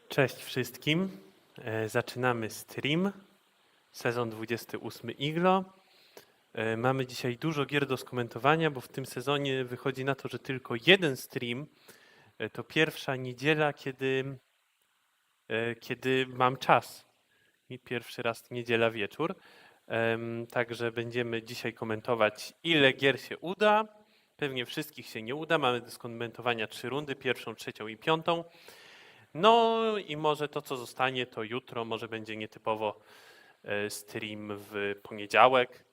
Cześć wszystkim. Zaczynamy stream. Sezon 28 Iglo. Mamy dzisiaj dużo gier do skomentowania, bo w tym sezonie wychodzi na to, że tylko jeden stream. To pierwsza niedziela, kiedy mam czas. I pierwszy raz niedziela wieczór. Także będziemy dzisiaj komentować, ile gier się uda. Pewnie wszystkich się nie uda. Mamy do skomentowania 3 rundy, pierwszą, trzecią i piątą. No i może to, co zostanie, to jutro, może będzie nietypowo stream w poniedziałek.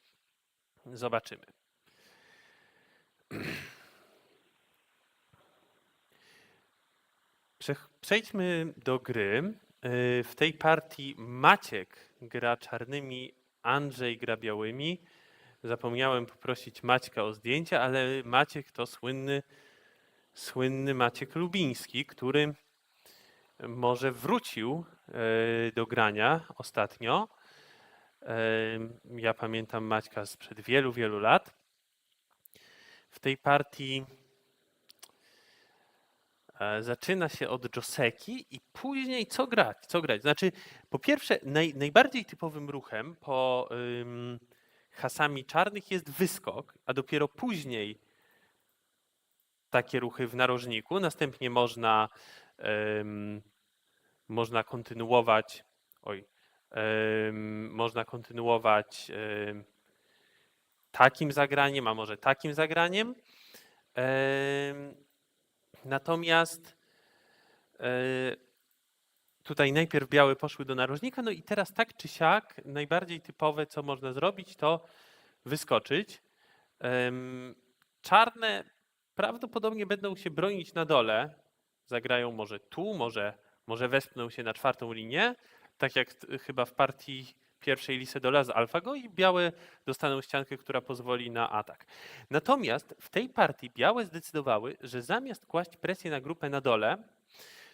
Zobaczymy. Przejdźmy do gry. W tej partii Maciek gra czarnymi, Andrzej gra białymi. Zapomniałem poprosić Maćka o zdjęcie, ale Maciek to słynny Maciek Lubiński, który może wrócił do grania ostatnio. Ja pamiętam Maćka sprzed wielu, wielu lat. W tej partii zaczyna się od Joseki i później co grać? Znaczy, po pierwsze, najbardziej typowym ruchem po hasami czarnych jest wyskok, a dopiero później takie ruchy w narożniku. Następnie można kontynuować. Można kontynuować takim zagraniem, a może takim zagraniem. Natomiast tutaj najpierw białe poszły do narożnika, no i teraz tak czy siak najbardziej typowe, co można zrobić, to wyskoczyć. Czarne prawdopodobnie będą się bronić na dole. Zagrają może tu, może wespną się na czwartą linię, tak jak chyba w partii pierwszej Lisy Dola z AlphaGo, i białe dostaną ściankę, która pozwoli na atak. Natomiast w tej partii białe zdecydowały, że zamiast kłaść presję na grupę na dole,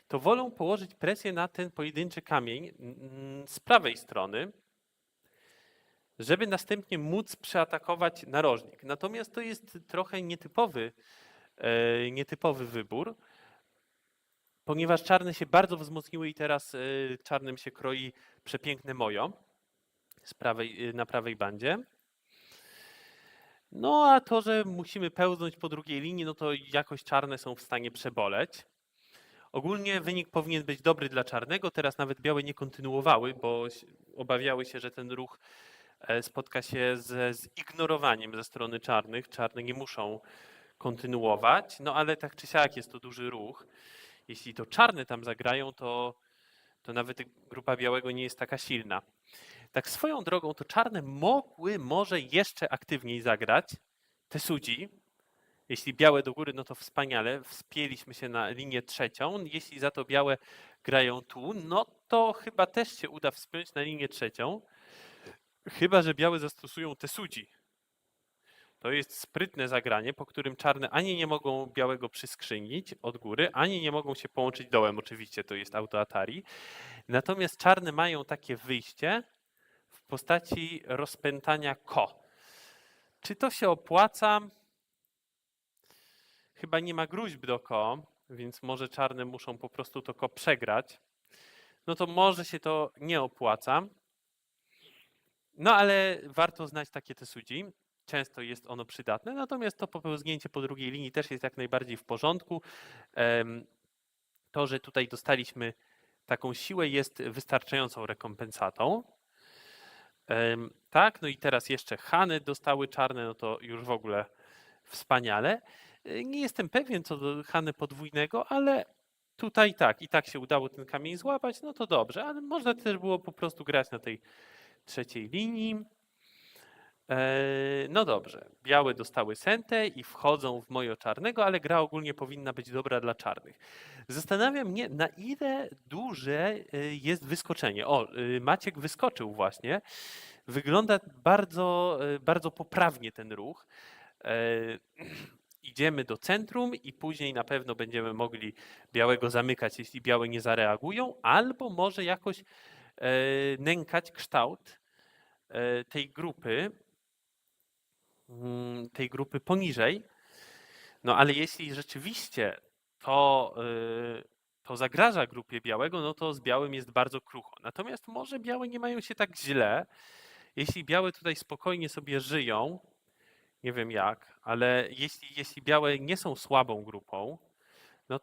to wolą położyć presję na ten pojedynczy kamień z prawej strony, żeby następnie móc przeatakować narożnik. Natomiast to jest trochę nietypowy wybór, ponieważ czarne się bardzo wzmocniły i teraz czarnym się kroi przepiękne mojo na prawej bandzie. No a to, że musimy pełznąć po drugiej linii, no to jakoś czarne są w stanie przeboleć. Ogólnie wynik powinien być dobry dla czarnego. Teraz nawet białe nie kontynuowały, bo obawiały się, że ten ruch spotka się ze zignorowaniem ze strony czarnych. Czarne nie muszą kontynuować, no ale tak czy siak jest to duży ruch. Jeśli to czarne tam zagrają, to nawet grupa białego nie jest taka silna. Tak swoją drogą, to czarne mogły może jeszcze aktywniej zagrać te sudzi. Jeśli białe do góry, no to wspaniale, wspięliśmy się na linię trzecią. Jeśli za to białe grają tu, no to chyba też się uda wspiąć na linię trzecią. Chyba że białe zastosują te sudzi. To jest sprytne zagranie, po którym czarne ani nie mogą białego przyskrzynić od góry, ani nie mogą się połączyć dołem. Oczywiście to jest auto Atari. Natomiast czarne mają takie wyjście w postaci rozpętania ko. Czy to się opłaca? Chyba nie ma gruźb do ko, więc może czarne muszą po prostu to ko przegrać. No to może się to nie opłaca. No ale warto znać takie te sudzi. Często jest ono przydatne, natomiast to popełznięcie po drugiej linii też jest jak najbardziej w porządku. To, że tutaj dostaliśmy taką siłę, jest wystarczającą rekompensatą. Tak, no i teraz jeszcze Hany dostały czarne, no to już w ogóle wspaniale. Nie jestem pewien co do Hany podwójnego, ale tutaj tak, i tak się udało ten kamień złapać, no to dobrze, ale można też było po prostu grać na tej trzeciej linii. No dobrze, białe dostały sentę i wchodzą w mojo czarnego, ale gra ogólnie powinna być dobra dla czarnych. Zastanawiam mnie, na ile duże jest wyskoczenie. O, Maciek wyskoczył właśnie. Wygląda bardzo, bardzo poprawnie ten ruch. Idziemy do centrum i później na pewno będziemy mogli białego zamykać, jeśli białe nie zareagują, albo może jakoś nękać kształt tej grupy poniżej. No ale jeśli rzeczywiście to to zagraża grupie białego, no to z białym jest bardzo krucho. Natomiast może białe nie mają się tak źle. Jeśli białe tutaj spokojnie sobie żyją, nie wiem jak, ale jeśli białe nie są słabą grupą, no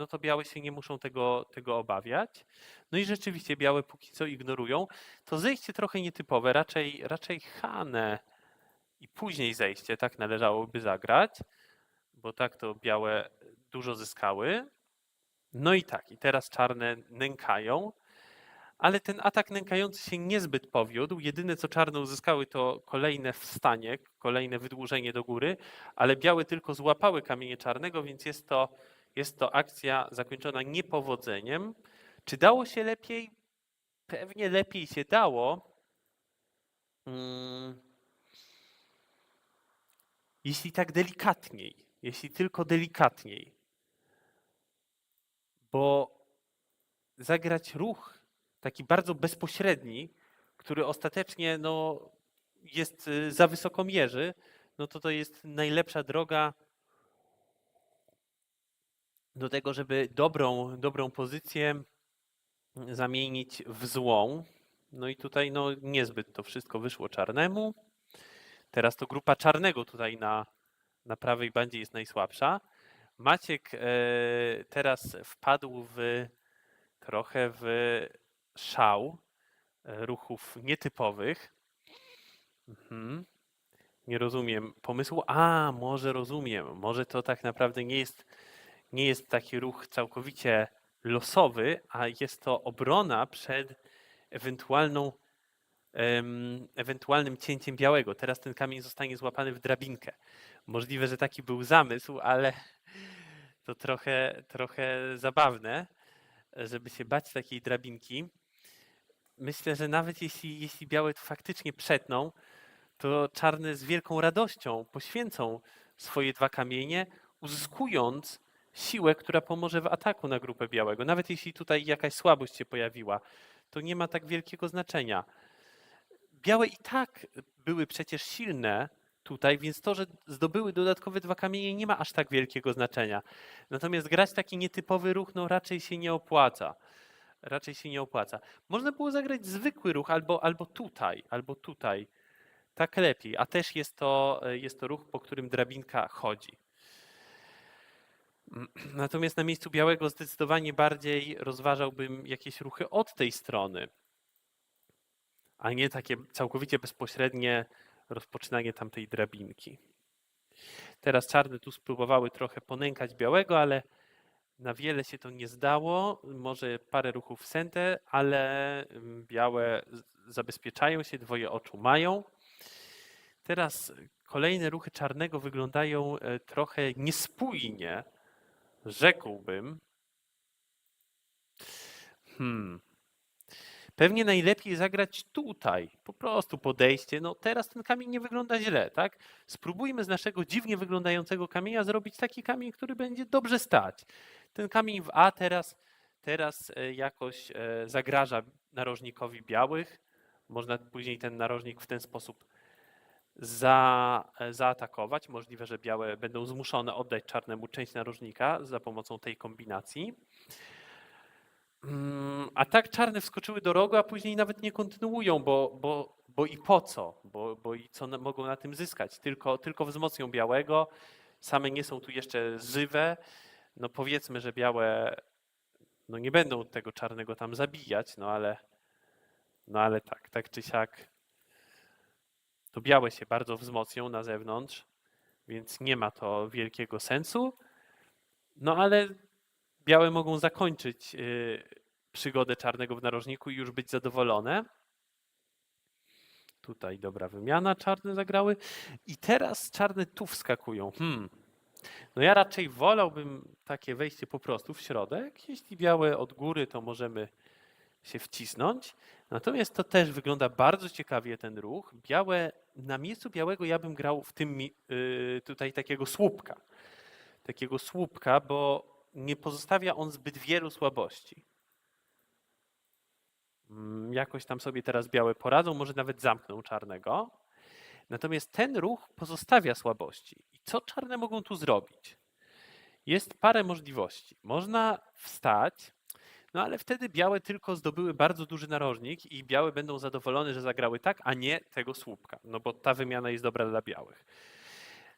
to białe się nie muszą tego obawiać. No i rzeczywiście białe póki co ignorują. To zejście trochę nietypowe, raczej Hanę i później zejście, tak należałoby zagrać, bo tak to białe dużo zyskały. No i tak, i teraz czarne nękają, ale ten atak nękający się niezbyt powiódł. Jedyne co czarne uzyskały to kolejne wstanie, kolejne wydłużenie do góry, ale białe tylko złapały kamienie czarnego, więc jest to akcja zakończona niepowodzeniem. Czy dało się lepiej? Pewnie lepiej się dało. Jeśli tak delikatniej, jeśli tylko delikatniej, bo zagrać ruch taki bardzo bezpośredni, który ostatecznie jest za wysoko mierzy, no to jest najlepsza droga do tego, żeby dobrą pozycję zamienić w złą. No i tutaj niezbyt to wszystko wyszło czarnemu. Teraz to grupa czarnego tutaj na prawej bandzie jest najsłabsza. Maciek teraz wpadł trochę w szał ruchów nietypowych. Nie rozumiem pomysłu. Może rozumiem. Może to tak naprawdę nie jest taki ruch całkowicie losowy, a jest to obrona przed ewentualnym cięciem białego. Teraz ten kamień zostanie złapany w drabinkę. Możliwe, że taki był zamysł, ale to trochę zabawne, żeby się bać takiej drabinki. Myślę, że nawet jeśli białe to faktycznie przetną, to czarne z wielką radością poświęcą swoje 2 kamienie, uzyskując siłę, która pomoże w ataku na grupę białego. Nawet jeśli tutaj jakaś słabość się pojawiła, to nie ma tak wielkiego znaczenia. Białe i tak były przecież silne tutaj, więc to, że zdobyły dodatkowe 2 kamienie, nie ma aż tak wielkiego znaczenia. Natomiast grać taki nietypowy ruch, raczej się nie opłaca. Raczej się nie opłaca. Można było zagrać zwykły ruch albo tutaj. Tak lepiej, a też jest to ruch, po którym drabinka chodzi. Natomiast na miejscu białego zdecydowanie bardziej rozważałbym jakieś ruchy od tej strony, a nie takie całkowicie bezpośrednie rozpoczynanie tamtej drabinki. Teraz czarne tu spróbowały trochę ponękać białego, ale na wiele się to nie zdało. Może parę ruchów sente, ale białe zabezpieczają się, 2 oczu mają. Teraz kolejne ruchy czarnego wyglądają trochę niespójnie, rzekłbym. Pewnie najlepiej zagrać tutaj, po prostu podejście. Teraz ten kamień nie wygląda źle, tak? Spróbujmy z naszego dziwnie wyglądającego kamienia zrobić taki kamień, który będzie dobrze stać. Ten kamień w A teraz jakoś zagraża narożnikowi białych. Można później ten narożnik w ten sposób zaatakować. Możliwe, że białe będą zmuszone oddać czarnemu część narożnika za pomocą tej kombinacji. A tak czarne wskoczyły do rogu, a później nawet nie kontynuują, bo i po co? Bo i co mogą na tym zyskać? Tylko wzmocnią białego, same nie są tu jeszcze żywe. Powiedzmy, że białe nie będą tego czarnego tam zabijać, ale tak czy siak to białe się bardzo wzmocnią na zewnątrz, więc nie ma to wielkiego sensu. Ale białe mogą zakończyć przygodę czarnego w narożniku i już być zadowolone. Tutaj dobra wymiana, czarne zagrały. I teraz czarne tu wskakują. Ja raczej wolałbym takie wejście po prostu w środek. Jeśli białe od góry, to możemy się wcisnąć. Natomiast to też wygląda bardzo ciekawie ten ruch. Na miejscu białego ja bym grał w tym tutaj takiego słupka, bo nie pozostawia on zbyt wielu słabości. Jakoś tam sobie teraz białe poradzą, może nawet zamkną czarnego. Natomiast ten ruch pozostawia słabości. I co czarne mogą tu zrobić? Jest parę możliwości. Można wstać, no ale wtedy białe tylko zdobyły bardzo duży narożnik i białe będą zadowolone, że zagrały tak, a nie tego słupka, no bo ta wymiana jest dobra dla białych.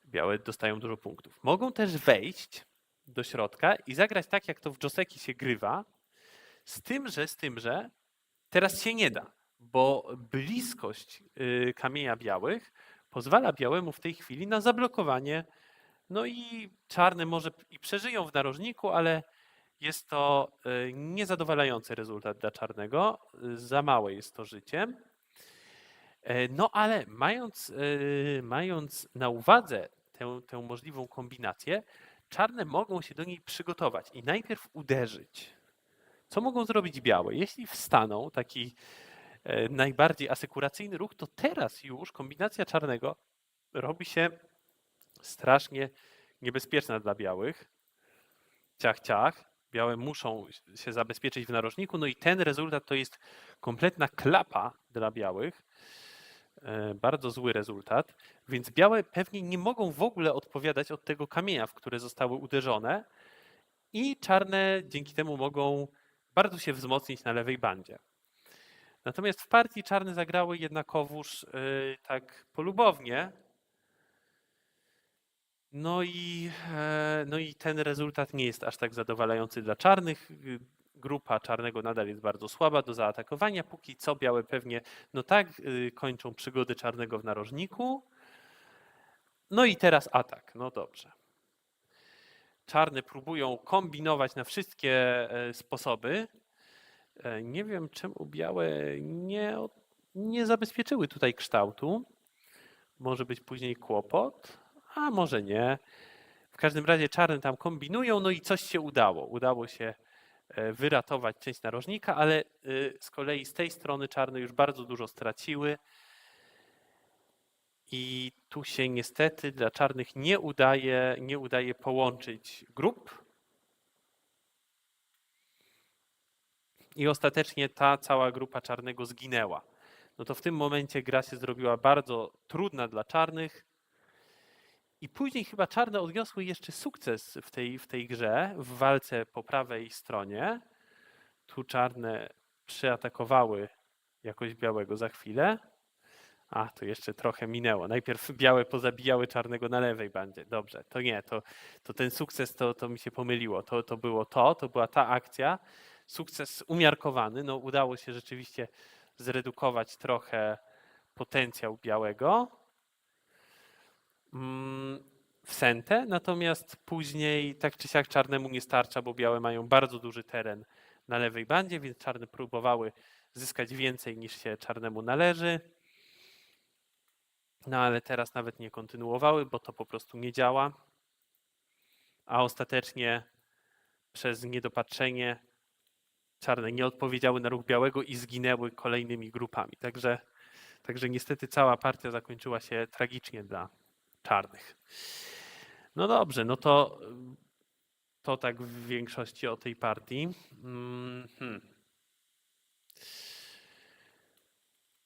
Białe dostają dużo punktów. Mogą też wejść do środka i zagrać tak, jak to w Joseki się grywa, z tym, że teraz się nie da, bo bliskość kamienia białych pozwala białemu w tej chwili na zablokowanie. No i czarne może i przeżyją w narożniku, ale jest to niezadowalający rezultat dla czarnego. Za małe jest to życie. No ale mając na uwadze tę możliwą kombinację, czarne mogą się do niej przygotować i najpierw uderzyć. Co mogą zrobić białe? Jeśli wstaną, taki najbardziej asekuracyjny ruch, to teraz już kombinacja czarnego robi się strasznie niebezpieczna dla białych. Ciach, ciach. Białe muszą się zabezpieczyć w narożniku, no i ten rezultat to jest kompletna klapa dla białych. Bardzo zły rezultat, więc białe pewnie nie mogą w ogóle odpowiadać od tego kamienia, w które zostały uderzone i czarne dzięki temu mogą bardzo się wzmocnić na lewej bandzie. Natomiast w partii czarne zagrały jednakowoż tak polubownie. No i ten rezultat nie jest aż tak zadowalający dla czarnych. Grupa czarnego nadal jest bardzo słaba do zaatakowania. Póki co białe pewnie, no tak, kończą przygody czarnego w narożniku. No i teraz atak. No dobrze. Czarne próbują kombinować na wszystkie sposoby. Nie wiem, czemu białe nie zabezpieczyły tutaj kształtu. Może być później kłopot, a może nie. W każdym razie czarne tam kombinują, no i coś się udało. Udało się wyratować część narożnika, ale z kolei z tej strony czarne już bardzo dużo straciły. I tu się niestety dla czarnych nie udaje połączyć grup. I ostatecznie ta cała grupa czarnego zginęła. No to w tym momencie gra się zrobiła bardzo trudna dla czarnych. I później chyba czarne odniosły jeszcze sukces w tej grze, w walce po prawej stronie. Tu czarne przyatakowały jakoś białego za chwilę. A, to jeszcze trochę minęło. Najpierw białe pozabijały czarnego na lewej bandzie. Dobrze, to nie, to ten sukces to mi się pomyliło. To była ta akcja. Sukces umiarkowany. No, udało się rzeczywiście zredukować trochę potencjał białego w sentę, natomiast później tak czy siak czarnemu nie starcza, bo białe mają bardzo duży teren na lewej bandzie, więc czarne próbowały zyskać więcej niż się czarnemu należy. No ale teraz nawet nie kontynuowały, bo to po prostu nie działa. A ostatecznie przez niedopatrzenie czarne nie odpowiedziały na ruch białego i zginęły kolejnymi grupami. Także niestety cała partia zakończyła się tragicznie dla czarnych. No dobrze, no to tak w większości o tej partii.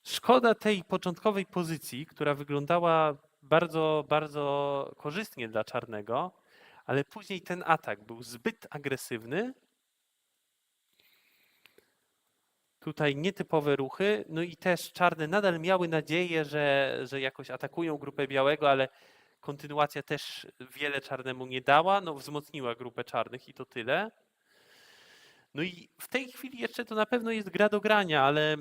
Szkoda tej początkowej pozycji, która wyglądała bardzo, bardzo korzystnie dla czarnego, ale później ten atak był zbyt agresywny. Tutaj nietypowe ruchy, no i też czarne nadal miały nadzieję, że jakoś atakują grupę białego, ale kontynuacja też wiele czarnemu nie dała, no wzmocniła grupę czarnych i to tyle. No i w tej chwili jeszcze to na pewno jest gra do grania, ale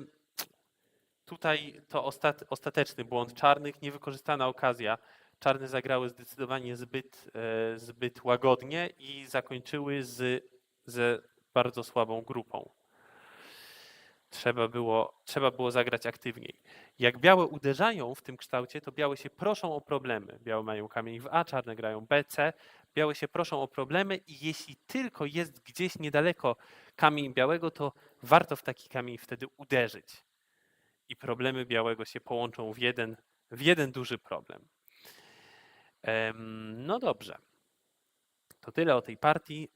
tutaj to ostateczny błąd czarnych, niewykorzystana okazja. Czarne zagrały zdecydowanie zbyt łagodnie i zakończyły ze bardzo słabą grupą. Trzeba było zagrać aktywniej. Jak białe uderzają w tym kształcie, to białe się proszą o problemy. Białe mają kamień w A, czarne grają B, C. Białe się proszą o problemy i jeśli tylko jest gdzieś niedaleko kamień białego, to warto w taki kamień wtedy uderzyć. I problemy białego się połączą w jeden duży problem. No dobrze. To tyle o tej partii.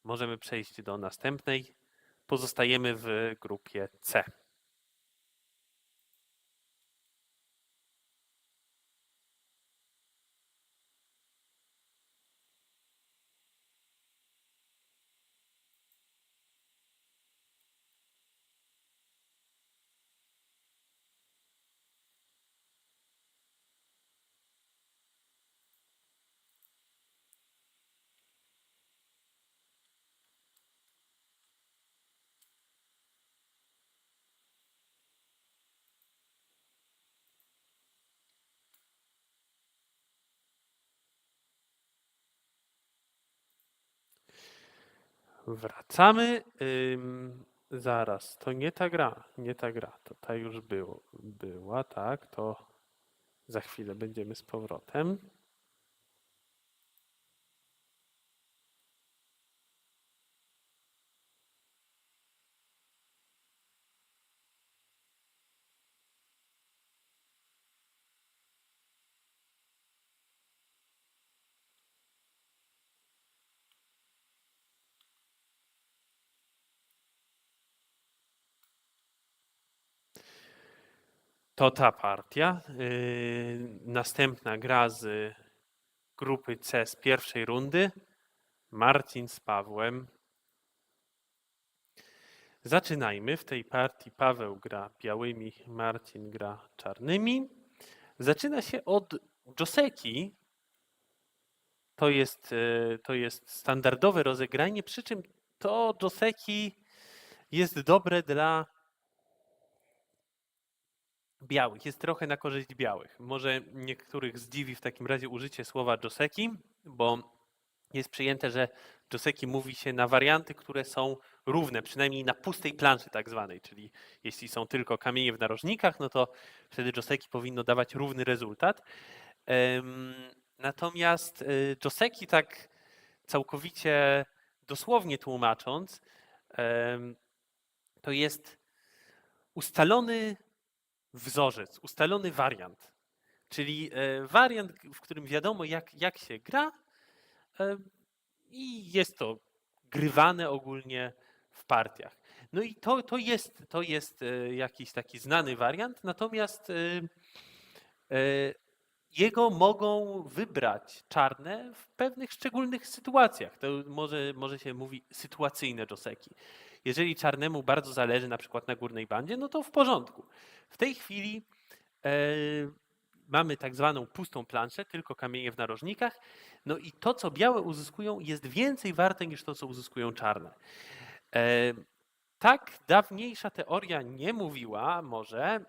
Możemy przejść do następnej. Pozostajemy w grupie C. Wracamy. Zaraz, to nie ta gra, nie ta gra. To ta już była, tak, to za chwilę będziemy z powrotem. To ta partia. Następna gra z grupy C z pierwszej rundy. Marcin z Pawłem. Zaczynajmy. W tej partii Paweł gra białymi, Marcin gra czarnymi. Zaczyna się od Joseki. To jest standardowe rozegranie, przy czym to Joseki jest dobre dla białych. Jest trochę na korzyść białych. Może niektórych zdziwi w takim razie użycie słowa Joseki, bo jest przyjęte, że Joseki mówi się na warianty, które są równe, przynajmniej na pustej planszy tak zwanej, czyli jeśli są tylko kamienie w narożnikach, no to wtedy Joseki powinno dawać równy rezultat. Natomiast Joseki tak całkowicie dosłownie tłumacząc, to jest ustalony wzorzec, ustalony wariant. Czyli wariant, w którym wiadomo jak się gra i jest to grywane ogólnie w partiach. No i to jest jakiś taki znany wariant, natomiast jego mogą wybrać czarne w pewnych szczególnych sytuacjach. To może się mówi sytuacyjne joseki. Jeżeli czarnemu bardzo zależy na przykład na górnej bandzie, no to w porządku. W tej chwili mamy tak zwaną pustą planszę, tylko kamienie w narożnikach. No i to, co białe uzyskują, jest więcej warte niż to, co uzyskują czarne. Tak dawniejsza teoria nie mówiła może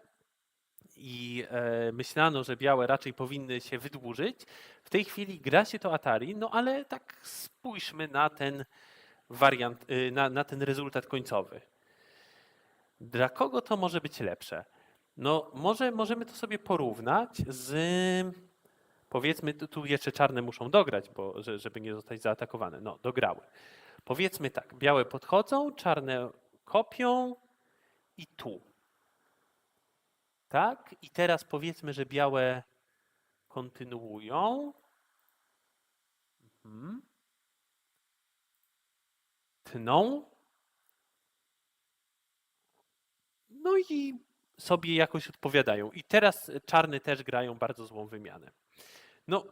i myślano, że białe raczej powinny się wydłużyć. W tej chwili gra się to Atari, no ale tak spójrzmy na ten wariant, na ten rezultat końcowy. Dla kogo to może być lepsze? No możemy to sobie porównać z, powiedzmy, tu jeszcze czarne muszą dograć, bo żeby nie zostać zaatakowane. No, dograły. Powiedzmy tak, białe podchodzą, czarne kopią i tu. Tak? I teraz powiedzmy, że białe kontynuują. Tną. No i sobie jakoś odpowiadają. I teraz czarne też grają bardzo złą wymianę. No,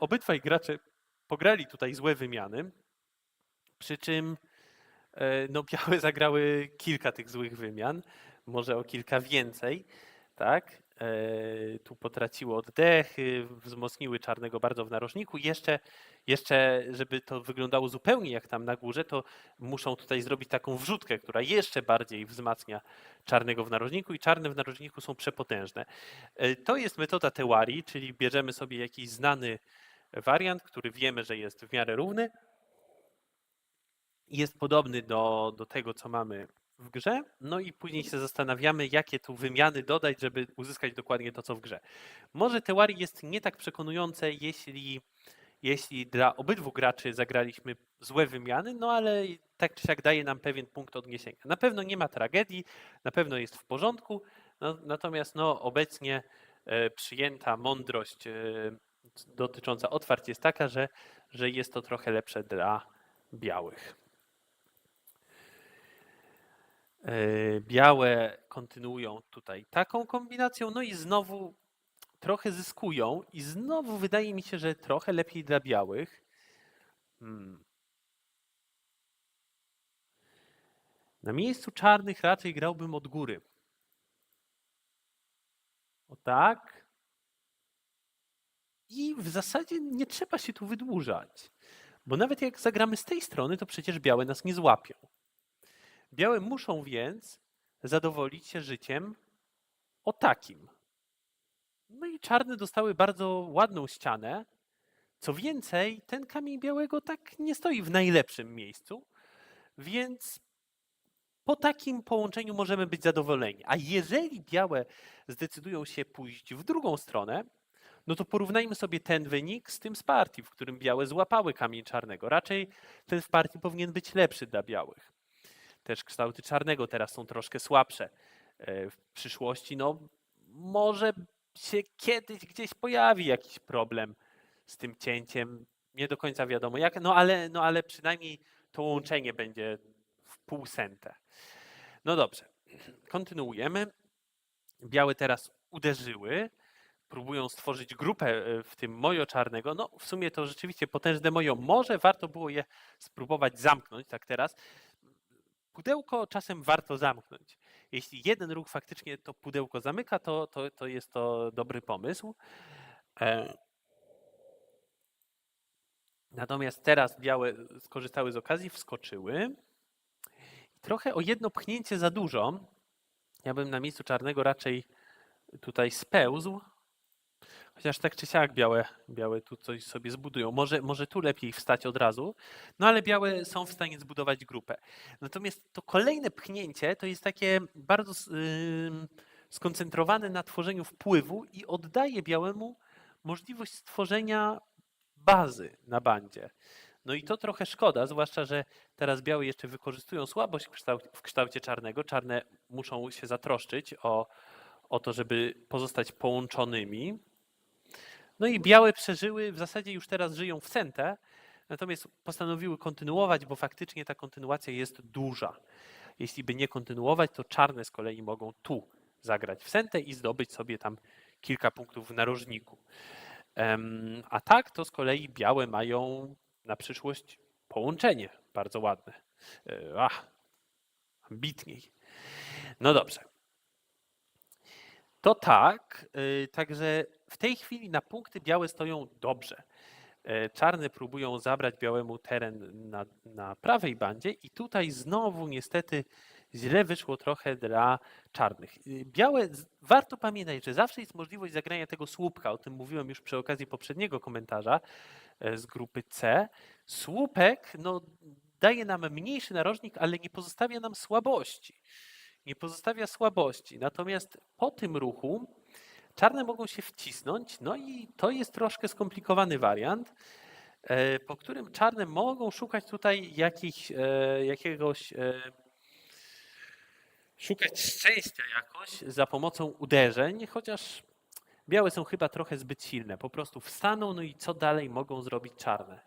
obydwaj gracze pograli tutaj złe wymiany, przy czym no, białe zagrały kilka tych złych wymian, może o kilka więcej, tak? Tu potraciły oddechy, wzmocniły czarnego bardzo w narożniku. Jeszcze, żeby to wyglądało zupełnie jak tam na górze, to muszą tutaj zrobić taką wrzutkę, która jeszcze bardziej wzmacnia czarnego w narożniku i czarne w narożniku są przepotężne. To jest metoda teorii, czyli bierzemy sobie jakiś znany wariant, który wiemy, że jest w miarę równy, jest podobny do tego, co mamy w grze, no i później się zastanawiamy, jakie tu wymiany dodać, żeby uzyskać dokładnie to, co w grze. Może teorii jest nie tak przekonujące, jeśli dla obydwu graczy zagraliśmy złe wymiany, no ale tak czy siak daje nam pewien punkt odniesienia. Na pewno nie ma tragedii, na pewno jest w porządku, no, natomiast no, obecnie przyjęta mądrość dotycząca otwarć jest taka, że jest to trochę lepsze dla białych. Białe kontynuują tutaj taką kombinacją, no i znowu trochę zyskują i znowu wydaje mi się, że trochę lepiej dla białych. Na miejscu czarnych raczej grałbym od góry. O tak. I w zasadzie nie trzeba się tu wydłużać, bo nawet jak zagramy z tej strony, to przecież białe nas nie złapią. Białe muszą więc zadowolić się życiem o takim. No i czarne dostały bardzo ładną ścianę. Co więcej, ten kamień białego tak nie stoi w najlepszym miejscu, Więc po takim połączeniu możemy być zadowoleni. A jeżeli białe zdecydują się pójść w drugą stronę, no to porównajmy sobie ten wynik z tym z partii, w którym białe złapały kamień czarnego. Raczej ten w partii powinien być lepszy dla białych. Też kształty czarnego teraz są troszkę słabsze. W przyszłości no, może się kiedyś gdzieś pojawi jakiś problem z tym cięciem. Nie do końca wiadomo jak, no ale przynajmniej to łączenie będzie w półsente. No dobrze, kontynuujemy. Białe teraz uderzyły, próbują stworzyć grupę w tym mojo czarnego. No w sumie to rzeczywiście potężne mojo. Może warto było je spróbować zamknąć, tak teraz. Pudełko czasem warto zamknąć. Jeśli jeden ruch faktycznie to pudełko zamyka, to jest to dobry pomysł. Natomiast teraz białe skorzystały z okazji, wskoczyły. Trochę o jedno pchnięcie za dużo. Ja bym na miejscu czarnego raczej tutaj spełzł. Chociaż tak czy siak białe tu coś sobie zbudują. Może tu lepiej wstać od razu, no ale białe są w stanie zbudować grupę. Natomiast to kolejne pchnięcie to jest takie bardzo skoncentrowane na tworzeniu wpływu i oddaje białemu możliwość stworzenia bazy na bandzie. No i to trochę szkoda, zwłaszcza, że teraz białe jeszcze wykorzystują słabość w kształcie czarnego. Czarne muszą się zatroszczyć o to, żeby pozostać połączonymi. No i białe przeżyły, w zasadzie już teraz żyją w sentę, natomiast postanowiły kontynuować, bo faktycznie ta kontynuacja jest duża. Jeśli by nie kontynuować, to czarne z kolei mogą tu zagrać w sentę i zdobyć sobie tam kilka punktów w narożniku. A tak to z kolei białe mają na przyszłość połączenie bardzo ładne. Ambitniej. No dobrze. To tak, także w tej chwili na punkty białe stoją dobrze. Czarne próbują zabrać białemu teren na prawej bandzie i tutaj znowu niestety źle wyszło trochę dla czarnych. Białe, warto pamiętać, że zawsze jest możliwość zagrania tego słupka, o tym mówiłem już przy okazji poprzedniego komentarza z grupy C. Słupek no, daje nam mniejszy narożnik, ale nie pozostawia nam słabości. Nie pozostawia słabości. Natomiast po tym ruchu czarne mogą się wcisnąć, no i to jest troszkę skomplikowany wariant, po którym czarne mogą szukać tutaj szukać szczęścia jakoś za pomocą uderzeń, chociaż białe są chyba trochę zbyt silne. Po prostu wstaną, no i co dalej mogą zrobić czarne?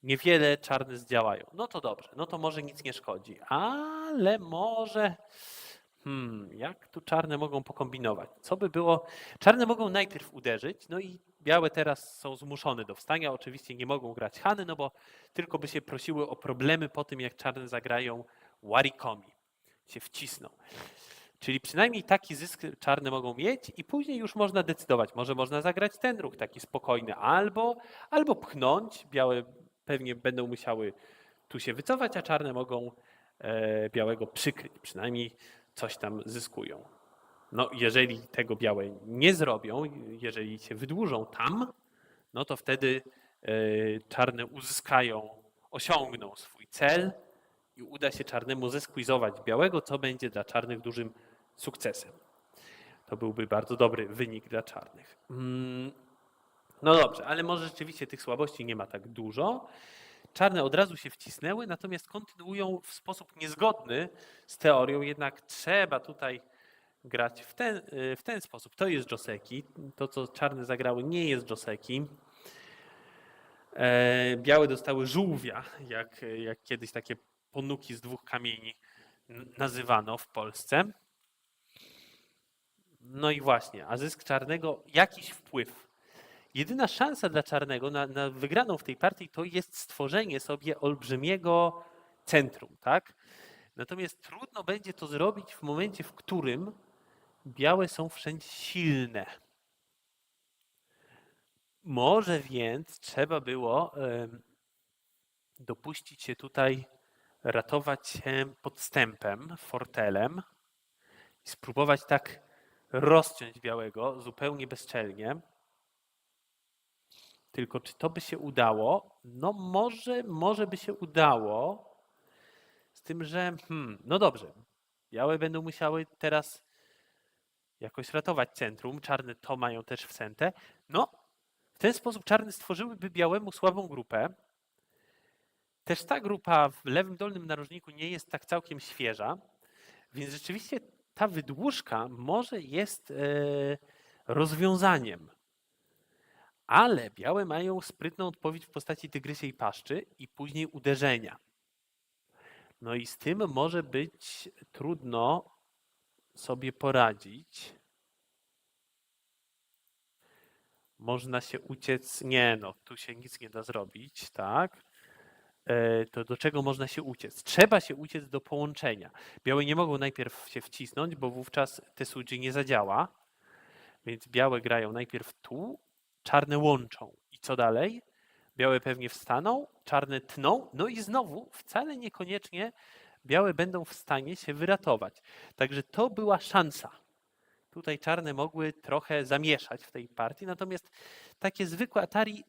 Niewiele czarne zdziałają. No to dobrze, no to może nic nie szkodzi, ale może... jak tu czarne mogą pokombinować? Co by było? Czarne mogą najpierw uderzyć, no i białe teraz są zmuszone do wstania. Oczywiście nie mogą grać Hany, no bo tylko by się prosiły o problemy po tym, jak czarne zagrają warikomi. Się wcisną. Czyli przynajmniej taki zysk czarne mogą mieć i później już można decydować. Może można zagrać ten ruch taki spokojny, albo pchnąć. Białe pewnie będą musiały tu się wycofać, a czarne mogą białego przykryć. Przynajmniej coś tam zyskują. No, jeżeli tego białe nie zrobią, jeżeli się wydłużą tam, no to wtedy czarne osiągną swój cel i uda się czarnemu zesquizować białego, co będzie dla czarnych dużym sukcesem. To byłby bardzo dobry wynik dla czarnych. No dobrze, ale może rzeczywiście tych słabości nie ma tak dużo. Czarne od razu się wcisnęły, natomiast kontynuują w sposób niezgodny z teorią, jednak trzeba tutaj grać w ten sposób. To jest Joseki. To, co czarne zagrały, nie jest Joseki. Białe dostały żółwia, jak kiedyś takie ponuki z dwóch kamieni nazywano w Polsce. No i właśnie, a zysk czarnego jakiś wpływ. Jedyna szansa dla czarnego na wygraną w tej partii to jest stworzenie sobie olbrzymiego centrum, tak? Natomiast trudno będzie to zrobić w momencie, w którym białe są wszędzie silne. Może więc trzeba było dopuścić się tutaj, ratować się podstępem, fortelem i spróbować tak rozciąć białego zupełnie bezczelnie. Tylko czy to by się udało? No może by się udało, z tym, że no dobrze, białe będą musiały teraz jakoś ratować centrum, czarne to mają też w sente. No, w ten sposób czarne stworzyłyby białemu słabą grupę. Też ta grupa w lewym dolnym narożniku nie jest tak całkiem świeża, więc rzeczywiście ta wydłużka może jest rozwiązaniem. Ale białe mają sprytną odpowiedź w postaci tygrysiej paszczy i później uderzenia. No i z tym może być trudno sobie poradzić. Można się uciec. Nie, no, tu się nic nie da zrobić, tak? To do czego można się uciec? Trzeba się uciec do połączenia. Białe nie mogą najpierw się wcisnąć, bo wówczas Tesuji nie zadziała. Więc białe grają najpierw tu, czarne łączą. I co dalej? Białe pewnie wstaną, czarne tną, no i znowu wcale niekoniecznie białe będą w stanie się wyratować. Także to była szansa. Tutaj czarne mogły trochę zamieszać w tej partii, natomiast takie zwykłe Atari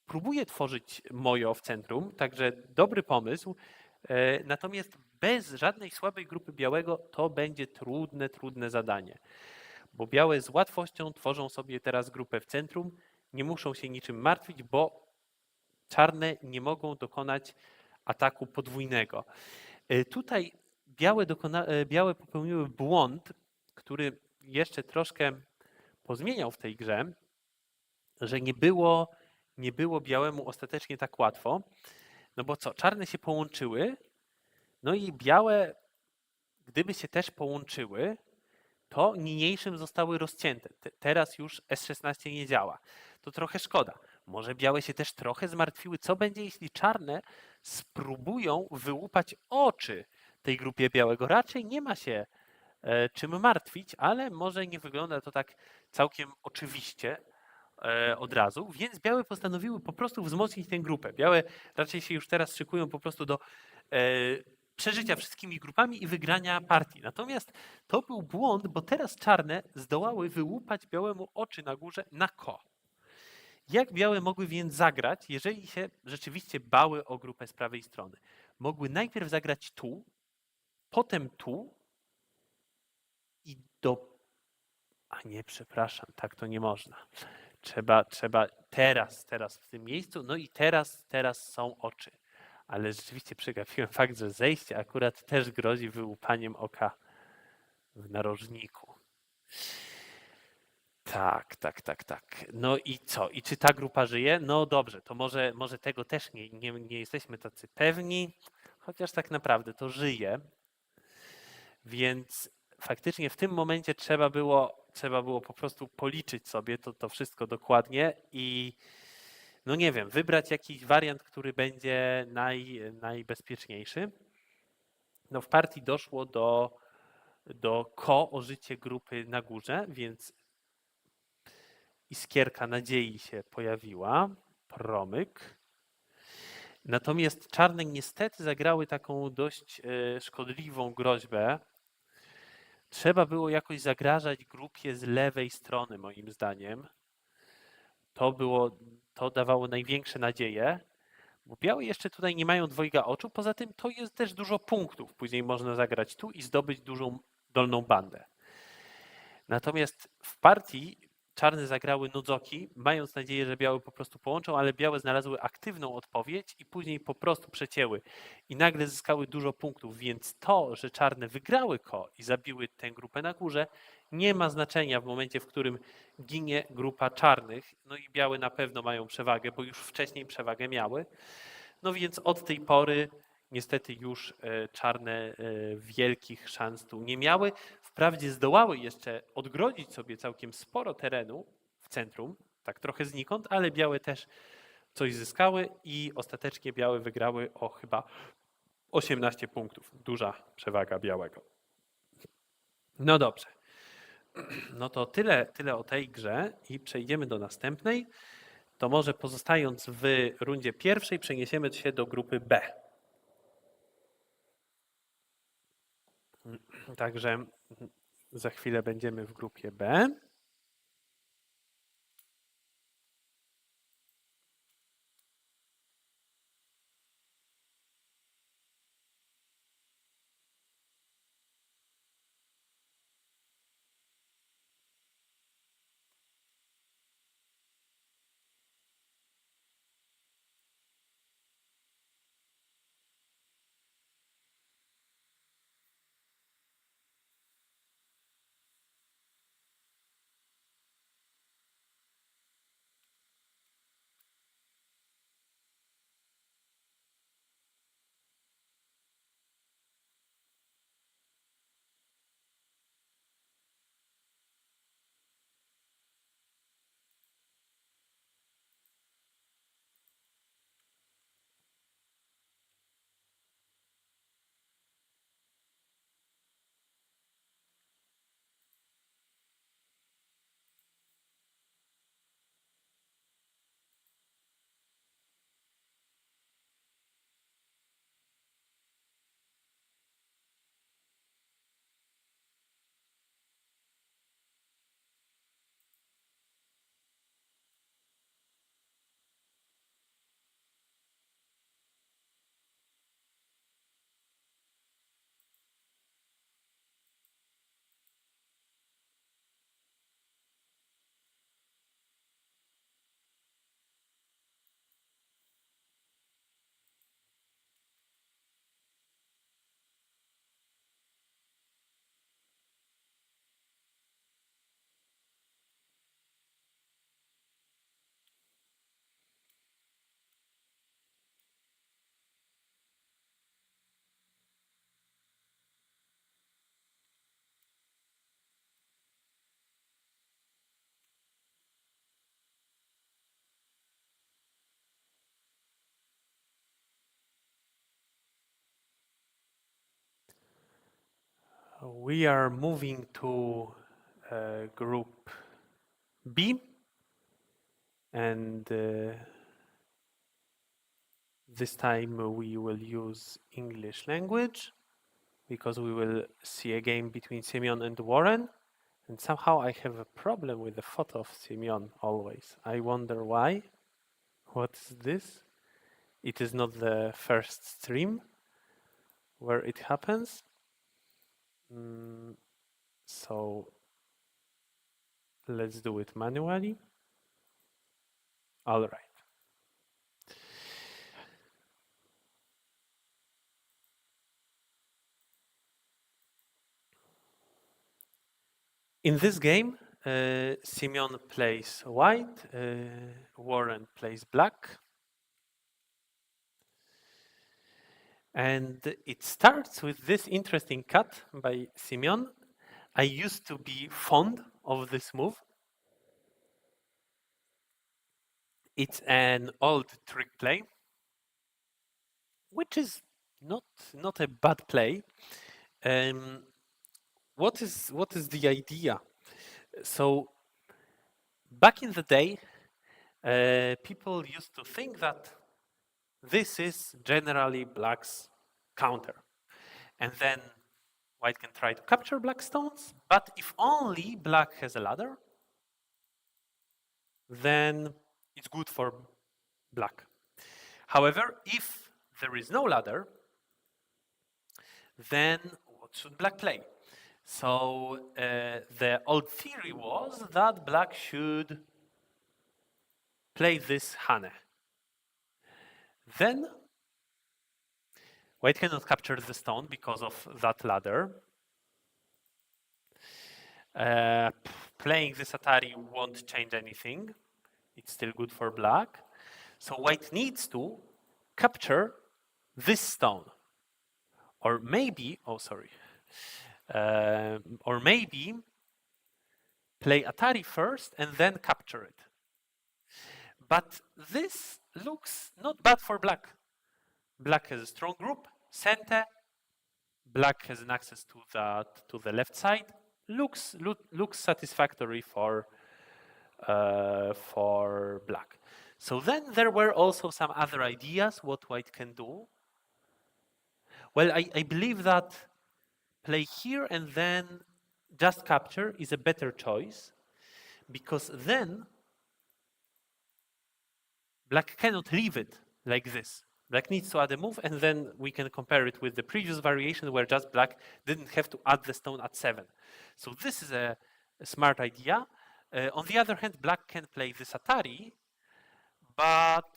próbuje tworzyć mojo w centrum, także dobry pomysł. Natomiast bez żadnej słabej grupy białego to będzie trudne zadanie. Bo białe z łatwością tworzą sobie teraz grupę w centrum, nie muszą się niczym martwić, bo czarne nie mogą dokonać ataku podwójnego. Tutaj białe popełniły błąd, który jeszcze troszkę pozmieniał w tej grze, że nie było białemu ostatecznie tak łatwo. No bo co, czarne się połączyły, no i białe, gdyby się też połączyły, to niniejszym zostały rozcięte. Teraz już S16 nie działa. To trochę szkoda. Może białe się też trochę zmartwiły. Co będzie, jeśli czarne spróbują wyłupać oczy tej grupie białego? Raczej nie ma się czym martwić, ale może nie wygląda to tak całkiem oczywiście od razu, więc białe postanowiły po prostu wzmocnić tę grupę. Białe raczej się już teraz szykują po prostu do przeżycia wszystkimi grupami i wygrania partii. Natomiast to był błąd, bo teraz czarne zdołały wyłupać białemu oczy na górze na ko. Jak białe mogły więc zagrać, jeżeli się rzeczywiście bały o grupę z prawej strony? Mogły najpierw zagrać tu, potem tu i do... A nie, przepraszam, tak to nie można. Trzeba teraz w tym miejscu, no i teraz są oczy. Ale rzeczywiście przegapiłem fakt, że zejście akurat też grozi wyłupaniem oka w narożniku. Tak. No i co? I czy ta grupa żyje? No dobrze, to może tego też nie jesteśmy tacy pewni, chociaż tak naprawdę to żyje. Więc faktycznie w tym momencie trzeba było po prostu policzyć sobie to wszystko dokładnie i no nie wiem, wybrać jakiś wariant, który będzie najbezpieczniejszy. No w partii doszło do o życie grupy na górze, więc iskierka nadziei się pojawiła, promyk. Natomiast czarne niestety zagrały taką dość szkodliwą groźbę. Trzeba było jakoś zagrażać grupie z lewej strony, moim zdaniem. To dawało największe nadzieje, bo białe jeszcze tutaj nie mają dwojga oczu, poza tym to jest też dużo punktów. Później można zagrać tu i zdobyć dużą dolną bandę. Natomiast w partii czarne zagrały nudzoki, mając nadzieję, że białe po prostu połączą, ale białe znalazły aktywną odpowiedź i później po prostu przecięły. I nagle zyskały dużo punktów, więc to, że czarne wygrały ko i zabiły tę grupę na górze, nie ma znaczenia w momencie, w którym ginie grupa czarnych. No i białe na pewno mają przewagę, bo już wcześniej przewagę miały. No więc od tej pory niestety już czarne wielkich szans tu nie miały. Wprawdzie zdołały jeszcze odgrodzić sobie całkiem sporo terenu w centrum, tak trochę znikąd, ale białe też coś zyskały i ostatecznie białe wygrały o chyba 18 punktów. Duża przewaga białego. No dobrze. No to tyle o tej grze i przejdziemy do następnej. To może pozostając w rundzie pierwszej przeniesiemy się do grupy B. Także za chwilę będziemy w grupie B. We are moving to group B, and this time we will use English language because we will see a game between Simeon and Warren. And somehow I have a problem with the photo of Simeon always. I wonder why. What's this? It is not the first stream where it happens. So let's do it manually. All right. In this game, Simeon plays white, Warren plays black. And it starts with this interesting cut by Simeon. I used to be fond of this move. It's an old trick play, which is not a bad play. What is the idea? So back in the day, people used to think that this is generally black's counter, and then white can try to capture black stones. But if only black has a ladder, then it's good for black. However, if there is no ladder, then what should black play? So the old theory was that black should play this Hane. Then white cannot capture the stone because of that ladder. Playing this Atari won't change anything. It's still good for black. So white needs to capture this stone. Or maybe, or maybe play Atari first and then capture it. But this looks not bad for black. Black has a strong group, center. Black has an access to the left side. Looks satisfactory for black. So then there were also some other ideas what white can do. Well, I believe that play here and then just capture is a better choice, because then black cannot leave it like this. Black needs to add a move, and then we can compare it with the previous variation where just black didn't have to add the stone at 7. So this is a smart idea. On the other hand, black can play this Atari, but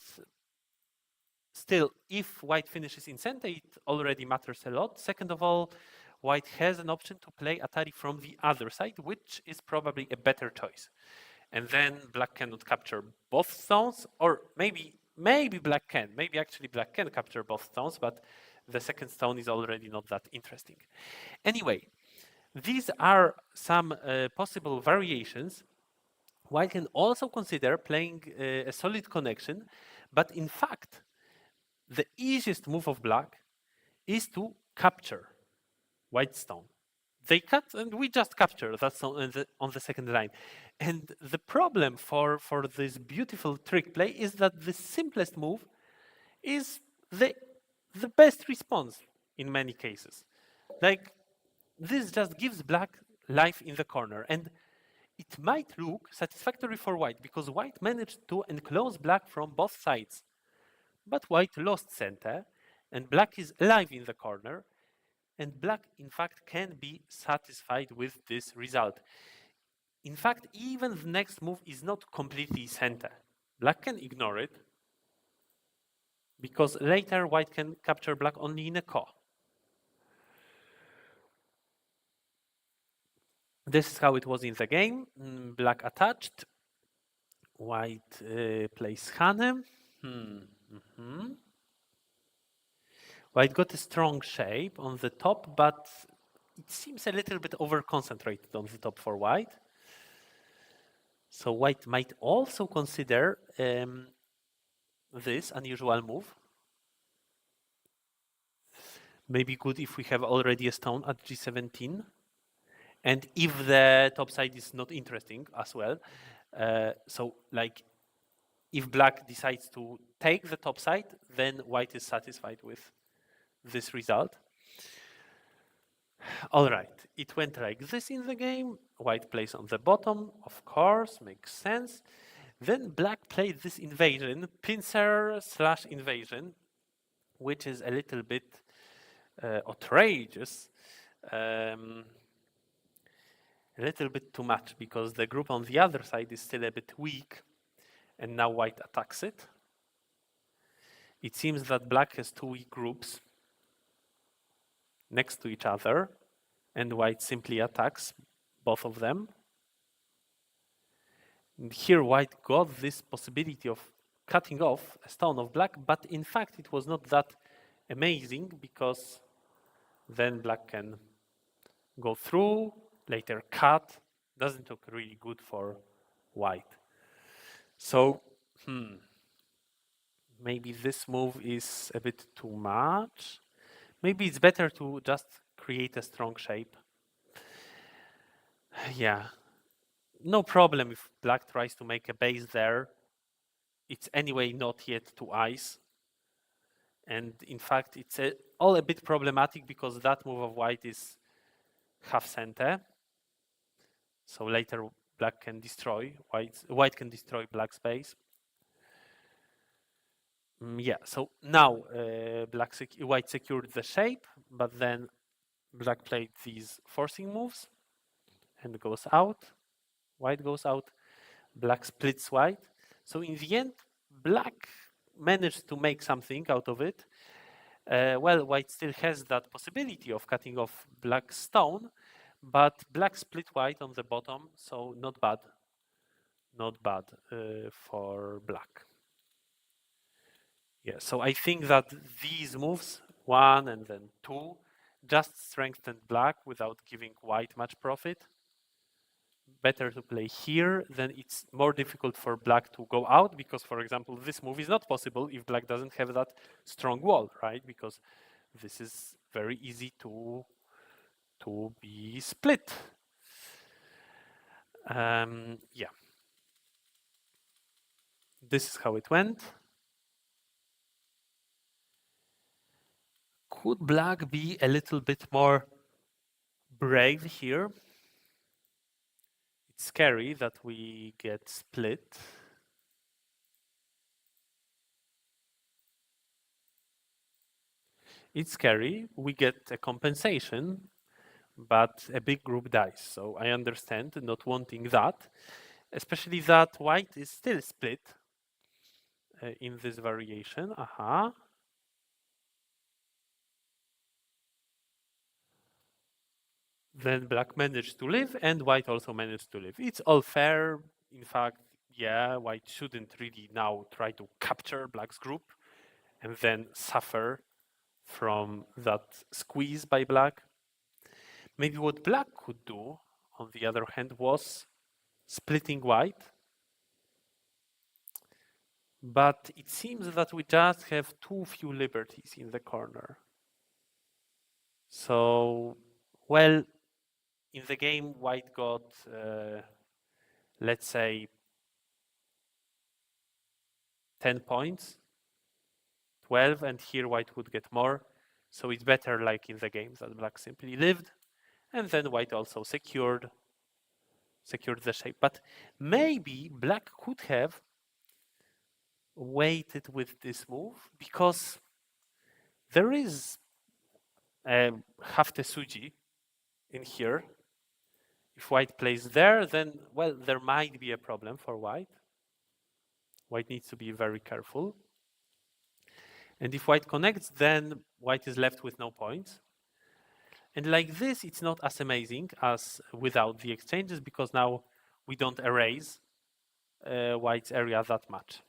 still, if white finishes in center, it already matters a lot. Second of all, white has an option to play Atari from the other side, which is probably a better choice. And then black cannot capture both stones, or maybe black can. Maybe actually black can capture both stones, but the second stone is already not that interesting. Anyway, these are some possible variations. White can also consider playing a solid connection, but in fact, the easiest move of black is to capture white stone. They cut, and we just capture that stone on the second line. And the problem for this beautiful trick play is that the simplest move is the best response in many cases. Like, this just gives black life in the corner, and it might look satisfactory for white because white managed to enclose black from both sides. But white lost center, and black is alive in the corner, and black, in fact, can be satisfied with this result. In fact, even the next move is not completely center. Black can ignore it, because later white can capture black only in a ko. This is how it was in the game. Black attached. White plays Hane. White got a strong shape on the top, but it seems a little bit over-concentrated on the top for white. So white might also consider this unusual move. Maybe good if we have already a stone at g17. And if the top side is not interesting as well, so like if black decides to take the top side, then white is satisfied with this result. All right, it went like this in the game. White plays on the bottom, of course, makes sense. Then black played this invasion, pincer slash invasion, which is a little bit outrageous. A little bit too much because the group on the other side is still a bit weak, and now white attacks it. It seems that black has two weak groups next to each other, and white simply attacks both of them. And here white got this possibility of cutting off a stone of black, but in fact it was not that amazing because then black can go through, later cut. Doesn't look really good for white. So, maybe this move is a bit too much. Maybe it's better to just create a strong shape. Yeah, no problem if black tries to make a base there. It's anyway not yet to ice. And in fact, it's all a bit problematic because that move of white is half center. So later black can destroy, white can destroy black's base. Yeah, so now white secured the shape, but then black played these forcing moves and goes out. White goes out, black splits white. So in the end, black managed to make something out of it. Well, white still has that possibility of cutting off black's stone, but black split white on the bottom, so not bad. Not bad for black. Yeah, so I think that these moves, 1 and then 2, just strengthened black without giving white much profit. Better to play here, then it's more difficult for black to go out because, for example, this move is not possible if black doesn't have that strong wall, right? Because this is very easy to be split. Yeah. This is how it went. Could black be a little bit more brave here? It's scary that we get split. It's scary. We get a compensation, but a big group dies. So I understand not wanting that, especially that white is still split in this variation. Then black managed to live and white also managed to live. It's all fair. In fact, yeah, white shouldn't really now try to capture black's group and then suffer from that squeeze by black. Maybe what black could do, on the other hand, was splitting white. But it seems that we just have too few liberties in the corner. So, well, in the game, white got, let's say, 10 points, 12, and here white would get more. So it's better like in the game that black simply lived, and then white also secured the shape. But maybe black could have waited with this move because there is half Tesuji in here. If white plays there, then, well, there might be a problem for white. White needs to be very careful. And if white connects, then white is left with no points. And like this, it's not as amazing as without the exchanges because now we don't erase white's area that much.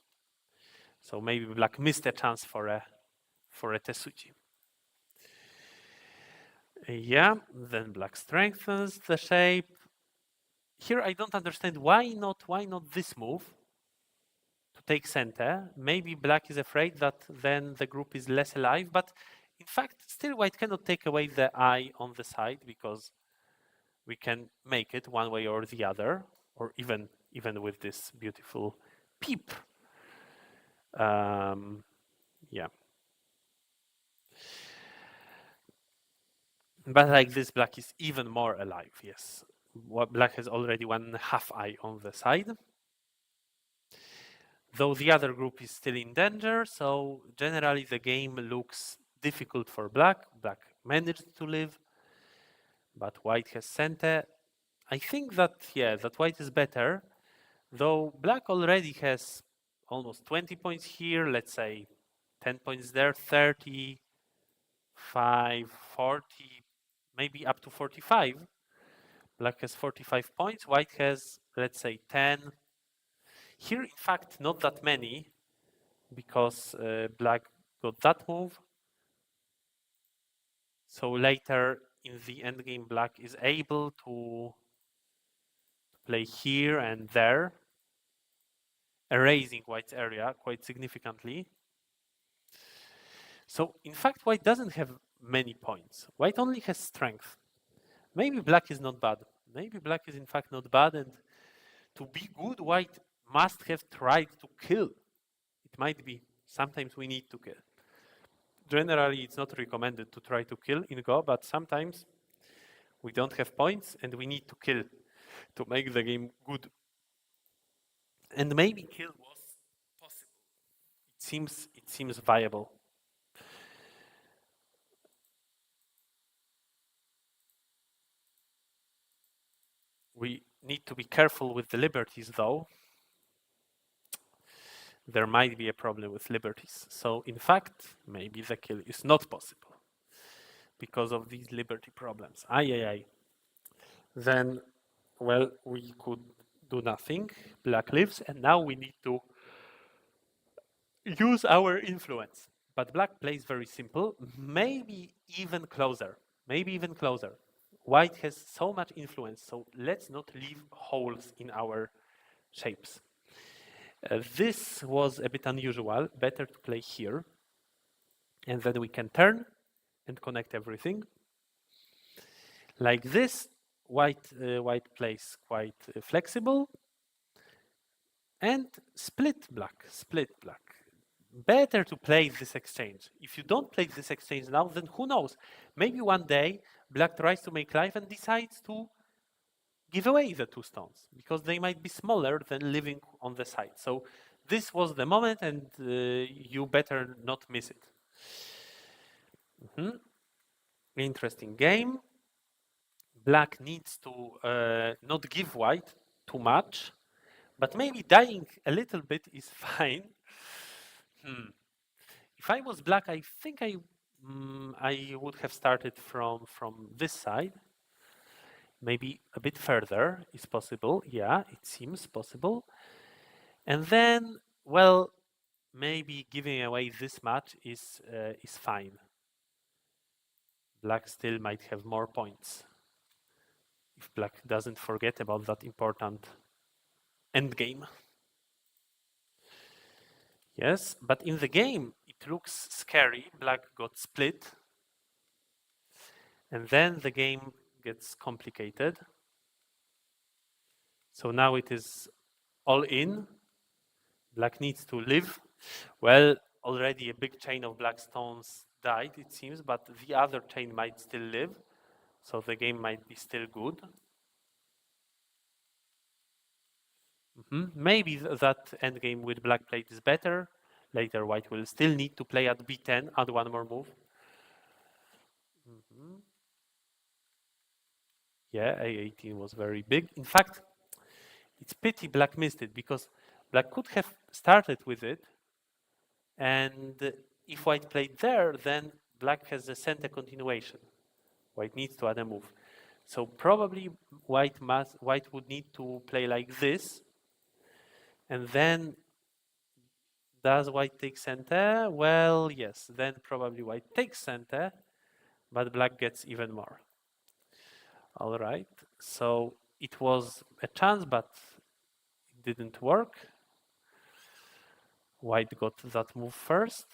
So maybe black missed a chance for a Tesuji. Yeah, then black strengthens the shape. Here I don't understand why not this move to take center. Maybe black is afraid that then the group is less alive, but in fact still white cannot take away the eye on the side because we can make it one way or the other, or even with this beautiful peep. Yeah. But like this, black is even more alive, yes. What black has already 1.5 eye on the side. Though the other group is still in danger, so generally the game looks difficult for black. Black managed to live, but white has center. I think that, yeah, that white is better, though black already has almost 20 points here, let's say 10 points there, 30, 5, 40, maybe up to 45. Black has 45 points, white has, let's say, 10. Here, in fact, not that many, because black got that move. So later in the endgame, black is able to play here and there, erasing white's area quite significantly. So in fact, white doesn't have many points. White only has strength. Maybe black is not bad. Maybe black is in fact not bad, and to be good, white must have tried to kill. It might be. Sometimes we need to kill. Generally, it's not recommended to try to kill in Go, but sometimes we don't have points and we need to kill to make the game good. And maybe kill was possible. It seems viable. We need to be careful with the liberties, though. There might be a problem with liberties. So in fact, maybe the kill is not possible because of these liberty problems. Aye. Then, well, we could do nothing. Black lives, and now we need to use our influence. But black plays very simple, maybe even closer. Maybe even closer. White has so much influence, so let's not leave holes in our shapes. This was a bit unusual. Better to play here. And then we can turn and connect everything. Like this, white plays quite flexible. And split black. Better to play this exchange. If you don't play this exchange now, then who knows? Maybe one day black tries to make life and decides to give away the 2 stones because they might be smaller than living on the side. So this was the moment, and you better not miss it. Interesting game. Black needs to not give white too much, but maybe dying a little bit is fine. If I was black, I think I would have started from this side. Maybe a bit further is possible. Yeah, it seems possible. And then, well, maybe giving away this much is fine. Black still might have more points if black doesn't forget about that important endgame. Yes, but in the game, it looks scary. Black got split. And then the game gets complicated. So now it is all in. Black needs to live. Well, already a big chain of black stones died, it seems, but the other chain might still live. So the game might be still good. Maybe that endgame with black plate is better. Later, white will still need to play at b10, add one more move. Yeah, a18 was very big. In fact, it's pity black missed it because black could have started with it, and if white played there, then black has a center continuation. White needs to add a move. So probably white would need to play like this, and then does white take center? Well, yes, then probably white takes center, but black gets even more. All right, so it was a chance, but it didn't work. White got that move first.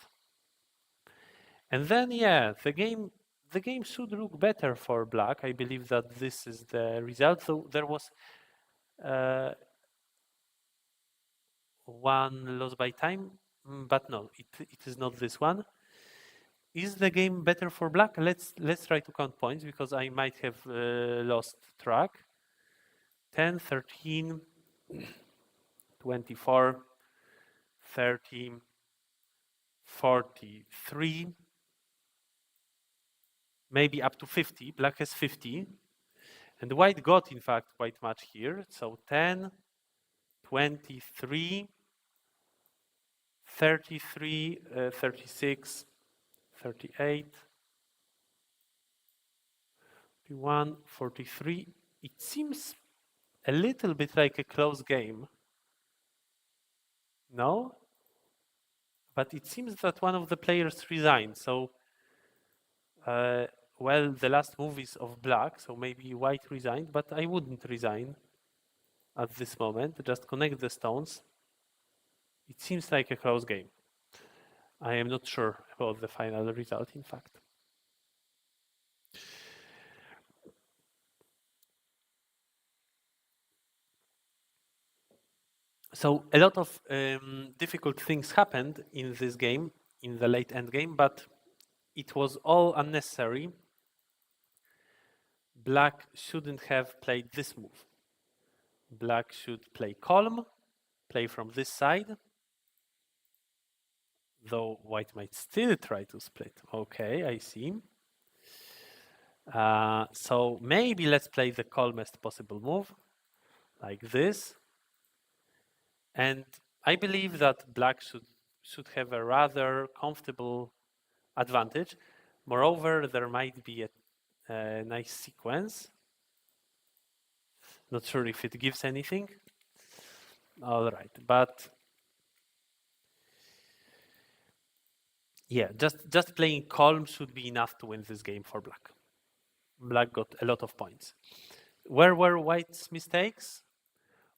And then, yeah, the game the game should look better for black. I believe that this is the result. So there was one loss by time, but no, it is not this one. Is the game better for black? Let's try to count points because I might have lost track. 10, 13, 24, 30, 43, maybe up to 50. Black has 50. And white got, in fact, quite much here. So 10, 23, 33, 36, 38, 41, 43. It seems a little bit like a close game. No? But it seems that one of the players resigned. So, well, the last move is of black, so maybe white resigned, but I wouldn't resign at this moment. Just connect the stones. It seems like a close game. I am not sure about the final result, in fact. So a lot of difficult things happened in this game, in the late end game, but it was all unnecessary. Black shouldn't have played this move. Black should play calm, play from this side, though white might still try to split. Okay, I see. So maybe let's play the calmest possible move, like this. And I believe that black should have a rather comfortable advantage. Moreover, there might be a nice sequence. Not sure if it gives anything. All right, but yeah, just playing calm should be enough to win this game for black. Black got a lot of points. Where were white's mistakes?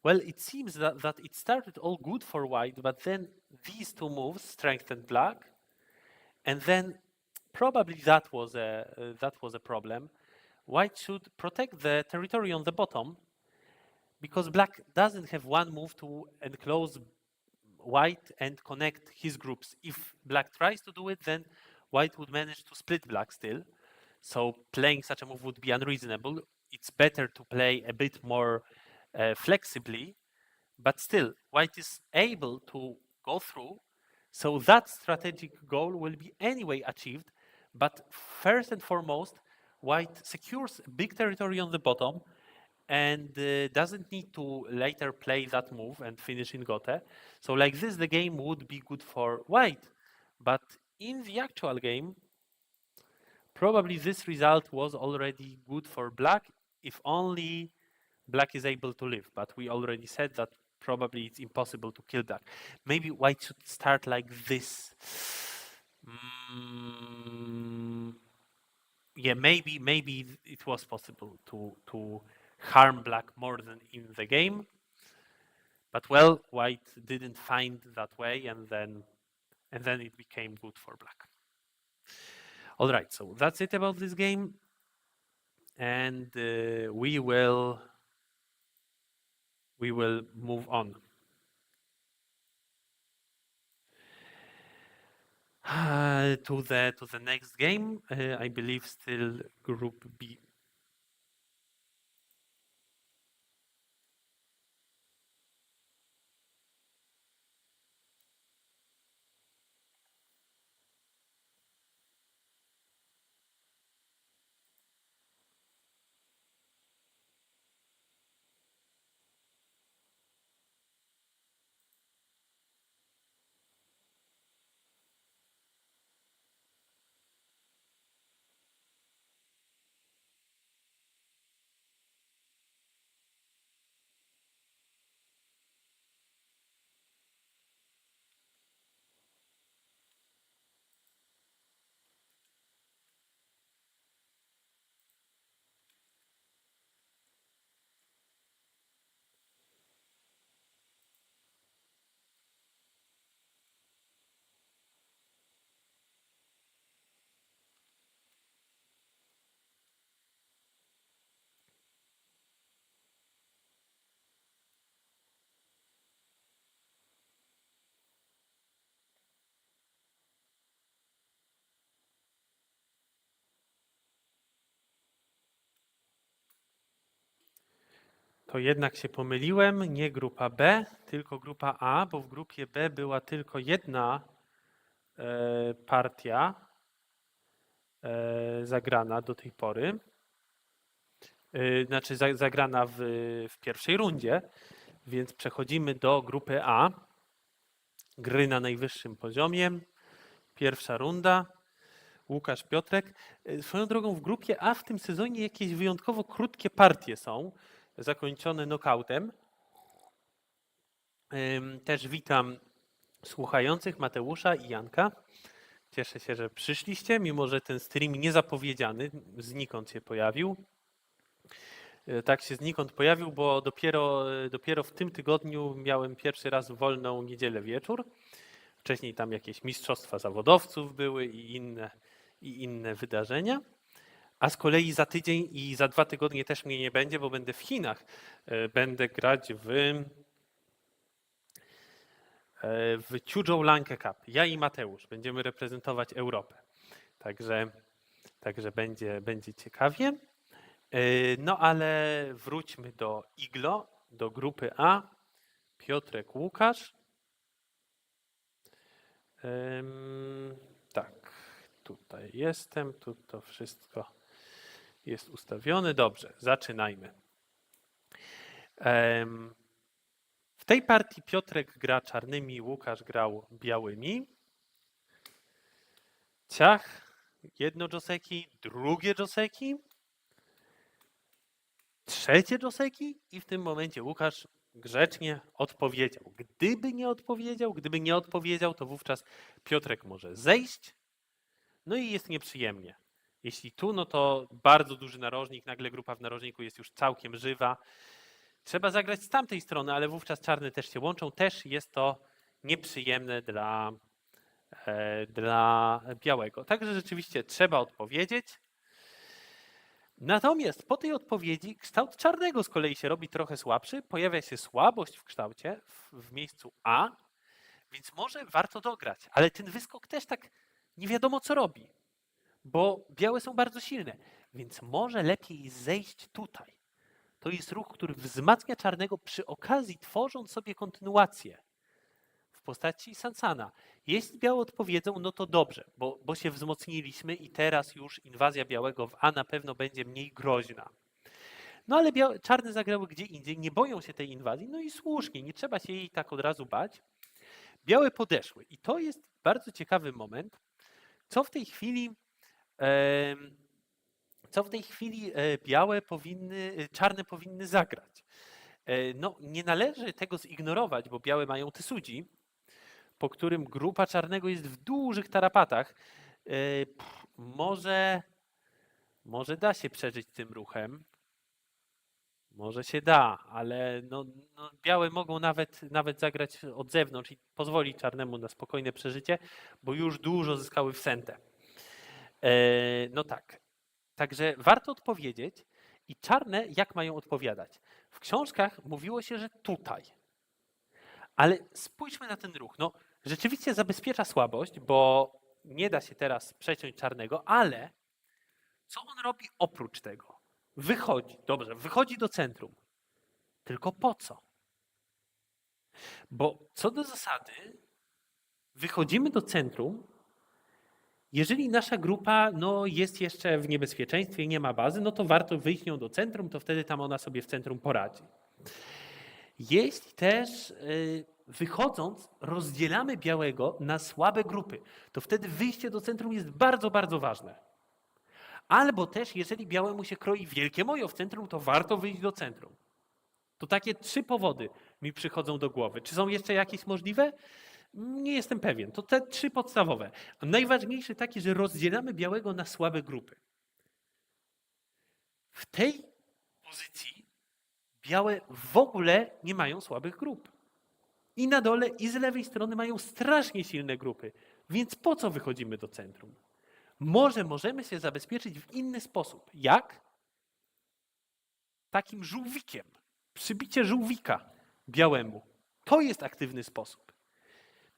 Well, it seems that it started all good for white, but then these two moves strengthened black, and then probably that was a problem. White should protect the territory on the bottom because black doesn't have one move to enclose white and connect his groups. If black tries to do it, then white would manage to split black still. So playing such a move would be unreasonable. It's better to play a bit more flexibly, but still white is able to go through. So that strategic goal will be anyway achieved. But first and foremost, white secures a big territory on the bottom and doesn't need to later play that move and finish in Gote. So like this, the game would be good for white. But in the actual game, probably this result was already good for black if only black is able to live. But we already said that probably it's impossible to kill black. Maybe white should start like this. Yeah, maybe it was possible to harm black more than in the game. But well, white didn't find that way, and then it became good for black. All right, so that's it about this game, and we will move on. To the next game, I believe still Group B. To jednak się pomyliłem, nie grupa B, tylko grupa A, bo w grupie B była tylko jedna partia zagrana do tej pory. Znaczy zagrana w pierwszej rundzie, więc przechodzimy do grupy A. Gry na najwyższym poziomie. Pierwsza runda. Łukasz, Piotrek. Swoją drogą w grupie A w tym sezonie jakieś wyjątkowo krótkie partie są, zakończone knockoutem. Też witam słuchających Mateusza i Janka. Cieszę się, że przyszliście, mimo że ten stream niezapowiedziany znikąd się pojawił. Tak się znikąd pojawił, bo dopiero w tym tygodniu miałem pierwszy raz wolną niedzielę wieczór. Wcześniej tam jakieś mistrzostwa zawodowców były i inne wydarzenia. A z kolei za tydzień i za 2 tygodnie też mnie nie będzie, bo będę w Chinach. Będę grać w Chuzhou Lanka Cup. Ja i Mateusz będziemy reprezentować Europę. Także będzie ciekawie. No ale wróćmy do Iglo, do grupy A. Piotrek, Łukasz. Tak, tutaj jestem, tu to wszystko jest ustawione. Dobrze, zaczynajmy. W tej partii Piotrek gra czarnymi, Łukasz grał białymi. Ciach, jedno joseki, drugie joseki, trzecie joseki i w tym momencie Łukasz grzecznie odpowiedział. Gdyby nie odpowiedział, to wówczas Piotrek może zejść. No i jest nieprzyjemnie. Jeśli tu, no to bardzo duży narożnik, nagle grupa w narożniku jest już całkiem żywa. Trzeba zagrać z tamtej strony, ale wówczas czarne też się łączą. Też jest to nieprzyjemne dla białego. Także rzeczywiście trzeba odpowiedzieć. Natomiast po tej odpowiedzi kształt czarnego z kolei się robi trochę słabszy. Pojawia się słabość w kształcie w miejscu A, więc może warto dograć. Ale ten wyskok też tak nie wiadomo co robi, bo białe są bardzo silne, więc może lepiej zejść tutaj. To jest ruch, który wzmacnia czarnego przy okazji, tworząc sobie kontynuację w postaci Sansana. Jeśli białe odpowiedzą, no to dobrze, bo się wzmocniliśmy i teraz już inwazja białego w A na pewno będzie mniej groźna. No ale czarne zagrały gdzie indziej, nie boją się tej inwazji, no i słusznie, nie trzeba się jej tak od razu bać. Białe podeszły i to jest bardzo ciekawy moment, co w tej chwili czarne powinny zagrać. No, nie należy tego zignorować, bo białe mają Tysudzi, po którym grupa czarnego jest w dużych tarapatach. Może da się przeżyć tym ruchem. Może się da, ale no, białe mogą nawet zagrać od zewnątrz i pozwolić czarnemu na spokojne przeżycie, bo już dużo zyskały w sentę. No tak. Także warto odpowiedzieć i czarne jak mają odpowiadać? W książkach mówiło się, że tutaj. Ale spójrzmy na ten ruch. No, rzeczywiście zabezpiecza słabość, bo nie da się teraz przeciąć czarnego, ale co on robi oprócz tego? Wychodzi do centrum. Tylko po co? Bo co do zasady wychodzimy do centrum, jeżeli nasza grupa jest jeszcze w niebezpieczeństwie i nie ma bazy, no to warto wyjść nią do centrum, to wtedy tam ona sobie w centrum poradzi. Jeśli też wychodząc rozdzielamy białego na słabe grupy, to wtedy wyjście do centrum jest bardzo, bardzo ważne. Albo też jeżeli białemu się kroi wielkie mojo w centrum, to warto wyjść do centrum. To takie 3 powody mi przychodzą do głowy. Czy są jeszcze jakieś możliwe? Nie jestem pewien. To te 3 podstawowe. A najważniejszy taki, że rozdzielamy białego na słabe grupy. W tej pozycji białe w ogóle nie mają słabych grup. I na dole, i z lewej strony mają strasznie silne grupy. Więc po co wychodzimy do centrum? Może możemy się zabezpieczyć w inny sposób. Jak? Takim żółwikiem. Przybicie żółwika białemu. To jest aktywny sposób.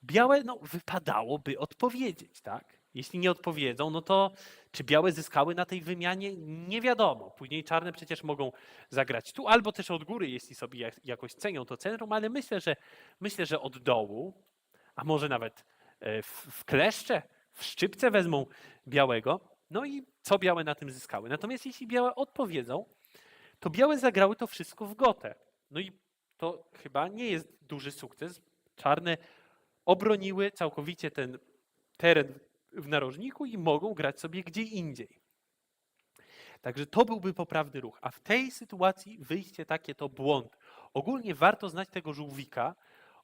Białe, wypadałoby odpowiedzieć, tak? Jeśli nie odpowiedzą, no to czy białe zyskały na tej wymianie? Nie wiadomo. Później czarne przecież mogą zagrać tu, albo też od góry, jeśli sobie jakoś cenią to centrum, ale myślę, że od dołu, a może nawet w kleszcze, w szczypce wezmą białego. No i co białe na tym zyskały? Natomiast jeśli białe odpowiedzą, to białe zagrały to wszystko w gotę. No i to chyba nie jest duży sukces. Czarne obroniły całkowicie ten teren w narożniku i mogą grać sobie gdzie indziej. Także to byłby poprawny ruch. A w tej sytuacji wyjście takie to błąd. Ogólnie warto znać tego żółwika.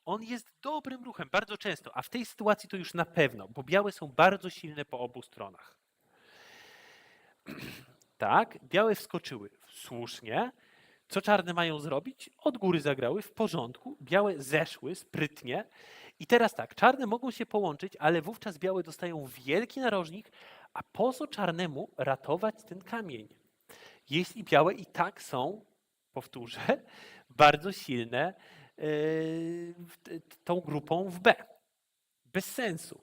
On jest dobrym ruchem bardzo często, a w tej sytuacji to już na pewno, bo białe są bardzo silne po obu stronach. Tak, białe wskoczyły słusznie. Co czarne mają zrobić? Od góry zagrały w porządku, białe zeszły sprytnie. I teraz tak, czarne mogą się połączyć, ale wówczas białe dostają wielki narożnik, a po co czarnemu ratować ten kamień? Jeśli białe i tak są, powtórzę, bardzo silne tą grupą w B. Bez sensu.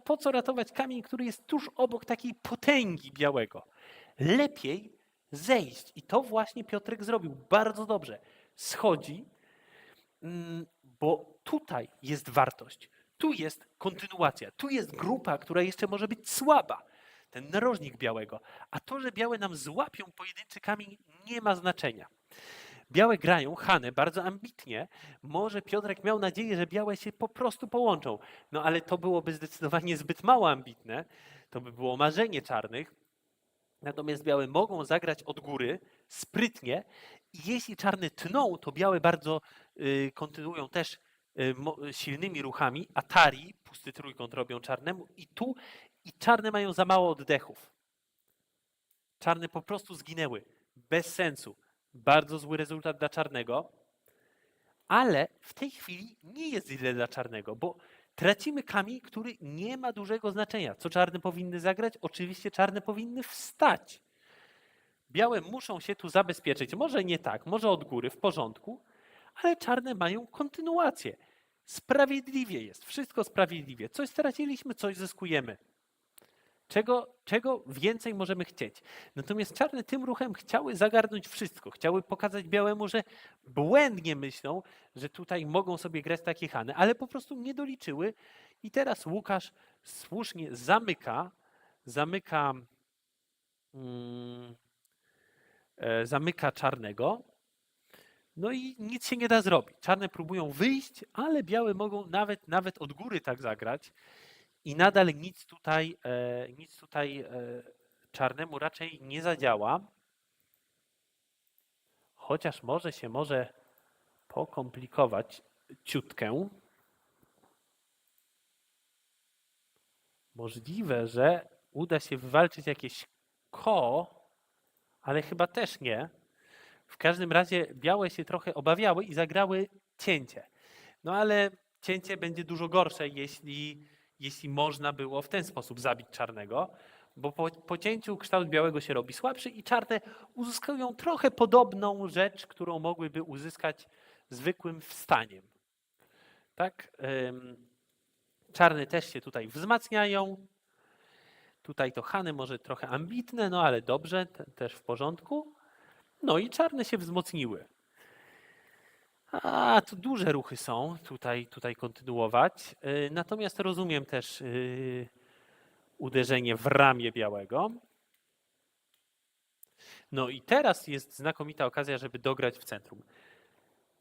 Po co ratować kamień, który jest tuż obok takiej potęgi białego? Lepiej zejść. I to właśnie Piotrek zrobił bardzo dobrze. Schodzi, bo tutaj jest wartość. Tu jest kontynuacja. Tu jest grupa, która jeszcze może być słaba. Ten narożnik białego. A to, że białe nam złapią pojedynczy kamień, nie ma znaczenia. Białe grają Hanę bardzo ambitnie. Może Piotrek miał nadzieję, że białe się po prostu połączą. No ale to byłoby zdecydowanie zbyt mało ambitne. To by było marzenie czarnych. Natomiast białe mogą zagrać od góry sprytnie i jeśli czarne tną, to białe bardzo kontynuują też silnymi ruchami. Atari, pusty trójkąt robią czarnemu i czarne mają za mało oddechów. Czarne po prostu zginęły. Bez sensu. Bardzo zły rezultat dla czarnego, ale w tej chwili nie jest źle dla czarnego, bo tracimy kamień, który nie ma dużego znaczenia. Co czarne powinny zagrać? Oczywiście czarne powinny wstać. Białe muszą się tu zabezpieczyć. Może nie tak, może od góry, w porządku, ale czarne mają kontynuację. Sprawiedliwie jest, wszystko sprawiedliwie. Coś straciliśmy, coś zyskujemy. Czego więcej możemy chcieć? Natomiast czarne tym ruchem chciały zagarnąć wszystko. Chciały pokazać białemu, że błędnie myślą, że tutaj mogą sobie grać takie Hany, ale po prostu nie doliczyły. I teraz Łukasz słusznie zamyka czarnego. No i nic się nie da zrobić. Czarne próbują wyjść, ale białe mogą nawet od góry tak zagrać. I nadal nic tutaj czarnemu raczej nie zadziała. Chociaż może pokomplikować ciutkę. Możliwe, że uda się wywalczyć jakieś ale chyba też nie. W każdym razie białe się trochę obawiały i zagrały cięcie. No ale cięcie będzie dużo gorsze, jeśli można było w ten sposób zabić czarnego, bo po cięciu kształt białego się robi słabszy i czarne uzyskują trochę podobną rzecz, którą mogłyby uzyskać zwykłym wstaniem. Tak? Czarne też się tutaj wzmacniają. Tutaj to Hany może trochę ambitne, no ale dobrze, też w porządku. No i czarne się wzmocniły. A, tu duże ruchy są, tutaj kontynuować. Natomiast rozumiem też uderzenie w ramię białego. No i teraz jest znakomita okazja, żeby dograć w centrum.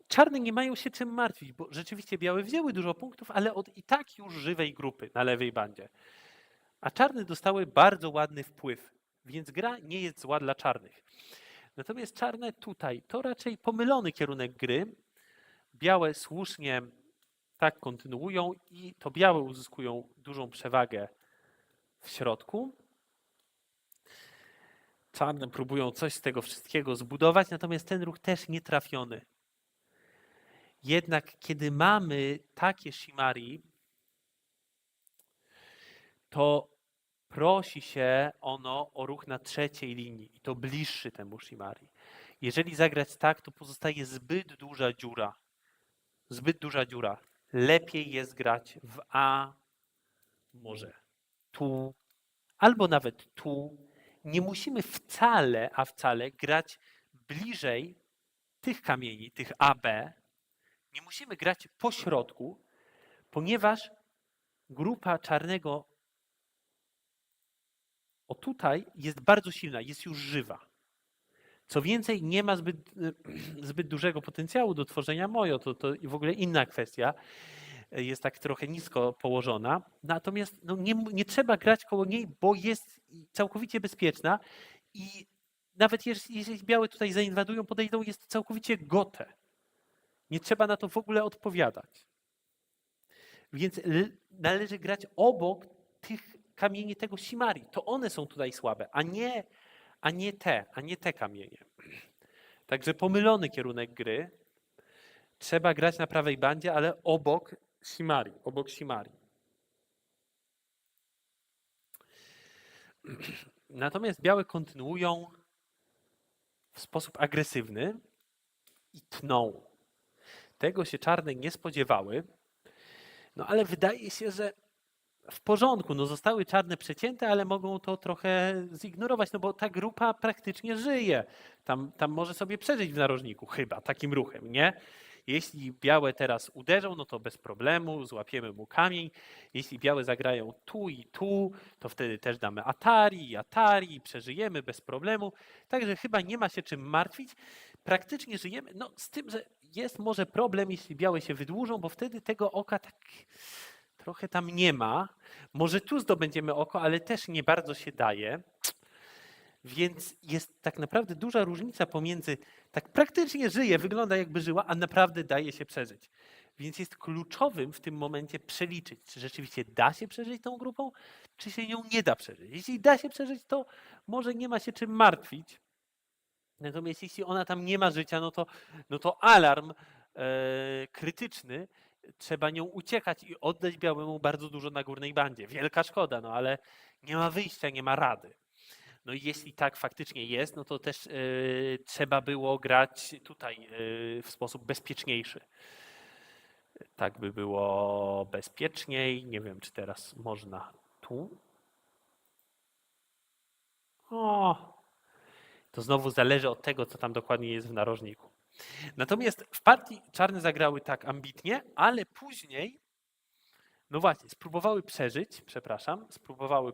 Czarne nie mają się czym martwić, bo rzeczywiście białe wzięły dużo punktów, ale od i tak już żywej grupy na lewej bandzie. A czarne dostały bardzo ładny wpływ, więc gra nie jest zła dla czarnych. Natomiast czarne tutaj to raczej pomylony kierunek gry. Białe słusznie tak kontynuują i to białe uzyskują dużą przewagę w środku. Czarne próbują coś z tego wszystkiego zbudować, natomiast ten ruch też nie trafiony. Jednak kiedy mamy takie shimari, to prosi się ono o ruch na trzeciej linii i to bliższy temu shimari. Jeżeli zagrać tak, to pozostaje zbyt duża dziura. Zbyt duża dziura. Lepiej jest grać w A, może tu, albo nawet tu. Nie musimy wcale, a wcale grać bliżej tych kamieni, tych AB. Nie musimy grać po środku, ponieważ grupa czarnego o tutaj jest bardzo silna, jest już żywa. Co więcej, nie ma zbyt dużego potencjału do tworzenia mojo, to w ogóle inna kwestia. Jest tak trochę nisko położona. Natomiast no, nie trzeba grać koło niej, bo jest całkowicie bezpieczna i nawet jeśli białe tutaj zainwadują, podejdą, jest całkowicie gote. Nie trzeba na to w ogóle odpowiadać. Więc należy grać obok tych kamieni tego Simari. To one są tutaj słabe, a nie te kamienie. Także pomylony kierunek gry. Trzeba grać na prawej bandzie, ale obok Simari. Natomiast białe kontynuują w sposób agresywny i tną. Tego się czarne nie spodziewały, no ale wydaje się, że w porządku, no zostały czarne przecięte, ale mogą to trochę zignorować, no bo ta grupa praktycznie żyje. Tam może sobie przeżyć w narożniku, chyba takim ruchem, nie? Jeśli białe teraz uderzą, no to bez problemu, złapiemy mu kamień. Jeśli białe zagrają tu i tu, to wtedy też damy Atari i przeżyjemy bez problemu. Także chyba nie ma się czym martwić. Praktycznie żyjemy, no z tym, że jest może problem, jeśli białe się wydłużą, bo wtedy tego oka tak trochę tam nie ma. Może tu zdobędziemy oko, ale też nie bardzo się daje. Więc jest tak naprawdę duża różnica pomiędzy tak praktycznie żyje, wygląda jakby żyła, a naprawdę daje się przeżyć. Więc jest kluczowym w tym momencie przeliczyć, czy rzeczywiście da się przeżyć tą grupą, czy się nią nie da przeżyć. Jeśli da się przeżyć, to może nie ma się czym martwić. Natomiast jeśli ona tam nie ma życia, no to alarm krytyczny, trzeba nią uciekać i oddać białemu bardzo dużo na górnej bandzie. Wielka szkoda, no ale nie ma wyjścia, nie ma rady. No i jeśli tak faktycznie jest, no to też trzeba było grać tutaj w sposób bezpieczniejszy. Tak by było bezpieczniej. Nie wiem, czy teraz można tu. O, to znowu zależy od tego, co tam dokładnie jest w narożniku. Natomiast w partii czarne zagrały tak ambitnie, ale później, no właśnie, spróbowały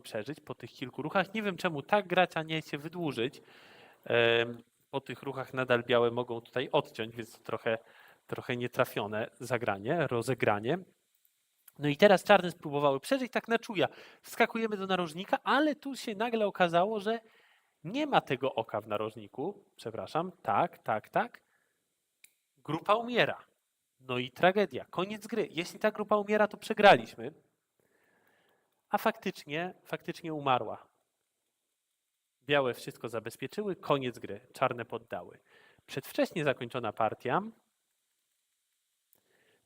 przeżyć po tych kilku ruchach. Nie wiem, czemu tak grać, a nie się wydłużyć. Po tych ruchach nadal białe mogą tutaj odciąć, więc to trochę nietrafione rozegranie. No i teraz czarne spróbowały przeżyć tak na czuja. Wskakujemy do narożnika, ale tu się nagle okazało, że nie ma tego oka w narożniku. Przepraszam, tak. Grupa umiera. No i tragedia, koniec gry. Jeśli ta grupa umiera, to przegraliśmy. A faktycznie umarła. Białe wszystko zabezpieczyły, koniec gry. Czarne poddały. Przedwcześnie zakończona partia.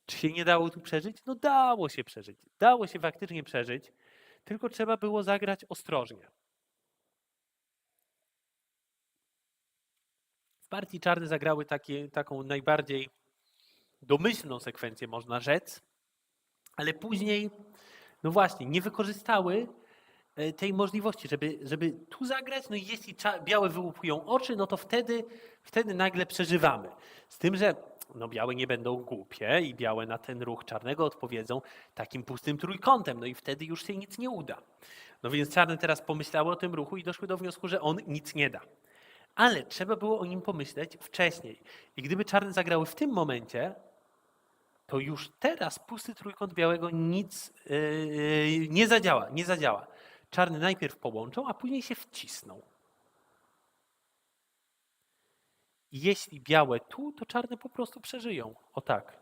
Czy się nie dało tu przeżyć? No dało się przeżyć. Dało się faktycznie przeżyć, tylko trzeba było zagrać ostrożnie. W partii czarne zagrały taką najbardziej domyślną sekwencję, można rzec, ale później, no właśnie, nie wykorzystały tej możliwości, żeby tu zagrać, no i jeśli białe wyłupują oczy, no to wtedy nagle przeżywamy. Z tym, że no białe nie będą głupie i białe na ten ruch czarnego odpowiedzą takim pustym trójkątem, no i wtedy już się nic nie uda. No więc czarne teraz pomyślały o tym ruchu i doszły do wniosku, że on nic nie da. Ale trzeba było o nim pomyśleć wcześniej. I gdyby czarne zagrały w tym momencie, to już teraz pusty trójkąt białego nic nie zadziała. Czarny najpierw połączą, a później się wcisną. I jeśli białe tu, to czarne po prostu przeżyją. O tak.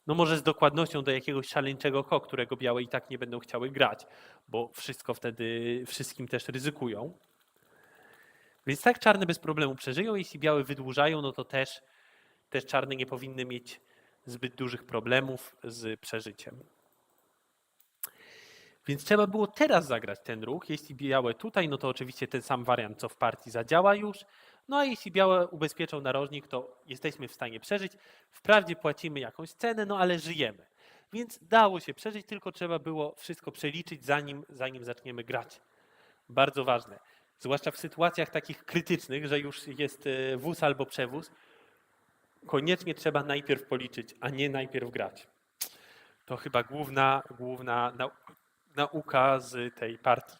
No może z dokładnością do jakiegoś szaleńczego ko, którego białe i tak nie będą chciały grać, bo wszystko wtedy wszystkim też ryzykują. Więc tak czarne bez problemu przeżyją. Jeśli białe wydłużają, no to też czarne nie powinny mieć zbyt dużych problemów z przeżyciem. Więc trzeba było teraz zagrać ten ruch. Jeśli białe tutaj, no to oczywiście ten sam wariant, co w partii zadziała już. No a jeśli białe ubezpieczą narożnik, to jesteśmy w stanie przeżyć. Wprawdzie płacimy jakąś cenę, no ale żyjemy. Więc dało się przeżyć, tylko trzeba było wszystko przeliczyć, zanim zaczniemy grać. Bardzo ważne. Zwłaszcza w sytuacjach takich krytycznych, że już jest wóz albo przewóz, koniecznie trzeba najpierw policzyć, a nie najpierw grać. To chyba główna nauka z tej partii.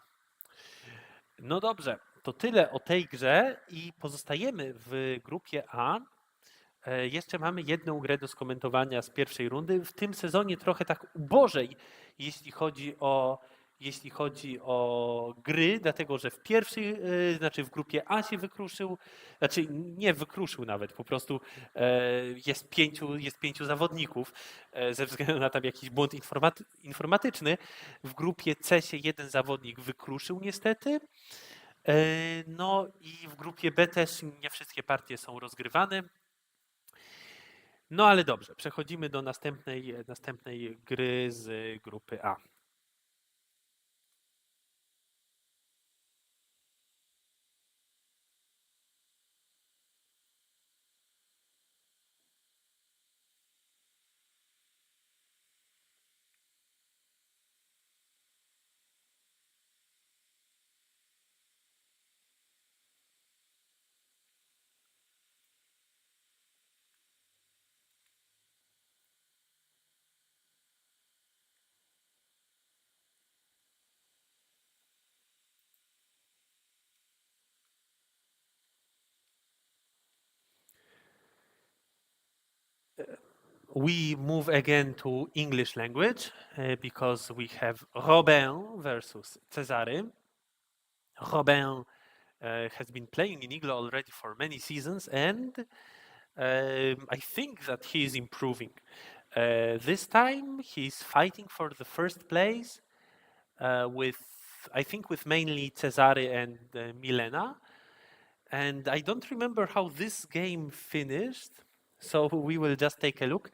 No dobrze, to tyle o tej grze i pozostajemy w grupie A. Jeszcze mamy jedną grę do skomentowania z pierwszej rundy. W tym sezonie trochę tak ubożej, jeśli chodzi o gry, dlatego że znaczy w grupie A się wykruszył, znaczy nie wykruszył nawet, po prostu jest pięciu zawodników ze względu na tam jakiś błąd informatyczny. W grupie C się jeden zawodnik wykruszył niestety. No i w grupie B też nie wszystkie partie są rozgrywane. No ale dobrze, przechodzimy do następnej gry z grupy A. We move again to English language because we have Robin versus Cesare. Robin has been playing in Iglo already for many seasons, and I think that he is improving. This time he's fighting for the first place with mainly Cesare and Milena. And I don't remember how this game finished, so we will just take a look.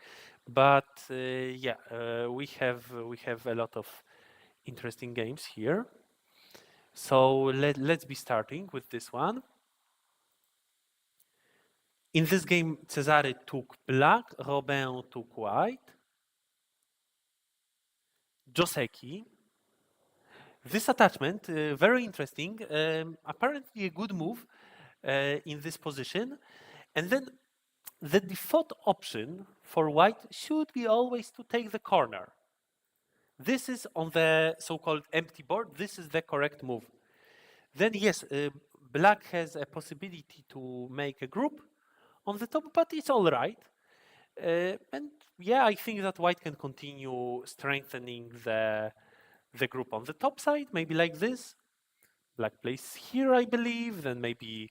But we have a lot of interesting games here. So let's be starting with this one. In this game, Cesare took black, Robin took white. Joseki. This attachment, very interesting, apparently a good move in this position. And then the default option for white should be always to take the corner. This is on the so-called empty board. This is the correct move. Then yes, black has a possibility to make a group on the top, but it's all right. And yeah, I think that white can continue strengthening the group on the top side, maybe like this. Black plays here, I believe, then maybe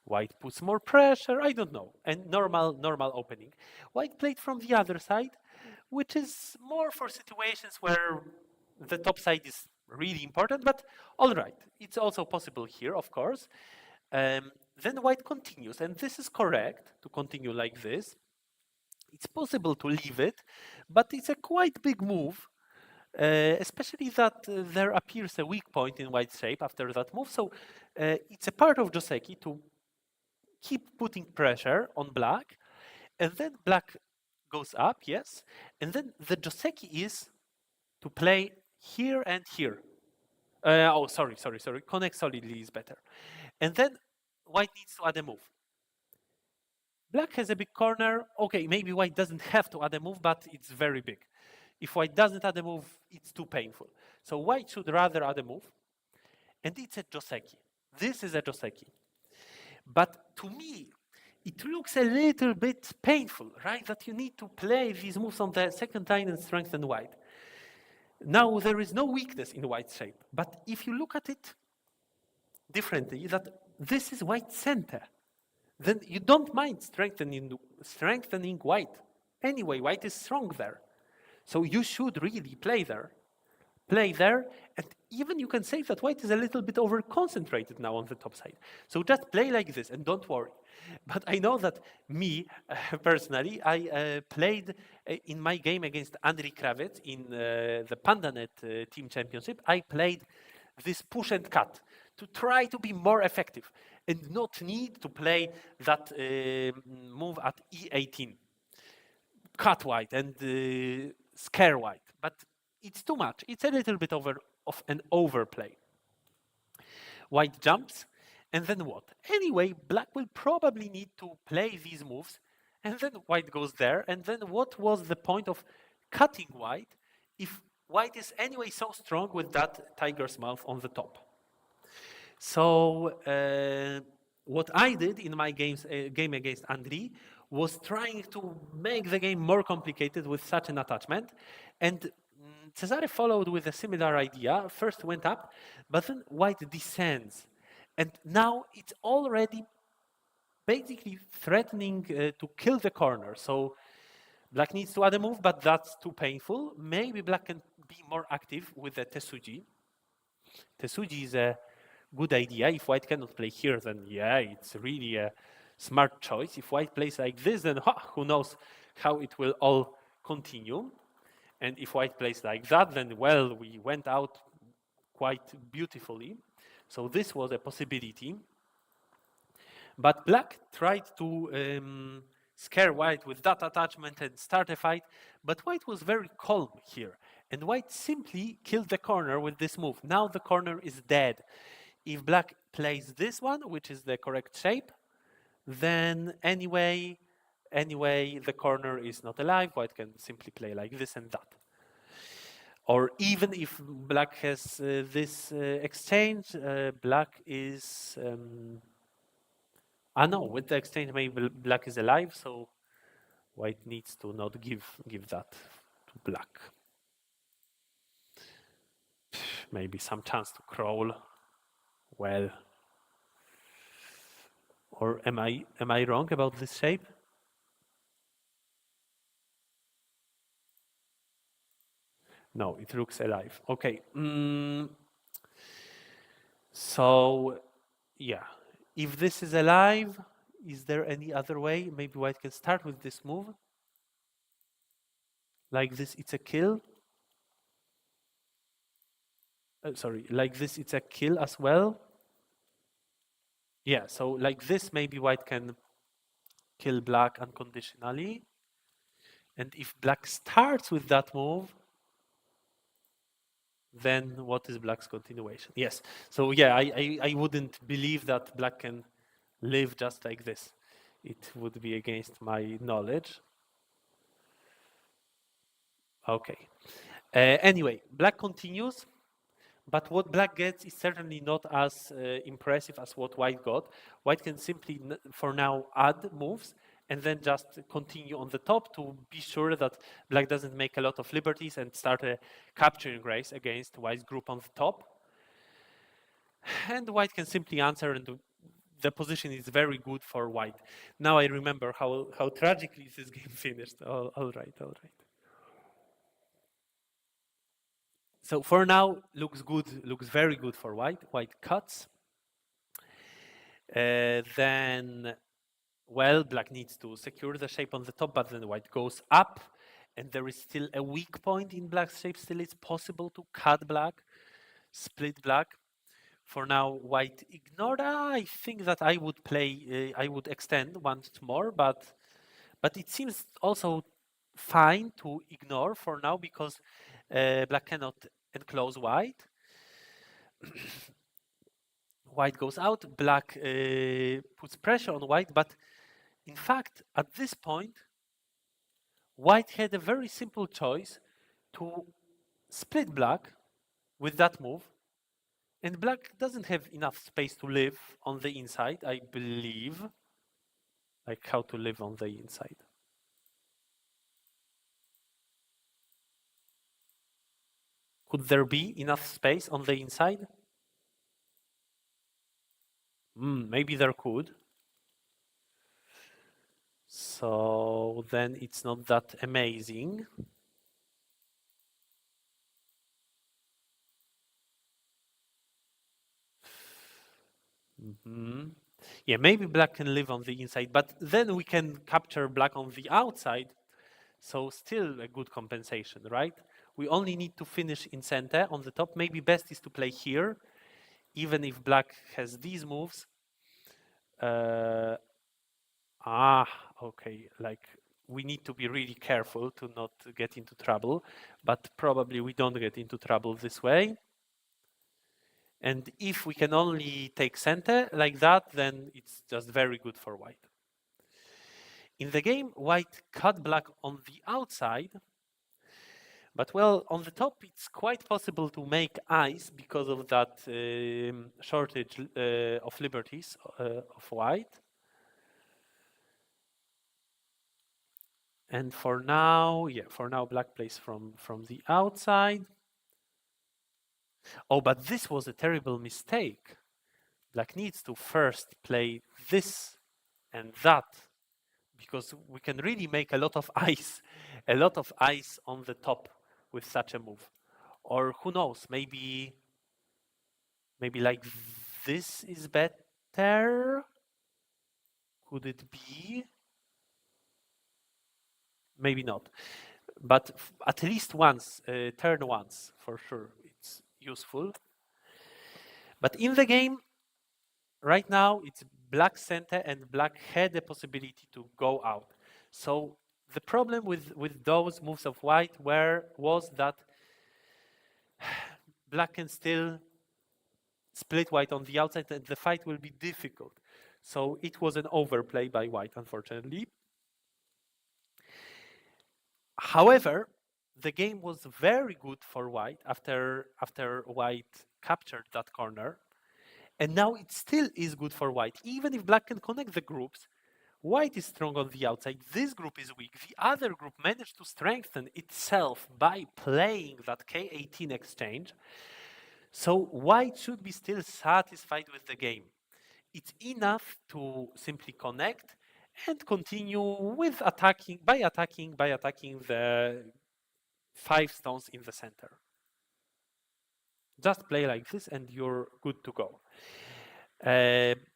white puts more pressure, I don't know, and normal opening. White played from the other side, which is more for situations where the top side is really important, but all right, it's also possible here, of course. Then white continues, and this is correct, to continue like this. It's possible to leave it, but it's a quite big move, especially that there appears a weak point in white shape after that move. So it's a part of Joseki to keep putting pressure on black, and then black goes up, yes, and then the Joseki is to play here and here. Sorry. Connect solidly is better. And then white needs to add a move. Black has a big corner. Okay, maybe white doesn't have to add a move, but it's very big. If white doesn't add a move, it's too painful. So white should rather add a move. And it's a Joseki. This is a Joseki. But to me, it looks a little bit painful, right? That you need to play these moves on the second line and strengthen white. Now, there is no weakness in white shape. But if you look at it differently, that this is white center, then you don't mind strengthening white. Anyway, white is strong there. So you should really play there, and even you can say that white is a little bit over-concentrated now on the top side. So just play like this and don't worry. But I know that me, personally, I played in my game against Andriy Kravets in the PandaNet Team Championship. I played this push and cut to try to be more effective and not need to play that move at E18. Cut white and scare white, but it's too much. It's a little bit of an overplay. White jumps, and then what? Anyway, black will probably need to play these moves, and then white goes there, and then what was the point of cutting white if white is anyway so strong with that tiger's mouth on the top? So what I did in my game against Andri was trying to make the game more complicated with such an attachment, and Cesare followed with a similar idea. First went up, but then white descends. And now it's already basically threatening to kill the corner. So black needs to add a move, but that's too painful. Maybe black can be more active with the Tesuji. Tesuji is a good idea. If white cannot play here, then yeah, it's really a smart choice. If white plays like this, then who knows how it will all continue. And if white plays like that, then well, we went out quite beautifully. So this was a possibility. But black tried to scare white with that attachment and start a fight, but white was very calm here. And white simply killed the corner with this move. Now the corner is dead. If black plays this one, which is the correct shape, then anyway, the corner is not alive. White can simply play like this and that. Or even if black has this exchange, black is... no, with the exchange, maybe black is alive, so white needs to not give that to black. Maybe some chance to crawl. Well, or am I wrong about this shape? No, it looks alive. Okay. So, yeah. If this is alive, is there any other way? Maybe white can start with this move. Like this, it's a kill. Sorry, like this, it's a kill as well. Yeah, so like this, maybe white can kill black unconditionally. And if black starts with that move, then what is black's continuation? Yes, so yeah, I wouldn't believe that black can live just like this. It would be against my knowledge. Okay. Anyway, black continues, but what black gets is certainly not as impressive as what white got. White can simply, for now, add moves and then just continue on the top to be sure that black doesn't make a lot of liberties and start a capturing race against white's group on the top. And white can simply answer, and the position is very good for white. Now I remember how tragically this game finished. All right. So for now, looks good, looks very good for white. White cuts. Then, well, black needs to secure the shape on the top, but then white goes up, and there is still a weak point in black's shape. Still, it's possible to cut black, split black. For now, white ignored. I think that I would play, I would extend once more, but it seems also fine to ignore for now because black cannot enclose white. White goes out, black puts pressure on white, but in fact, at this point, white had a very simple choice to split black with that move, and black doesn't have enough space to live on the inside, I believe. Like how to live on the inside. Could there be enough space on the inside? Maybe there could. So then it's not that amazing. Yeah, maybe black can live on the inside, but then we can capture black on the outside. So still a good compensation, right? We only need to finish in center on the top. Maybe best is to play here, even if black has these moves. Okay, like we need to be really careful to not get into trouble, but probably we don't get into trouble this way. And if we can only take center like that, then it's just very good for white. In the game, white cut black on the outside, but well, on the top, it's quite possible to make ice because of that shortage of liberties of white. And for now, black plays from the outside. Oh, but this was a terrible mistake. Black needs to first play this and that, because we can really make a lot of ice on the top with such a move. Or who knows, maybe like this is better? Could it be? Maybe not. But at least once, turn once, for sure, it's useful. But in the game, right now, it's black center and black had the possibility to go out. So the problem with those moves of white was that black can still split white on the outside and the fight will be difficult. So it was an overplay by white, unfortunately. However, the game was very good for white after white captured that corner. And now it still is good for white. Even if black can connect the groups, white is strong on the outside. This group is weak. The other group managed to strengthen itself by playing that K18 exchange. So white should be still satisfied with the game. It's enough to simply connect and continue with attacking by attacking the 5 stones in the center. Just play like this and you're good to go.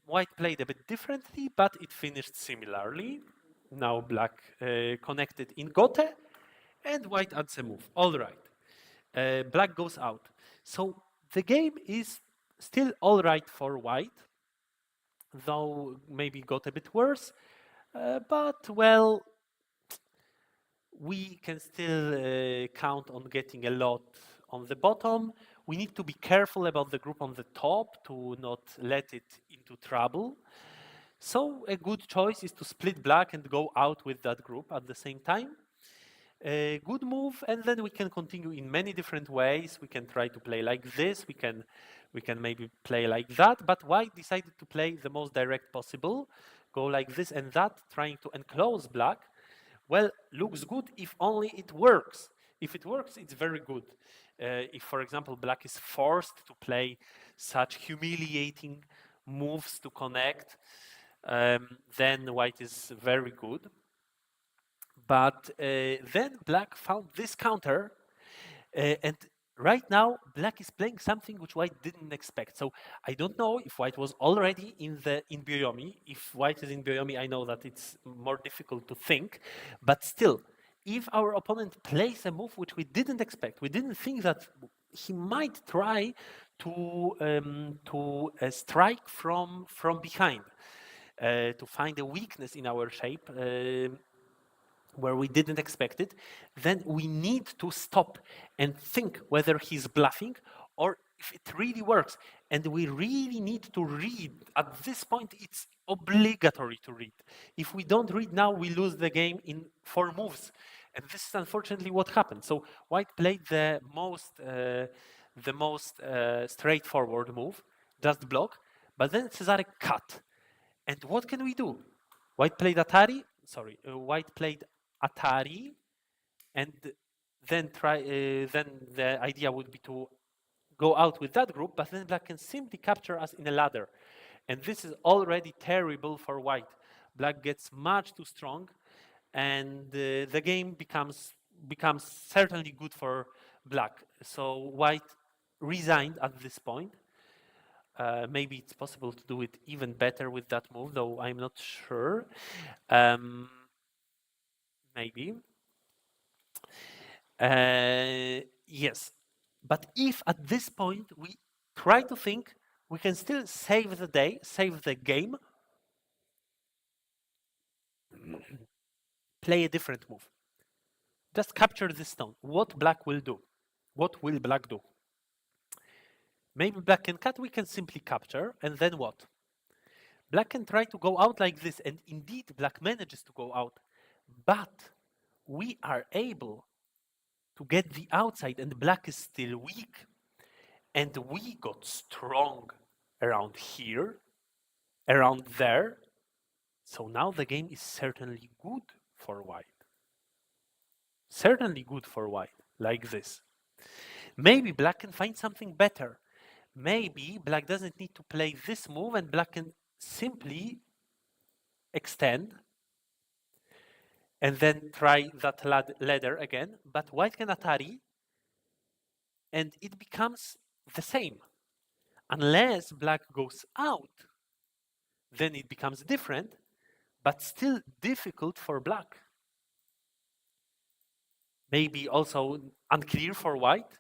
White played a bit differently, but it finished similarly. Now black connected in Gote, and white adds a move. All right. Black goes out. So the game is still all right for white, though maybe got a bit worse. But well, we can still count on getting a lot on the bottom. We need to be careful about the group on the top to not let it into trouble. So a good choice is to split black and go out with that group at the same time. A good move, and then we can continue in many different ways. We can try to play like this. We can maybe play like that. But white decided to play the most direct possible, go like this and that, trying to enclose black. Well, looks good if only it works. If it works, it's very good. If, for example, black is forced to play such humiliating moves to connect, then white is very good. But then black found this counter, and right now black is playing something which white didn't expect. So I don't know if white was already in Byoyomi. If white is in Byoyomi, I know that it's more difficult to think, but still, if our opponent plays a move which we didn't expect, we didn't think that he might try to strike from behind, to find a weakness in our shape, where we didn't expect it, then we need to stop and think whether he's bluffing or if it really works. And we really need to read. At this point, it's obligatory to read. If we don't read now, we lose the game in 4 moves. And this is unfortunately what happened. So white played the most straightforward move, just block, but then Cesare cut. And what can we do? White played White played Atari, and then the idea would be to go out with that group, but then black can simply capture us in a ladder. And this is already terrible for white. Black gets much too strong, and the game becomes certainly good for black. So white resigned at this point. Maybe it's possible to do it even better with that move, though I'm not sure. Maybe. Yes. But if at this point we try to think, we can still save the day, save the game. play a different move. Just capture this stone. What black will do? What will black do? Maybe black can cut, we can simply capture, and then what? Black can try to go out like this, and indeed black manages to go out, but we are able to get the outside, and black is still weak, and we got strong around here, around there, so now the game is certainly good for white. Certainly good for white, like this. Maybe black can find something better. Maybe black doesn't need to play this move and black can simply extend and then try that ladder again, but white can Atari and it becomes the same. Unless black goes out, then it becomes different, but still difficult for black. Maybe also unclear for white,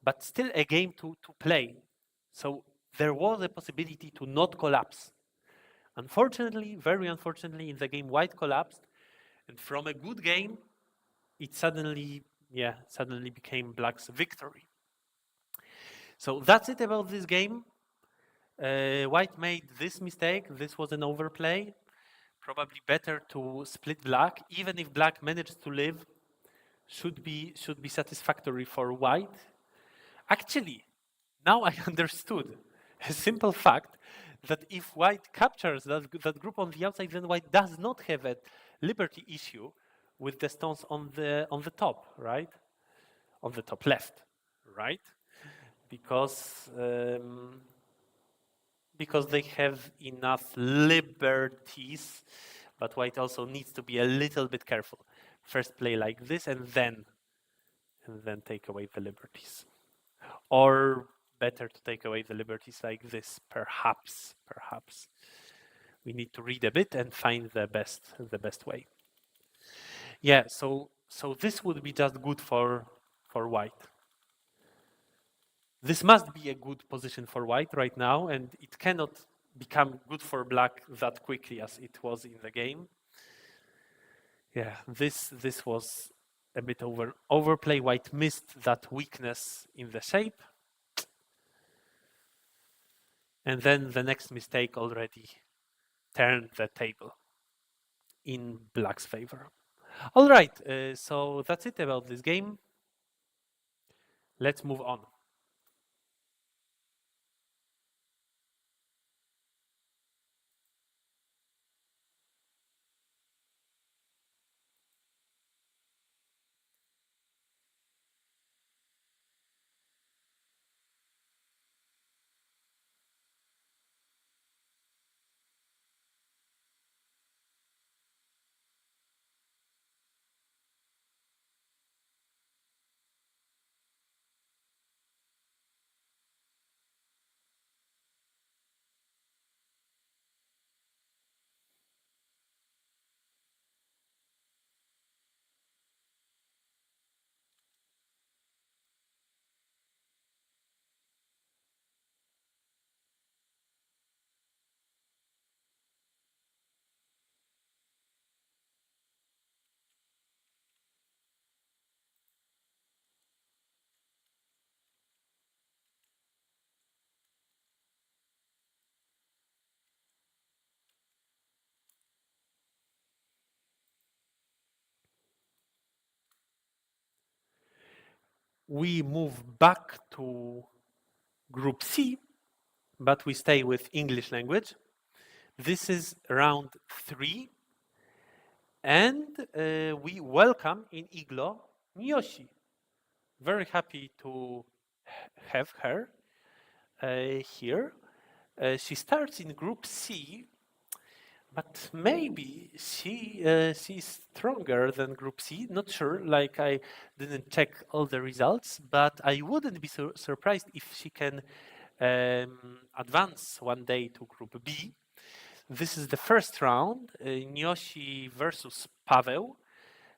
but still a game to play. So there was a possibility to not collapse. Unfortunately, very unfortunately, in the game, white collapsed, and from a good game, it suddenly became black's victory. So that's it about this game. White made this mistake. This was an overplay. Probably better to split black, even if black managed to live. Should be satisfactory for white. Actually, now I understood a simple fact that if white captures that group on the outside, then white does not have a liberty issue with the stones on the top, right? On the top left, right? Because they have enough liberties, but white also needs to be a little bit careful. First play like this and then take away the liberties. Or better to take away the liberties like this, perhaps. We need to read a bit and find the best way. Yeah, so this would be just good for white. This must be a good position for white right now, and it cannot become good for black that quickly as it was in the game. Yeah, this was a bit overplay. White missed that weakness in the shape. And then the next mistake already turned the table in black's favor. All right, so that's it about this game. Let's move on. We move back to Group C, but we stay with English language. This is round 3, and we welcome in Iglo Miyoshi. Very happy to have her here. She starts in Group C, but maybe she's stronger than Group C. Not sure, like I didn't check all the results, but I wouldn't be surprised if she can advance one day to Group B. This is the first round, Nyoshi versus Paweł.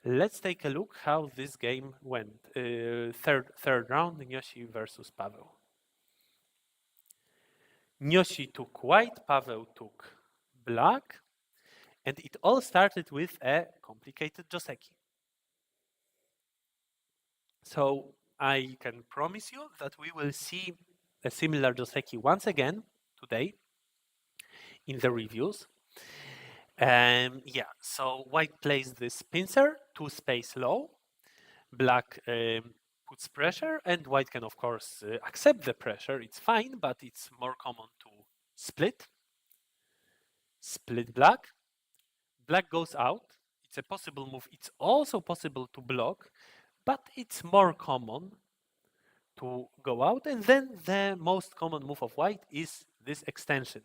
Let's take a look how this game went. Third round, Nyoshi versus Paweł. Nyoshi took white, Paweł took black. And it all started with a complicated Joseki. So I can promise you that we will see a similar Joseki once again today in the reviews. Yeah, so white plays this pincer, 2 space low, black puts pressure, and white can of course accept the pressure, it's fine, but it's more common to split. Split black. Black goes out, it's a possible move, it's also possible to block, but it's more common to go out, and then the most common move of white is this extension.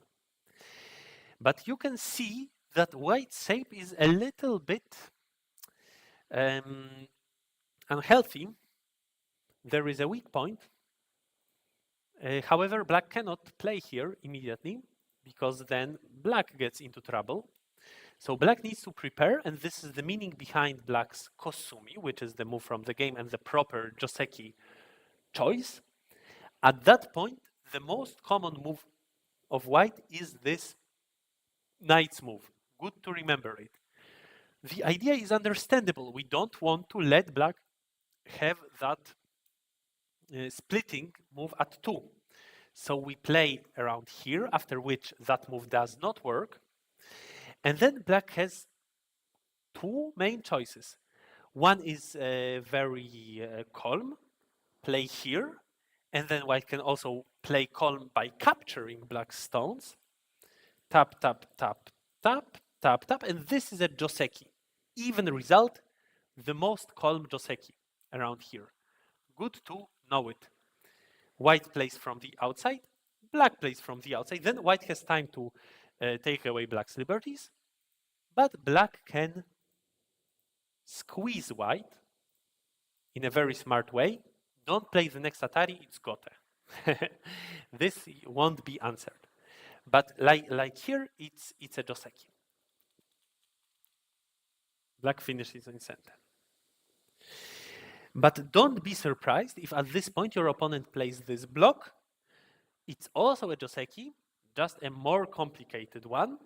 But you can see that white's shape is a little bit unhealthy. There is a weak point. However, black cannot play here immediately because then black gets into trouble. So black needs to prepare, and this is the meaning behind black's Kosumi, which is the move from the game and the proper Joseki choice. At that point, the most common move of white is this knight's move. Good to remember it. The idea is understandable. We don't want to let black have that splitting move at 2. So we play around here, after which that move does not work. And then black has 2 main choices. One is very calm, play here, and then white can also play calm by capturing black's stones. Tap, tap, tap, tap, tap, tap, and this is a Joseki. Even result, the most calm Joseki around here. Good to know it. White plays from the outside, black plays from the outside. Then white has time to take away black's liberties, but black can squeeze white in a very smart way. Don't play the next Atari, it's gote. This won't be answered. But like here, it's a Joseki. Black finishes in center. But don't be surprised if at this point your opponent plays this block. It's also a Joseki, just a more complicated one.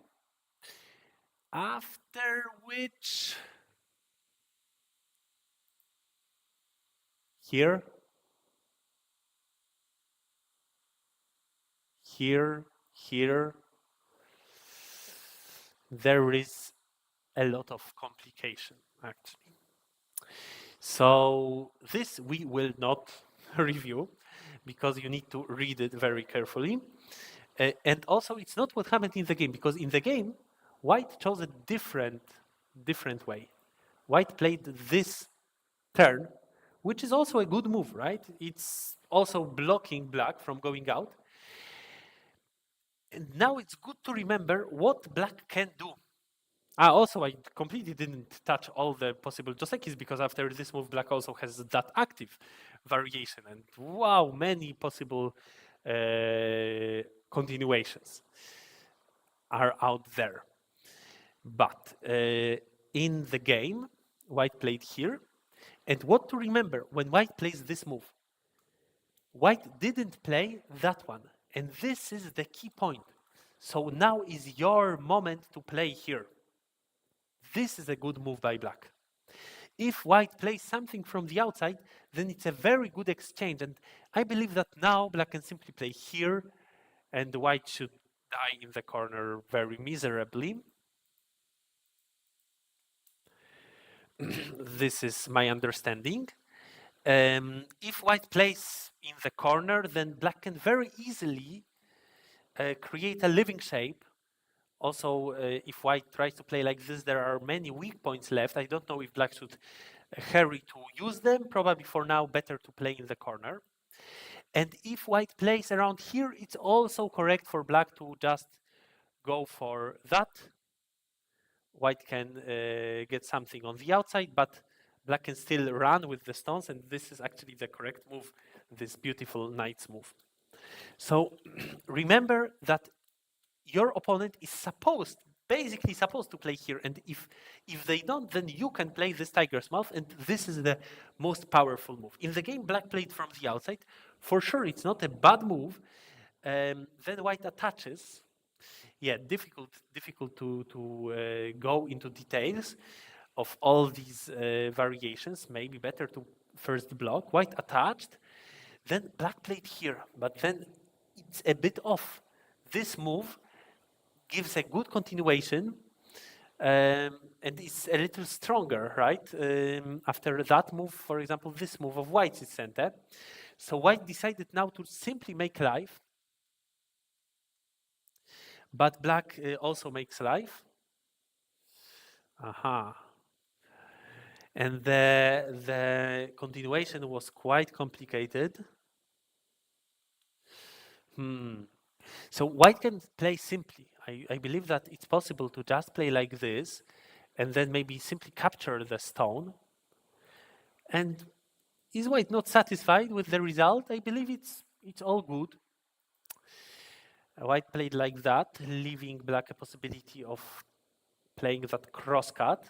After which, here, here, there is a lot of complication, actually. So this we will not review because you need to read it very carefully. And also, it's not what happened in the game, because in the game, white chose a different way. White played this turn, which is also a good move, right? It's also blocking black from going out. And now it's good to remember what black can do. Also, I completely didn't touch all the possible Josekis, because after this move, black also has that active variation. And wow, many possible continuations are out there. But in the game, white played here. And what to remember, when white plays this move, white didn't play that one. And this is the key point. So now is your moment to play here. This is a good move by black. If white plays something from the outside, then it's a very good exchange. And I believe that now black can simply play here, and white should die in the corner very miserably. This is my understanding. If white plays in the corner, then black can very easily create a living shape. Also, if white tries to play like this, there are many weak points left. I don't know if black should hurry to use them. Probably for now, better to play in the corner. And if white plays around here, it's also correct for black to just go for that. White can get something on the outside, but black can still run with the stones, and this is actually the correct move, this beautiful knight's move. So remember that your opponent is basically supposed to play here, and if they don't, then you can play this tiger's mouth, and this is the most powerful move. In the game, black played from the outside. For sure, it's not a bad move. Then white attaches. Yeah, difficult to go into details of all these variations. Maybe better to first block. White attached, then black played here, but then it's a bit off. This move gives a good continuation, and is a little stronger, right? After that move, for example, this move of white's is center. So white decided now to simply make life, but black also makes life. Aha. And the continuation was quite complicated. So white can play simply. I believe that it's possible to just play like this and then maybe simply capture the stone. And is white not satisfied with the result? I believe it's all good. White played like that, leaving black a possibility of playing that cross cut.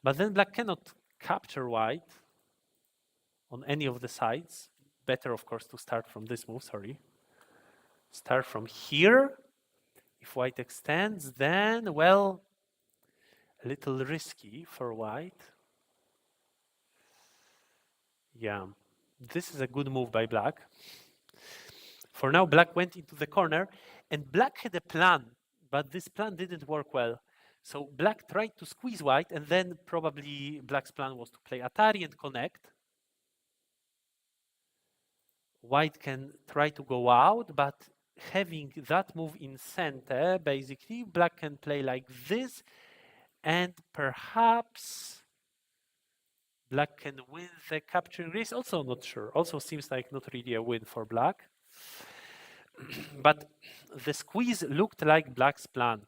But then black cannot capture white on any of the sides. Better, of course, to start from this move, sorry. Start from here. If white extends, then, well, a little risky for white. Yeah, this is a good move by black. For now, black went into the corner, and black had a plan, but this plan didn't work well. So black tried to squeeze white, and then probably black's plan was to play Atari and connect. White can try to go out, but having that move in center, basically, black can play like this, and perhaps black can win the capturing race. Also not sure. Also seems like not really a win for black. But the squeeze looked like black's plan.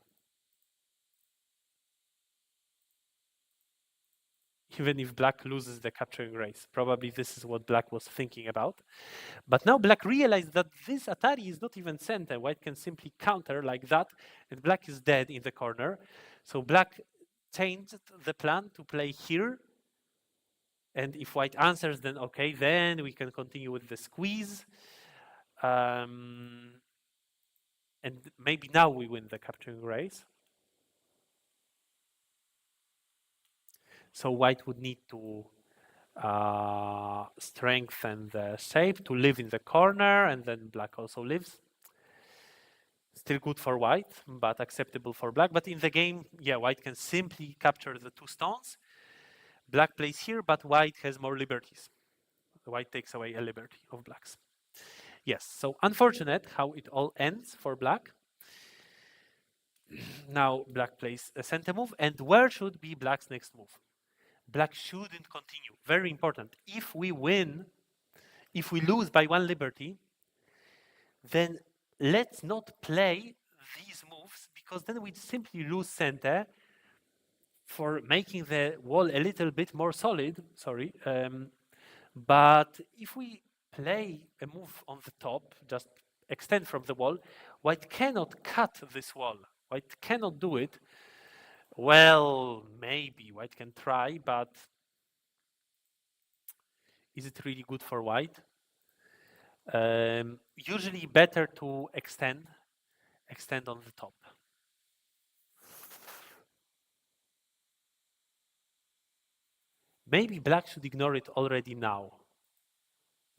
Even if black loses the capturing race. Probably this is what black was thinking about. But now black realized that this Atari is not even center. White can simply counter like that, and black is dead in the corner. So black changed the plan to play here. And if white answers, then okay, then we can continue with the squeeze. And maybe now we win the capturing race. So white would need to strengthen the shape to live in the corner, and then black also lives. Still good for white, but acceptable for black. But in the game, yeah, white can simply capture the two stones. Black plays here, but white has more liberties. White takes away a liberty of black's. Yes, so unfortunate how it all ends for black. Now black plays a center move, and where should be black's next move? Black shouldn't continue. Very important. If we win, if we lose by one liberty, then let's not play these moves, because then we simply lose center for making the wall a little bit more solid. Sorry. But if we play a move on the top, just extend from the wall, white cannot cut this wall. White cannot do it. Well, maybe white can try, but is it really good for white? Usually better to extend on the top. Maybe black should ignore it already now.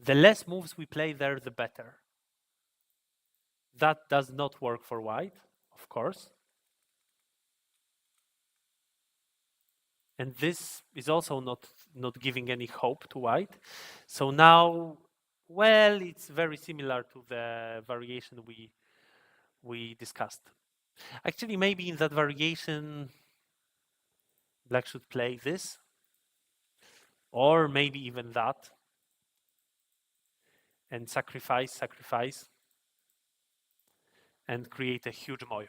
The less moves we play there, the better. That does not work for white, of course. And this is also not giving any hope to white. So now, well, it's very similar to the variation we discussed. Actually, maybe in that variation, black should play this, or maybe even that, and sacrifice, and create a huge moyo.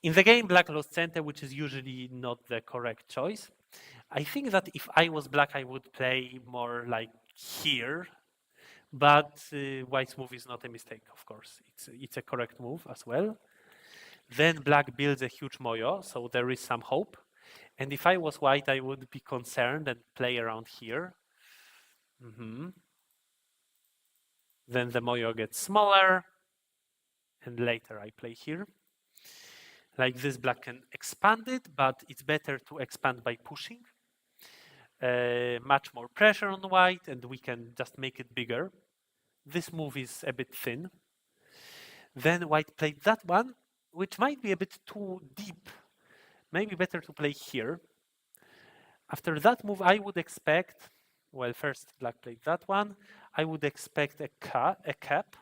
In the game, black lost center, which is usually not the correct choice. I think that if I was black, I would play more like here, but white's move is not a mistake, of course. It's a correct move as well. Then black builds a huge moyo, so there is some hope. And if I was white, I would be concerned and play around here. Then the moyo gets smaller. and later I play here. Like this, black can expand it, but it's better to expand by pushing. Much more pressure on white, and we can just make it bigger. This move is a bit thin. Then white played that one, which might be a bit too deep. Maybe better to play here. After that move, I would expect, well, first black played that one. I would expect a cap.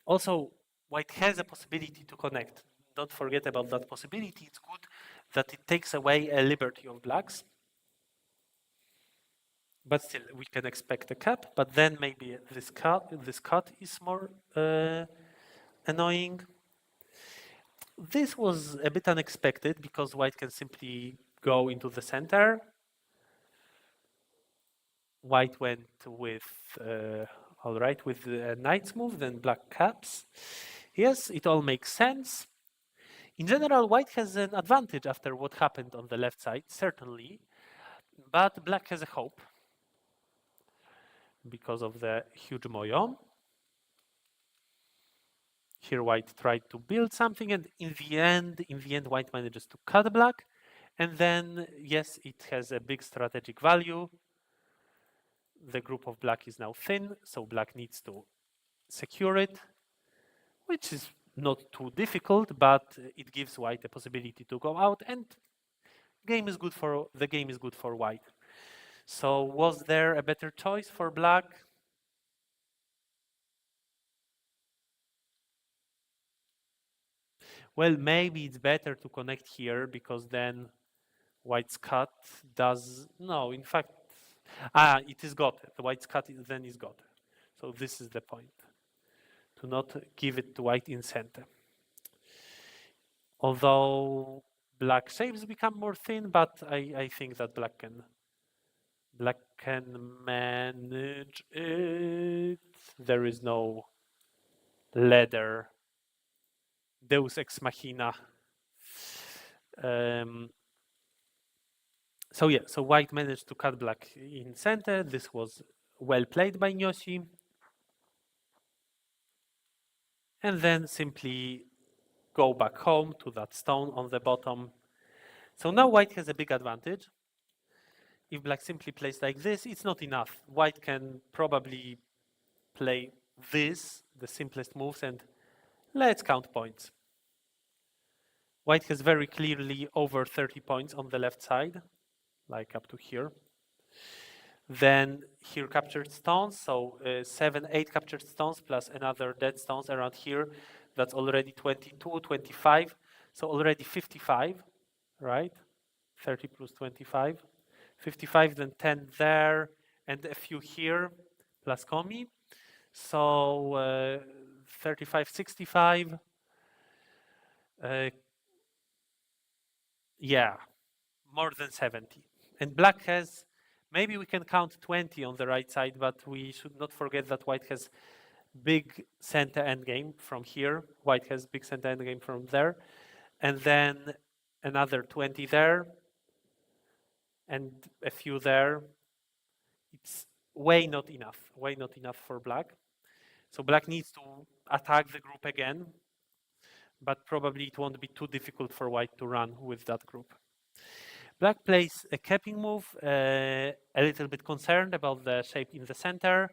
Also, white has a possibility to connect. Don't forget about that possibility. It's good that it takes away a liberty of blacks. But still, we can expect a cap. But then maybe this cut is more annoying. This was a bit unexpected because white can simply go into the center. White went with, all right, with the knight's move, then black caps. Yes, it all makes sense. In general, white has an advantage after what happened on the left side, certainly, but black has a hope because of the huge moyo. Here white tried to build something, and in the end, white manages to cut black. And then, yes, it has a big strategic value. The group of black is now thin, so black needs to secure it, which is not too difficult, but it gives white a possibility to go out, and the game is good for white. So was there a better choice for black? Well, maybe it's better to connect here because then white's cut does, no, in fact, it is got. The white's cut then is got. So this is the point, to not give it to white in center. Although black shapes become more thin, but I think that black can manage it. There is no ladder, Deus ex machina. So yeah, so white managed to cut black in center. This was well played by Nyoshi. And then simply go back home to that stone on the bottom. So now white has a big advantage. If black simply plays like this, it's not enough. White can probably play this, the simplest moves, and let's count points. White has very clearly over 30 points on the left side, like up to here. Then here captured stones, so 7, 8 captured stones plus another dead stones around here. That's already 22, 25, so already 55, right? 30 plus 25. 55, then 10 there, and a few here, plus Komi. So 35, 65. Yeah, more than 70. And black has, maybe we can count 20 on the right side, but we should not forget that white has big center endgame from here. White has big center endgame from there. And then another 20 there, and a few there. It's way not enough for black. So black needs to attack the group again, but probably it won't be too difficult for white to run with that group. Black plays a capping move, a little bit concerned about the shape in the center,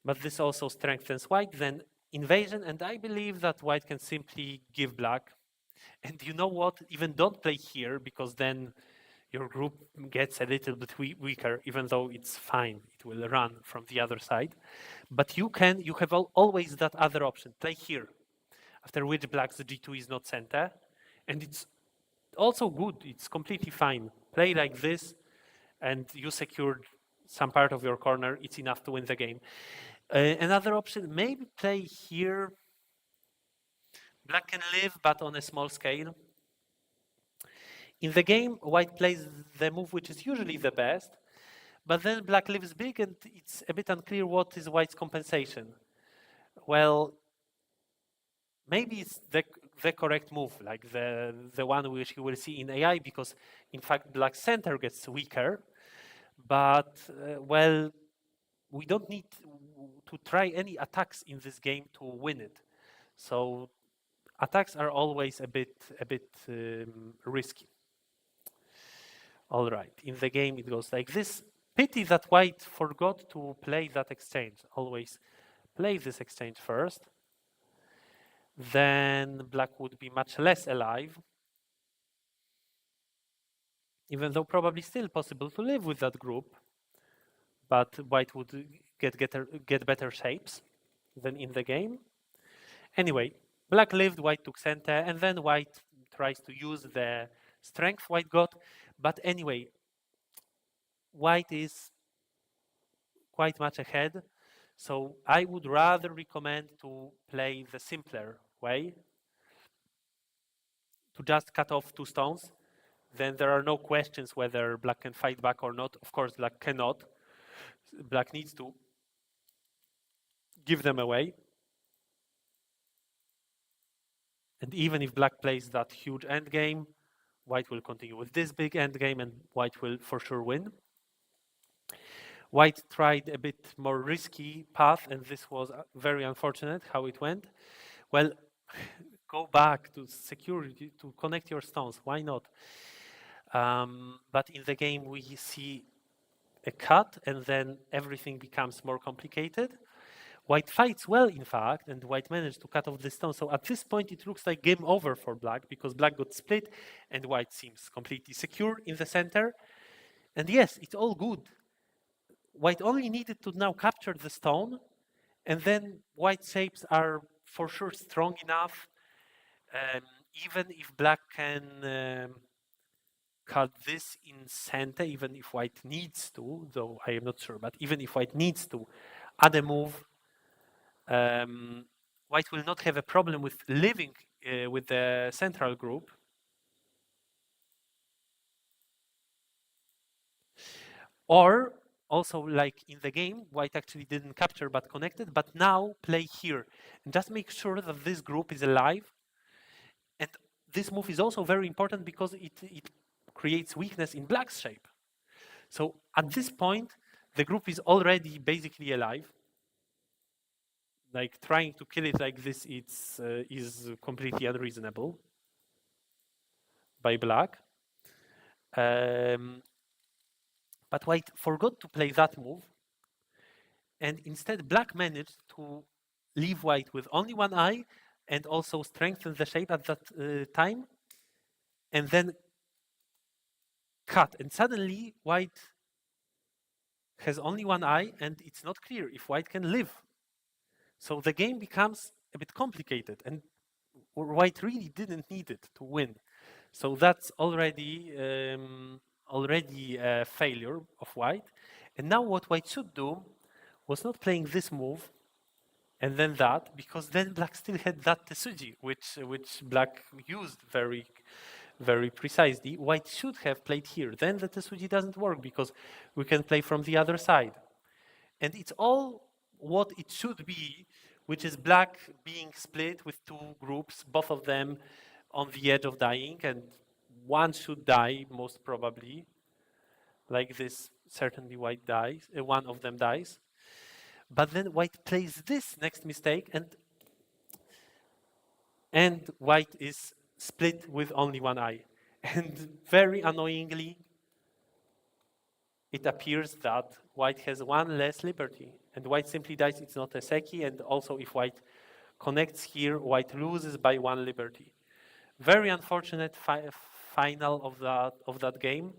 but this also strengthens white. Then invasion, and I believe that white can simply give black. And you know what? Even don't play here, because then your group gets a little bit weaker, even though it's fine. It will run from the other side. But you have always that other option. Play here, after which black's g2 is not center. And it's also good. It's completely fine. Play like this, and you secured some part of your corner. It's enough to win the game. Another option, maybe play here. Black can live, but on a small scale. In the game, white plays the move which is usually the best, but then black lives big, and it's a bit unclear what is white's compensation. Well, maybe it's the correct move, like the one which you will see in AI, because in fact black center gets weaker, but well, we don't need to try any attacks in this game to win it. So attacks are always a bit risky. All right, in the game it goes like this. Pity that white forgot to play that exchange. Always play this exchange first. Then black would be much less alive. Even though probably still possible to live with that group, but white would get better shapes than in the game. Anyway, black lived, white took center, and then white tries to use the strength white got. But anyway, white is quite much ahead. So I would rather recommend to play the simpler way, to just cut off 2 stones. Then there are no questions whether black can fight back or not. Of course, black cannot. Black needs to give them away. And even if black plays that huge endgame, white will continue with this big endgame and white will for sure win. White tried a bit more risky path, and this was very unfortunate how it went. Well, go back to security to connect your stones. Why not? But in the game, we see a cut, and then everything becomes more complicated. White fights well, in fact, and white managed to cut off the stone. So at this point, it looks like game over for black because black got split and white seems completely secure in the center. And yes, it's all good. White only needed to now capture the stone, and then white shapes are for sure strong enough. Even if black can cut this in center, even if white needs to, though I am not sure, but even if white needs to add a move, white will not have a problem with living with the central group. Or also, like in the game, white actually didn't capture but connected, but now play here. And just make sure that this group is alive. And this move is also very important because it creates weakness in black's shape. So at this point, the group is already basically alive. Like trying to kill it like this, is completely unreasonable by black. But white forgot to play that move, and instead black managed to leave white with only one eye and also strengthen the shape at that time, and then cut. And suddenly white has only one eye, and it's not clear if white can live. So the game becomes a bit complicated, and white really didn't need it to win. So that's already a failure of white. And now what white should do was not playing this move and then that, because then black still had that Tesuji, which black used very precisely. White should have played here. Then the Tesuji doesn't work because we can play from the other side. And it's all what it should be, which is black being split with 2 groups, both of them on the edge of dying, and one should die most probably. Like this, certainly white dies, one of them dies. But then white plays this next mistake, and white is split with only one eye. And very annoyingly, it appears that white has one less liberty, and white simply dies. It's not a seki, and also if white connects here, white loses by 1 liberty. Very unfortunate final of that game.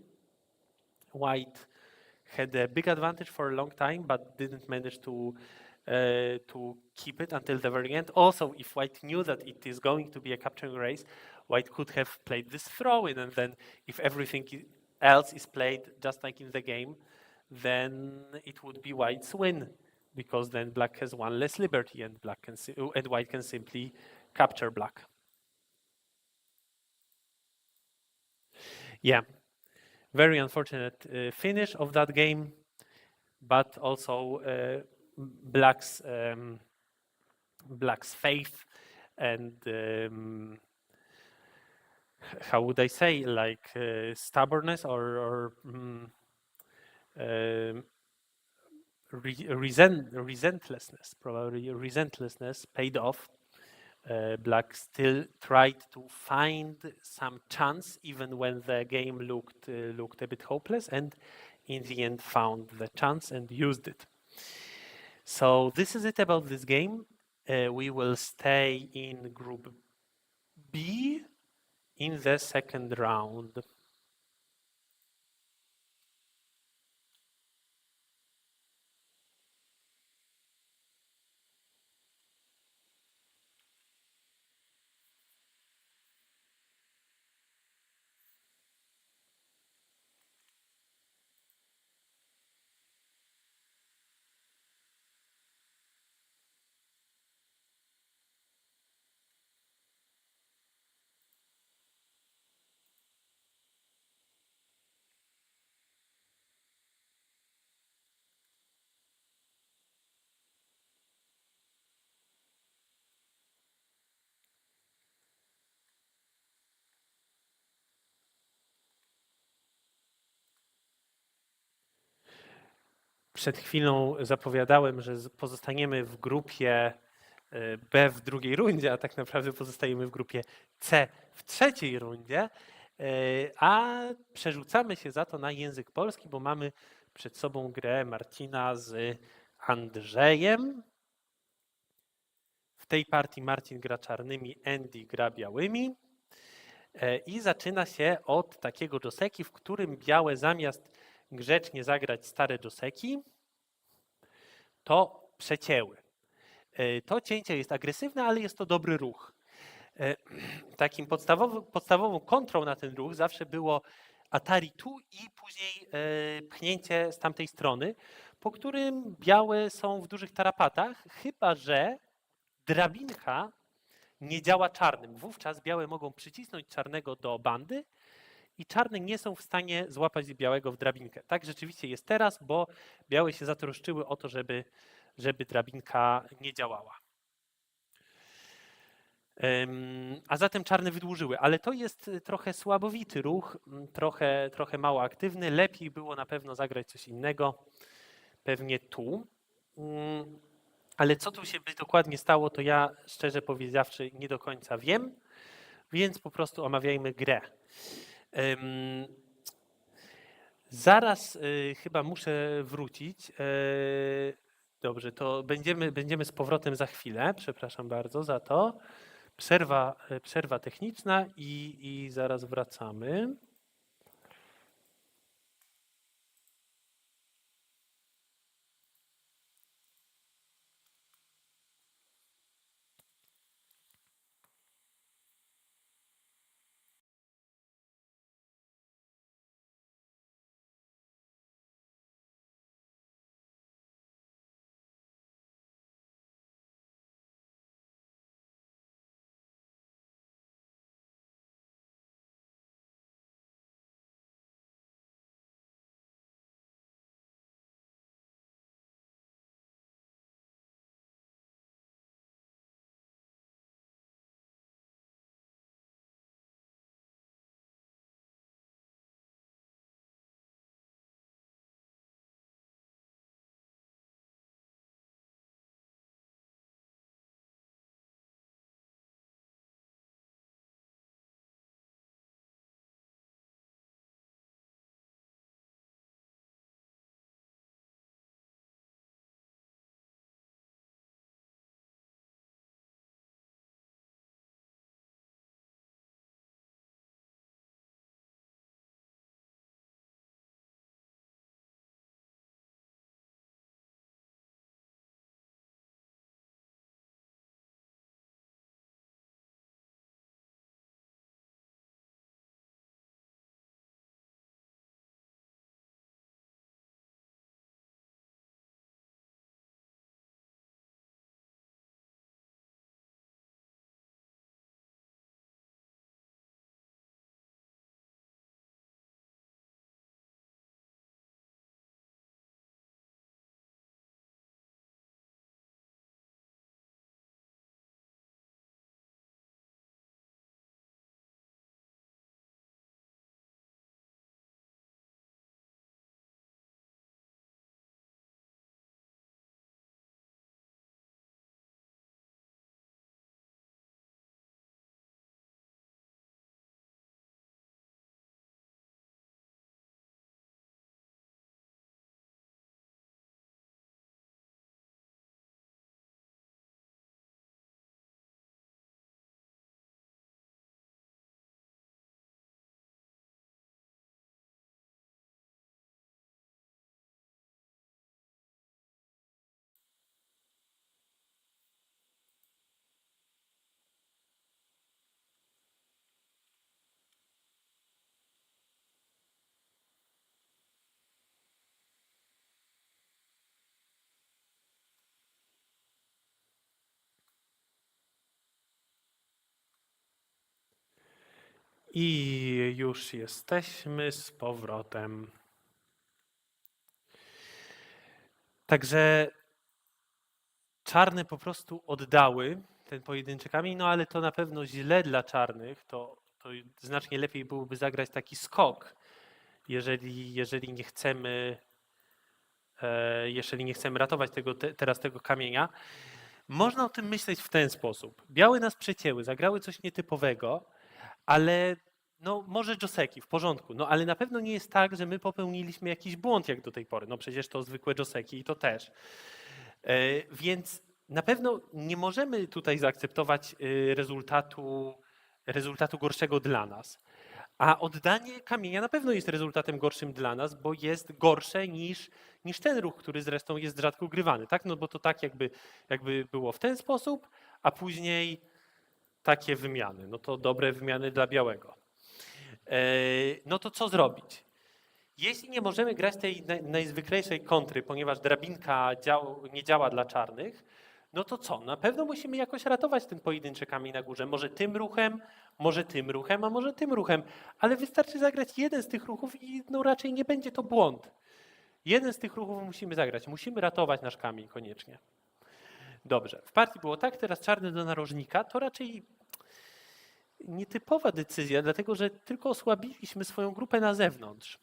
White had a big advantage for a long time, but didn't manage to keep it until the very end. Also, if white knew that it is going to be a capturing race, white could have played this throw-in, and then if everything else is played just like in the game, then it would be white's win, because then black has 1 less liberty, and white can simply capture black. Yeah, very unfortunate finish of that game, but also black's faith and how would I say, like stubbornness or resentlessness, probably resentlessness paid off. Black still tried to find some chance even when the game looked a bit hopeless, and in the end found the chance and used it. So this is it about this game. We will stay in Group B in the second round. Przed chwilą zapowiadałem, że pozostaniemy w grupie B w drugiej rundzie, a tak naprawdę pozostajemy w grupie C w trzeciej rundzie, a przerzucamy się za to na język polski, bo mamy przed sobą grę Marcina z Andrzejem. W tej partii Marcin gra czarnymi, Andy gra białymi i zaczyna się od takiego joseki, w którym białe zamiast grzecznie zagrać stare joseki, to przecięły. To cięcie jest agresywne, ale jest to dobry ruch. Takim podstawową kontrą na ten ruch zawsze było Atari tu i później pchnięcie z tamtej strony, po którym białe są w dużych tarapatach, chyba że drabinka nie działa czarnym. Wówczas białe mogą przycisnąć czarnego do bandy i czarne nie są w stanie złapać białego w drabinkę. Tak rzeczywiście jest teraz, bo białe się zatroszczyły o to, żeby drabinka nie działała. A zatem czarne wydłużyły, ale to jest trochę słabowity ruch, trochę mało aktywny. Lepiej było na pewno zagrać coś innego, pewnie tu. Ale co tu się by dokładnie stało, to ja szczerze powiedziawszy nie do końca wiem, więc po prostu omawiajmy grę. Zaraz chyba muszę wrócić. Dobrze, to będziemy z powrotem za chwilę. Przepraszam bardzo za to. Przerwa techniczna i zaraz wracamy. I już jesteśmy z powrotem. Także czarne po prostu oddały ten pojedynczy kamień, no ale to na pewno źle dla czarnych. To znacznie lepiej byłoby zagrać taki skok, jeżeli nie chcemy, jeżeli nie chcemy ratować teraz tego kamienia. Można o tym myśleć w ten sposób. Białe nas przecięły, zagrały coś nietypowego, ale no może Joseki, w porządku, no ale na pewno nie jest tak, że my popełniliśmy jakiś błąd jak do tej pory. No przecież to zwykłe Joseki i to też. Więc na pewno nie możemy tutaj zaakceptować rezultatu gorszego dla nas. A oddanie kamienia na pewno jest rezultatem gorszym dla nas, bo jest gorsze niż ten ruch, który zresztą jest rzadko grywany. Tak? No bo to tak jakby było w ten sposób, a później takie wymiany. No to dobre wymiany dla białego. No to co zrobić? Jeśli nie możemy grać tej najzwyklejszej kontry, ponieważ drabinka nie działa dla czarnych, no to co? Na pewno musimy jakoś ratować ten pojedynczy kamień na górze. Może tym ruchem, może tym ruchem, a może tym ruchem. Ale wystarczy zagrać jeden z tych ruchów i no raczej nie będzie to błąd. Jeden z tych ruchów musimy zagrać. Musimy ratować nasz kamień koniecznie. Dobrze. W partii było tak, teraz czarny do narożnika. To raczej nietypowa decyzja, dlatego że tylko osłabiliśmy swoją grupę na zewnątrz.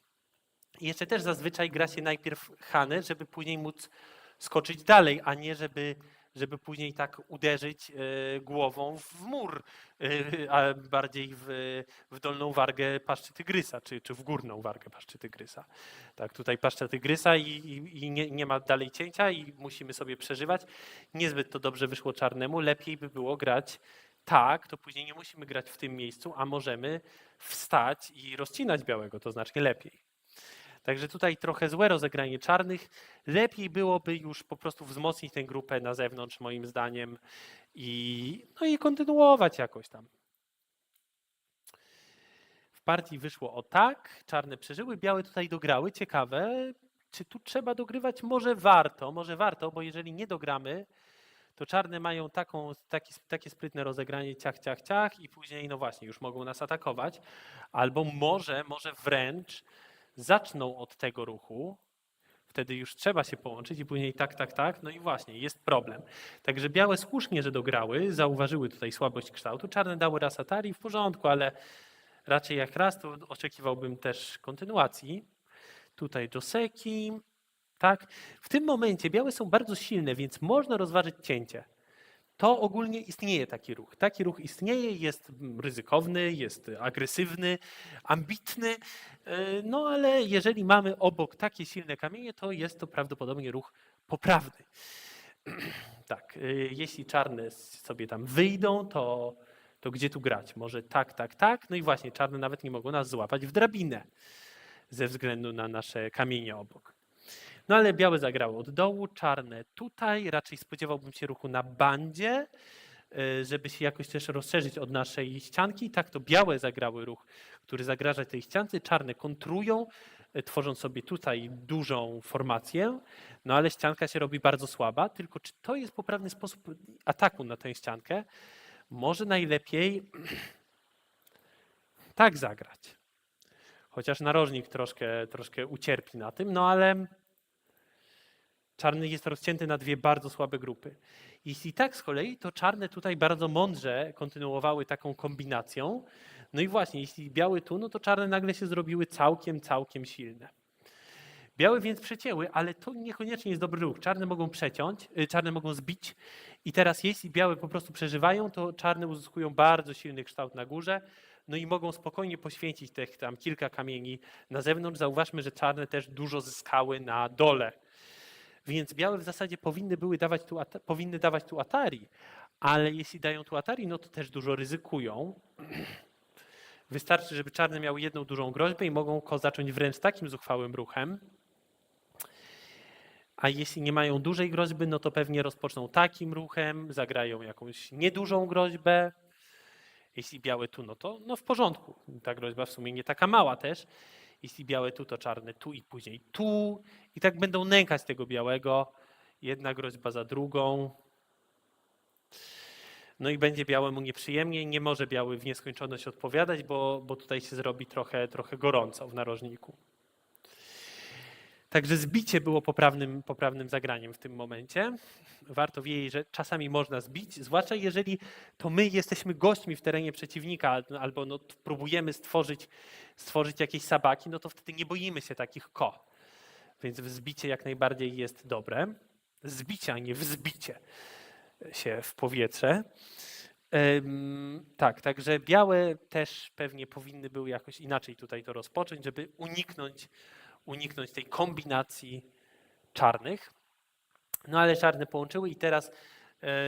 I jeszcze też zazwyczaj gra się najpierw Hanę, żeby później móc skoczyć dalej, a nie żeby później tak uderzyć głową w mur, a bardziej w dolną wargę paszczy tygrysa, czy w górną wargę paszczy tygrysa. Tak, tutaj paszcza tygrysa i nie ma dalej cięcia i musimy sobie przeżywać. Niezbyt to dobrze wyszło czarnemu, lepiej by było grać tak, to później nie musimy grać w tym miejscu, a możemy wstać i rozcinać białego, to znacznie lepiej. Także tutaj trochę złe rozegranie czarnych. Lepiej byłoby już po prostu wzmocnić tę grupę na zewnątrz, moim zdaniem, no i kontynuować jakoś tam. W partii wyszło o tak, czarne przeżyły, białe tutaj dograły. Ciekawe, czy tu trzeba dogrywać? Może warto, bo jeżeli nie dogramy, to czarne mają takie sprytne rozegranie ciach, ciach, ciach i później, no właśnie, już mogą nas atakować. Albo może wręcz zaczną od tego ruchu, wtedy już trzeba się połączyć i później tak, no i właśnie, jest problem. Także białe słusznie, że dograły, zauważyły tutaj słabość kształtu, czarne dały raz atari, w porządku, ale raczej jak raz, to oczekiwałbym też kontynuacji. Tutaj Joseki, tak. W tym momencie białe są bardzo silne, więc można rozważyć cięcie. To ogólnie istnieje taki ruch. Taki ruch istnieje, jest ryzykowny, jest agresywny, ambitny, no ale jeżeli mamy obok takie silne kamienie, to jest to prawdopodobnie ruch poprawny. Tak, jeśli czarne sobie tam wyjdą, to gdzie tu grać? Może tak. No i właśnie, czarne nawet nie mogą nas złapać w drabinę ze względu na nasze kamienie obok. No ale białe zagrało od dołu, czarne tutaj. Raczej spodziewałbym się ruchu na bandzie, żeby się jakoś też rozszerzyć od naszej ścianki. Tak to białe zagrały ruch, który zagraża tej ściance. Czarne kontrują, tworząc sobie tutaj dużą formację. No ale ścianka się robi bardzo słaba. Tylko czy to jest poprawny sposób ataku na tę ściankę? Może najlepiej tak zagrać. Chociaż narożnik troszkę ucierpi na tym, no ale czarny jest rozcięty na dwie bardzo słabe grupy. Jeśli tak z kolei, to czarne tutaj bardzo mądrze kontynuowały taką kombinacją. No i właśnie, jeśli biały tu, no to czarne nagle się zrobiły całkiem silne. Białe więc przecięły, ale to niekoniecznie jest dobry ruch. Czarne mogą przeciąć, czarne mogą zbić i teraz jeśli białe po prostu przeżywają, to czarne uzyskują bardzo silny kształt na górze, no i mogą spokojnie poświęcić tych tam kilka kamieni na zewnątrz. Zauważmy, że czarne też dużo zyskały na dole. Więc białe w zasadzie powinny dawać tu atari, ale jeśli dają tu atari, no to też dużo ryzykują. Wystarczy, żeby czarne miały jedną dużą groźbę i mogą zacząć wręcz takim zuchwałym ruchem. A jeśli nie mają dużej groźby, no to pewnie rozpoczną takim ruchem, zagrają jakąś niedużą groźbę. Jeśli białe tu, no to w porządku. Ta groźba w sumie nie taka mała też. Jeśli białe tu, to czarne tu i później tu. I tak będą nękać tego białego. Jedna groźba za drugą. No i będzie białemu nieprzyjemnie, nie może biały w nieskończoność odpowiadać, bo tutaj się zrobi trochę gorąco w narożniku. Także zbicie było poprawnym zagraniem w tym momencie. Warto wiedzieć, że czasami można zbić, zwłaszcza jeżeli to my jesteśmy gośćmi w terenie przeciwnika albo no, próbujemy stworzyć jakieś sabaki, no to wtedy nie boimy się takich ko. Więc wzbicie jak najbardziej jest dobre. Zbicie, a nie wzbicie się w powietrze. Tak, także białe też pewnie powinny były jakoś inaczej tutaj to rozpocząć, żeby uniknąć tej kombinacji czarnych. No ale czarne połączyły i teraz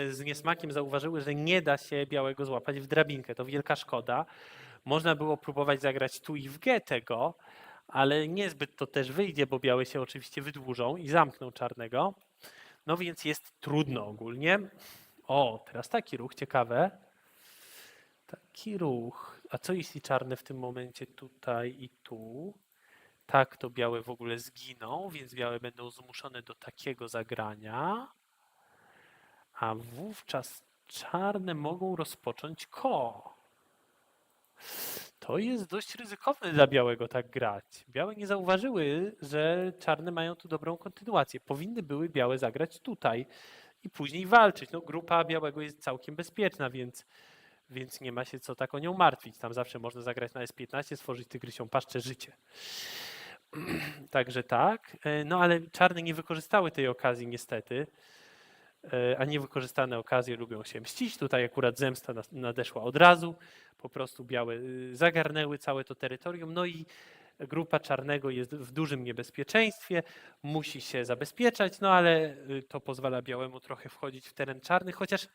z niesmakiem zauważyły, że nie da się białego złapać w drabinkę. To wielka szkoda. Można było próbować zagrać tu i w G tego, ale niezbyt to też wyjdzie, bo białe się oczywiście wydłużą i zamkną czarnego. No więc jest trudno ogólnie. O, teraz taki ruch, ciekawe. Taki ruch. A co jeśli czarne w tym momencie tutaj i tu? Tak, to białe w ogóle zginą, więc białe będą zmuszone do takiego zagrania. A wówczas czarne mogą rozpocząć ko. To jest dość ryzykowne dla białego tak grać. Białe nie zauważyły, że czarne mają tu dobrą kontynuację. Powinny były białe zagrać tutaj i później walczyć. No, grupa białego jest całkiem bezpieczna, więc nie ma się co tak o nią martwić. Tam zawsze można zagrać na S15, stworzyć tygrysią paszczę życie. Także tak. No ale czarne nie wykorzystały tej okazji niestety. A niewykorzystane okazje lubią się mścić. Tutaj akurat zemsta nadeszła od razu. Po prostu białe zagarnęły całe to terytorium. No i grupa czarnego jest w dużym niebezpieczeństwie, musi się zabezpieczać, no ale to pozwala białemu trochę wchodzić w teren czarny, chociaż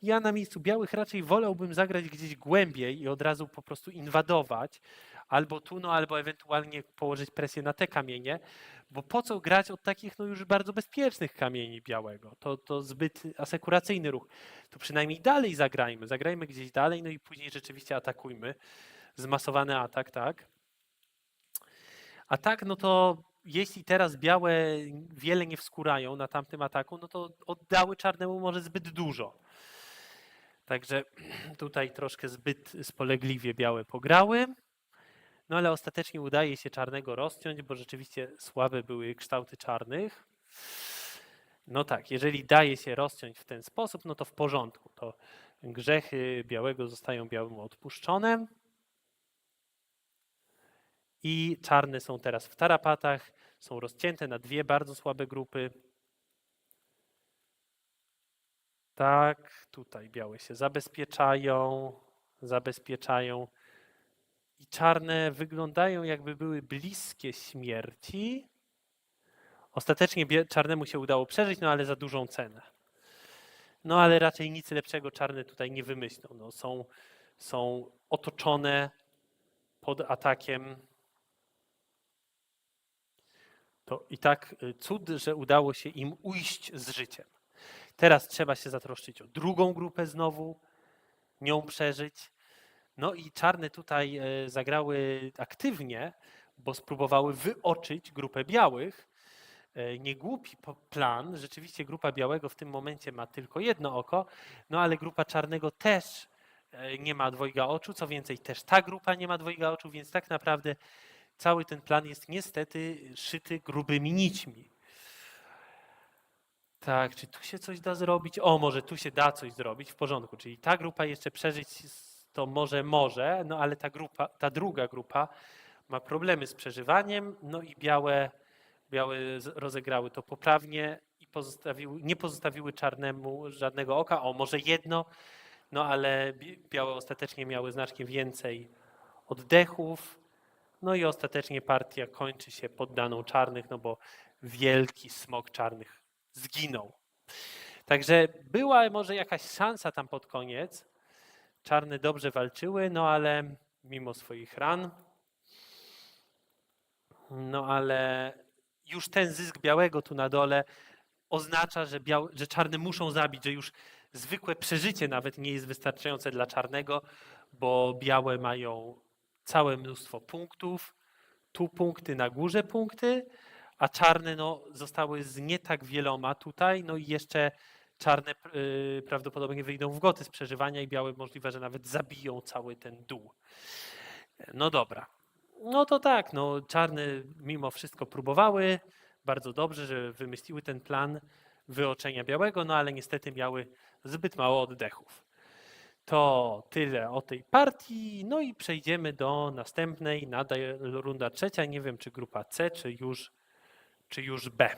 ja na miejscu białych raczej wolałbym zagrać gdzieś głębiej i od razu po prostu inwadować, albo tu, no albo ewentualnie położyć presję na te kamienie, bo po co grać od takich no już bardzo bezpiecznych kamieni białego? To zbyt asekuracyjny ruch. To przynajmniej dalej zagrajmy gdzieś dalej, no i później rzeczywiście atakujmy. Zmasowany atak, tak? A tak, no to jeśli teraz białe wiele nie wskórają na tamtym ataku, no to oddały czarnemu może zbyt dużo. Także tutaj troszkę zbyt spolegliwie białe pograły. No ale ostatecznie udaje się czarnego rozciąć, bo rzeczywiście słabe były kształty czarnych. No tak, jeżeli daje się rozciąć w ten sposób, no to w porządku. To grzechy białego zostają białemu odpuszczone. I czarne są teraz w tarapatach, są rozcięte na dwie bardzo słabe grupy. Tak, tutaj białe się zabezpieczają i czarne wyglądają jakby były bliskie śmierci. Ostatecznie czarnemu się udało przeżyć, no ale za dużą cenę. No ale raczej nic lepszego czarne tutaj nie wymyślą. No, są otoczone pod atakiem. To i tak cud, że udało się im ujść z życiem. Teraz trzeba się zatroszczyć o drugą grupę znowu, nią przeżyć. No i czarne tutaj zagrały aktywnie, bo spróbowały wyoczyć grupę białych. Niegłupi plan, rzeczywiście grupa białego w tym momencie ma tylko jedno oko, no ale grupa czarnego też nie ma dwojga oczu, co więcej też ta grupa nie ma dwojga oczu, więc tak naprawdę cały ten plan jest niestety szyty grubymi nićmi. Tak, czy tu się coś da zrobić? O, może tu się da coś zrobić, w porządku. Czyli ta grupa jeszcze przeżyć to może, no ale ta druga grupa ma problemy z przeżywaniem, no i białe rozegrały to poprawnie i nie pozostawiły czarnemu żadnego oka. O, może jedno, no ale białe ostatecznie miały znacznie więcej oddechów. No i ostatecznie partia kończy się poddaną czarnych, no bo wielki smok czarnych zginął. Także była może jakaś szansa tam pod koniec. Czarne dobrze walczyły, no ale mimo swoich ran. No ale już ten zysk białego tu na dole oznacza, że czarne muszą zabić, że już zwykłe przeżycie nawet nie jest wystarczające dla czarnego, bo białe mają całe mnóstwo punktów, tu punkty, na górze punkty, a czarne no, zostały z nie tak wieloma tutaj, no i jeszcze czarne prawdopodobnie wyjdą w goty z przeżywania i białe możliwe, że nawet zabiją cały ten dół. No dobra. No to tak, no czarne mimo wszystko próbowały bardzo dobrze, że wymyśliły ten plan wyoczenia białego, no ale niestety miały zbyt mało oddechów. To tyle o tej partii, no i przejdziemy do następnej, nadal runda trzecia, nie wiem czy grupa C, czy już B.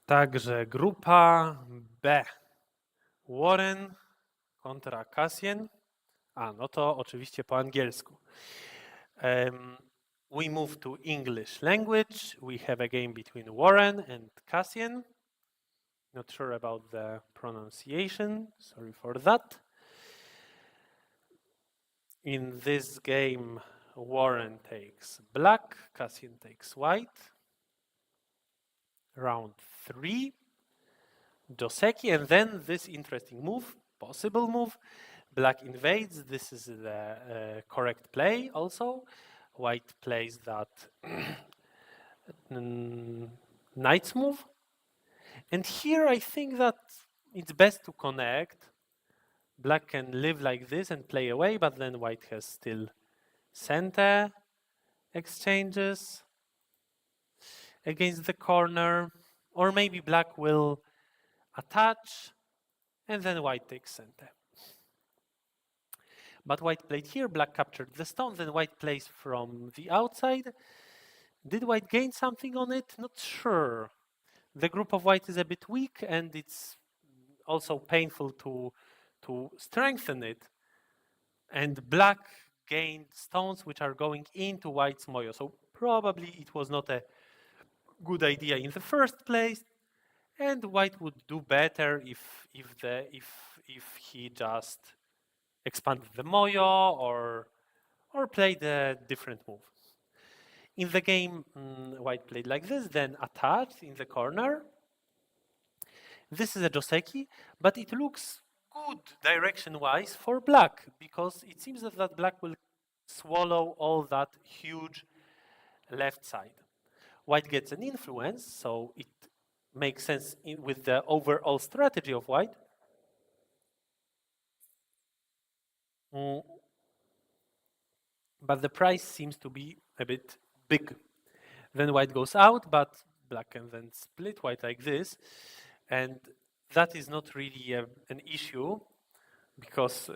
Także grupa B. Warren kontra Cassian. A, no to oczywiście po angielsku. We move to English language. We have a game between Warren and Cassian. Not sure about the pronunciation. Sorry for that. In this game, Warren takes black, Cassian takes white. Round 3. Joseki, and then this interesting move, possible move. Black invades. This is the correct play also. White plays that knight's move. And here I think that it's best to connect. Black can live like this and play away, but then white has still center exchanges against the corner. Or maybe black will attach and then white takes center. But white played here, black captured the stone, then white plays from the outside. Did white gain something on it? Not sure. The group of white is a bit weak and it's also painful to strengthen it. And black gained stones which are going into white's moyo. So probably it was not a good idea in the first place. And white would do better if he just expanded the moyo or played a different move. In the game, white played like this, then attached in the corner. This is a Joseki, but it looks good direction-wise for black, because it seems that black will swallow all that huge left side. White gets an influence, so it makes sense with the overall strategy of white. But the price seems to be a bit big. Then white goes out, but black can then split white like this. And that is not really an issue, because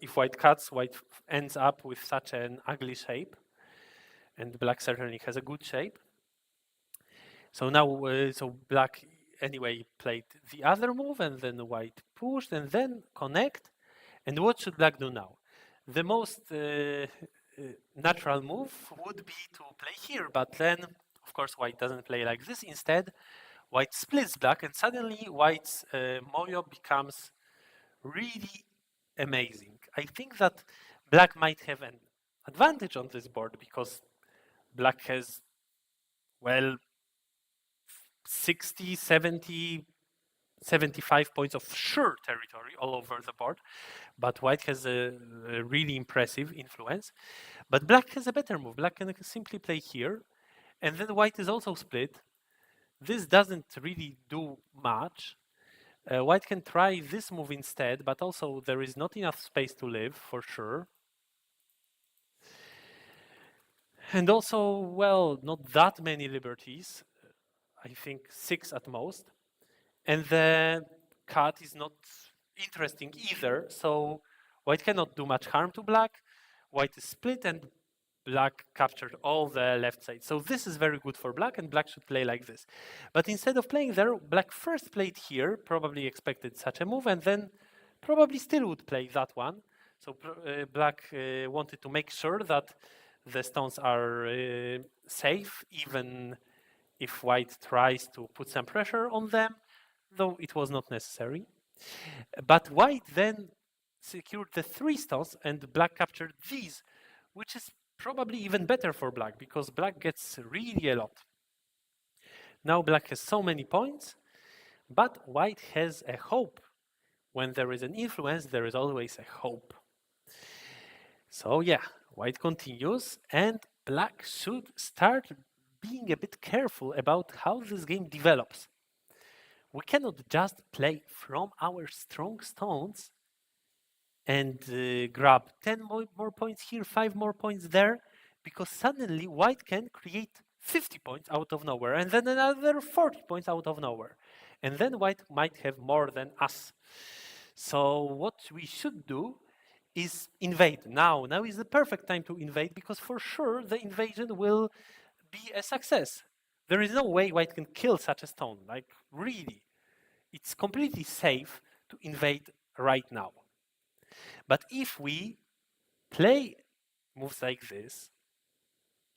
if white cuts, white ends up with such an ugly shape. And black certainly has a good shape. So now, so black anyway played the other move, and then white pushed, and then connect. And what should black do now? The most natural move would be to play here, but then, of course, white doesn't play like this. Instead, white splits black, and suddenly white's moyo becomes really amazing. I think that black might have an advantage on this board because black has, well, 60, 70, 75 points of sure territory all over the board, but white has a really impressive influence. But black has a better move. Black can simply play here, and then white is also split. This doesn't really do much. White can try this move instead, but also there is not enough space to live, for sure. And also, well, not that many liberties. I think 6 at most. And the cut is not interesting either, so white cannot do much harm to black. White is split and black captured all the left side. So this is very good for black, and black should play like this. But instead of playing there, black first played here, probably expected such a move, and then probably still would play that one. So black wanted to make sure that the stones are safe, even if white tries to put some pressure on them, though it was not necessary. But white then secured the 3 stones and black captured these, which is probably even better for black because black gets really a lot. Now black has so many points, but white has a hope. When there is an influence, there is always a hope. So yeah, white continues, and black should start being a bit careful about how this game develops. We cannot just play from our strong stones and grab 10 more points here, 5 more points there, because suddenly white can create 50 points out of nowhere, and then another 40 points out of nowhere. And then white might have more than us. So what we should do is invade. Now is the perfect time to invade, because for sure the invasion will be a success. There is no way white can kill such a stone, like really. It's completely safe to invade right now. But if we play moves like this,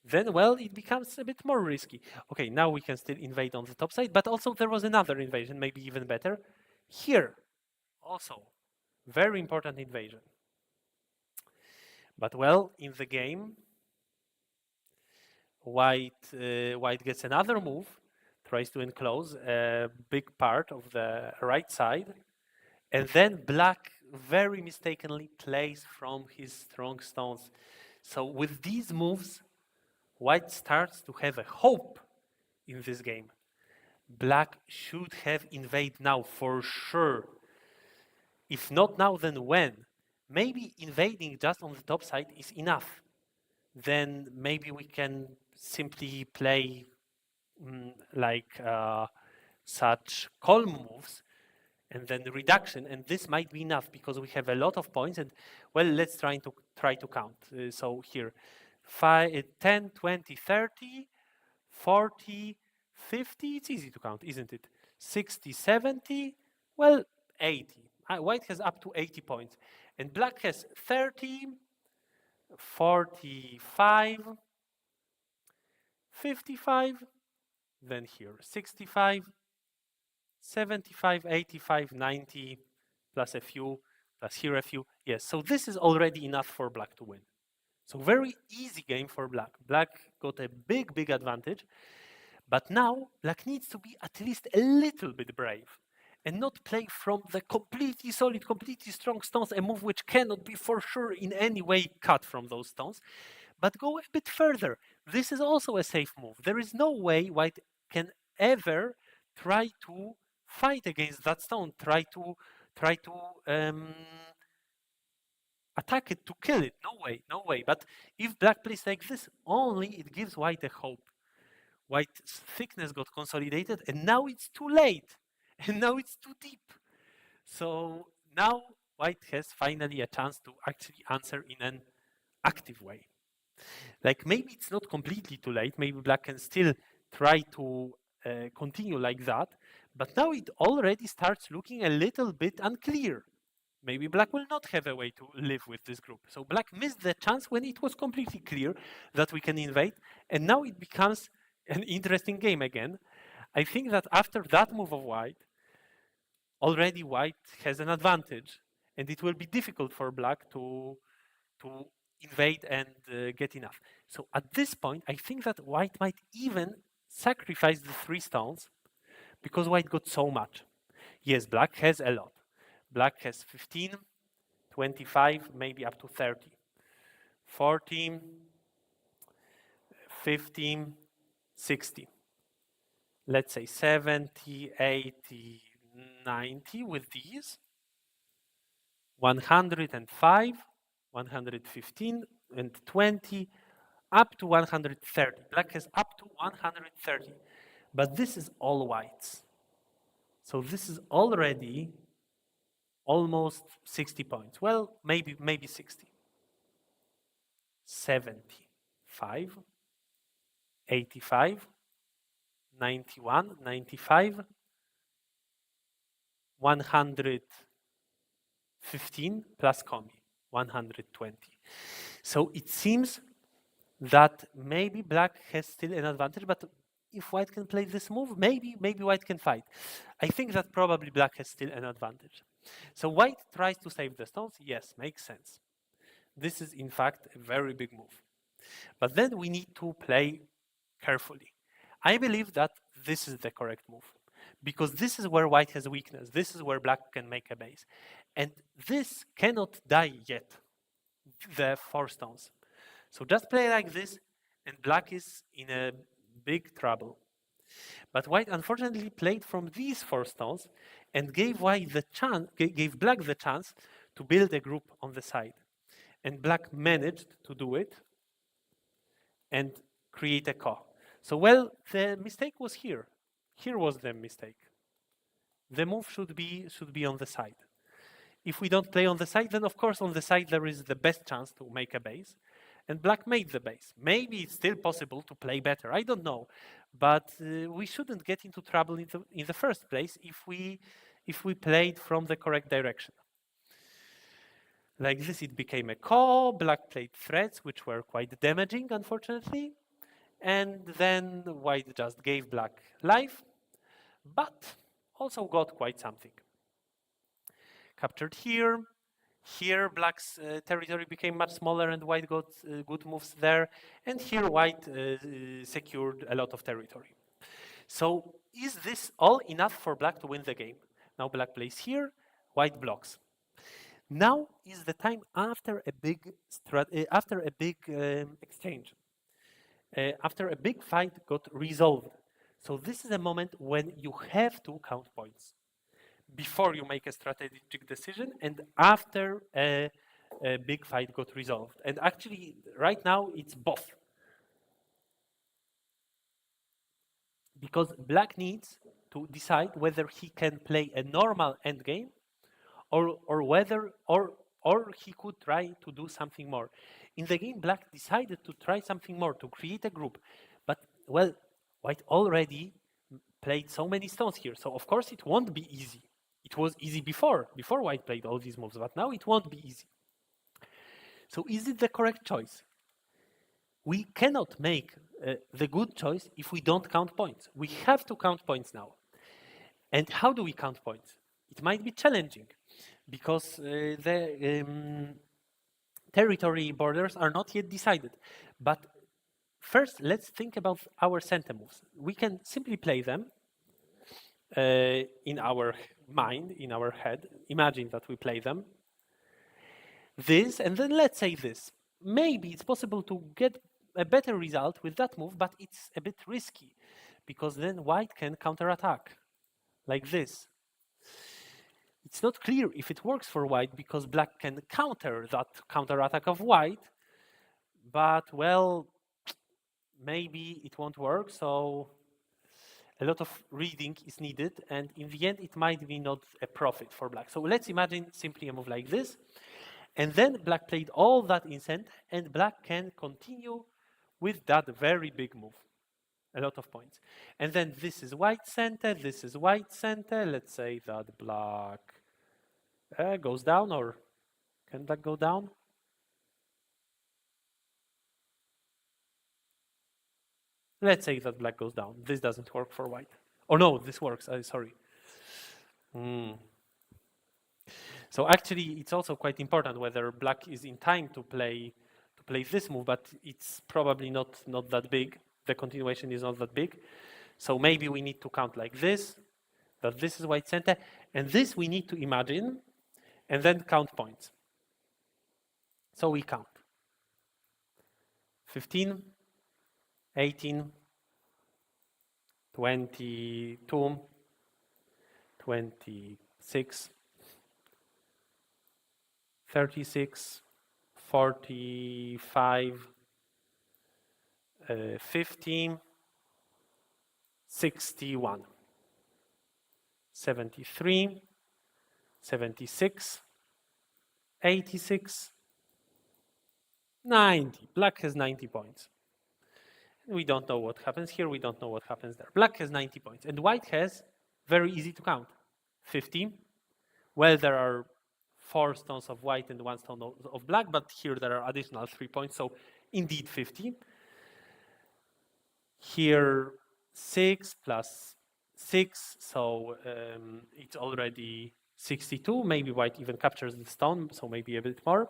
then, well, it becomes a bit more risky. Okay, now we can still invade on the top side, but also there was another invasion, maybe even better. Here, also, very important invasion. But, well, in the game, white gets another move, tries to enclose a big part of the right side, and then black very mistakenly plays from his strong stones. So with these moves, white starts to have a hope in this game. Black should have invade now for sure. If not now, then when? Maybe invading just on the top side is enough. Then maybe we can simply play like such calm moves and then reduction, and this might be enough because we have a lot of points. And well, let's try to count. So here, 5, 10, 20, 30, 40, 50. It's easy to count, isn't it? 60, 70, well, 80. White has up to 80 points, and black has 30, 45, 55, then here 65, 75, 85, 90, plus a few, plus here a few. Yes, so this is already enough for black to win. So very easy game for black. Black got a big advantage, but now black needs to be at least a little bit brave and not play from the completely solid, completely strong stones, a move which cannot be for sure in any way cut from those stones, but go a bit further. This is also a safe move. There is no way white can ever try to fight against that stone, try to attack it, to kill it. No way. But if black plays like this, only it gives white a hope. White's thickness got consolidated, and now it's too late, and now it's too deep. So now white has finally a chance to actually answer in an active way. Like maybe it's not completely too late. Maybe black can still try to continue like that. But now it already starts looking a little bit unclear. Maybe black will not have a way to live with this group. So black missed the chance when it was completely clear that we can invade. And now it becomes an interesting game again. I think that after that move of white, already white has an advantage. and it will be difficult for black to invade and get enough. So at this point, I think that white might even sacrifice the 3 stones because white got so much. Yes, black has a lot. Black has 15, 25, maybe up to 30. 40, 50, 60. Let's say 70, 80, 90 with these. 105, 115, and 20, up to 130. Black has up to 130. But this is all whites. So this is already almost 60 points. Well, maybe 60. 75, 85, 91, 95, 115 plus Komi, 120. So it seems that maybe black has still an advantage, but if white can play this move, maybe white can fight. I think that probably black has still an advantage. So white tries to save the stones. Yes, makes sense. This is in fact a very big move. But then we need to play carefully. I believe that this is the correct move because this is where white has weakness. This is where black can make a base. And this cannot die yet, the 4 stones. So just play like this and black is in a big trouble. But white unfortunately played from these 4 stones and gave black the chance to build a group on the side. And black managed to do it and create a ko. So well, the mistake was here. Here was the mistake. The move should be on the side. If we don't play on the side, then of course on the side there is the best chance to make a base. And black made the base. Maybe it's still possible to play better. I don't know, but we shouldn't get into trouble in the first place if we played from the correct direction. Like this, it became a ko. Black played threats, which were quite damaging, unfortunately. And then white just gave black life, but also got quite something. Captured here. Here, black's territory became much smaller and white got good moves there. And here, white secured a lot of territory. So is this all enough for black to win the game? Now black plays here, white blocks. Now is the time after a big exchange. After a big fight got resolved. So this is a moment when you have to count points before you make a strategic decision and after a big fight got resolved. And actually, right now, it's both. Because black needs to decide whether he can play a normal endgame or he could try to do something more. In the game, black decided to try something more, to create a group. But, well, white already played so many stones here, so of course it won't be easy. It was easy before white played all these moves, but now it won't be easy. So is it the correct choice? We cannot make the good choice if we don't count points. We have to count points now. And how do we count points? It might be challenging because the territory borders are not yet decided. But first, let's think about our center moves. We can simply play them in our mind, in our head. Imagine that we play them. This, and then let's say this. Maybe it's possible to get a better result with that move, but it's a bit risky because then white can counterattack like this. It's not clear if it works for white because black can counter that counterattack of white, but well, maybe it won't work, so a lot of reading is needed, and in the end, it might be not a profit for black. So let's imagine simply a move like this, and then black played all that in center, and black can continue with that very big move. A lot of points. And then this is white center, this is white center. Let's say that black goes down, or can black go down? Let's say that black goes down. This doesn't work for white. Oh no, this works, sorry. So actually, it's also quite important whether black is in time to play this move, but it's probably not that big. The continuation is not that big. So maybe we need to count like this, that this is white center, and this we need to imagine, and then count points. So we count 15, 18, 22, 26, 36, 45, 50, 61, 73, 76, 86, 90. Black has 90 points. We don't know what happens here. We don't know what happens there. Black has 90 points. And white has, very easy to count, 50. Well, there are 4 stones of white and 1 stone of black, but here there are additional 3 points. So indeed 50. Here 6 plus 6, so it's already 62. Maybe white even captures the stone, so maybe a bit more.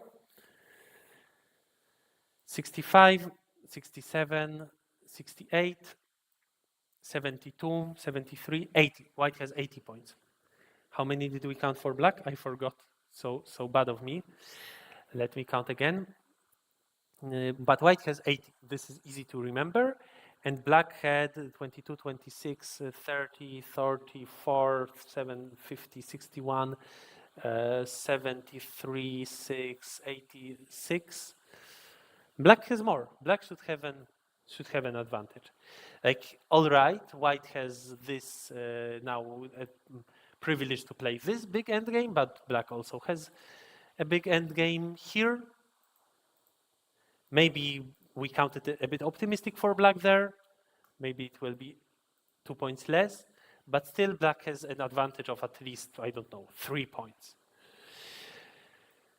65, 67, 68, 72, 73, 80. White has 80 points. How many did we count for black? I forgot. So bad of me. Let me count again. But white has 80. This is easy to remember. And black had 22, 26, 30, 34, 7, 50, 61, 73, 6, 86. Black has more. Black should have an advantage. Like, all right, white has this now privilege to play this big endgame, but black also has a big endgame here. Maybe we counted a bit optimistic for black there. Maybe it will be 2 points less, but still black has an advantage of at least, I don't know, 3 points.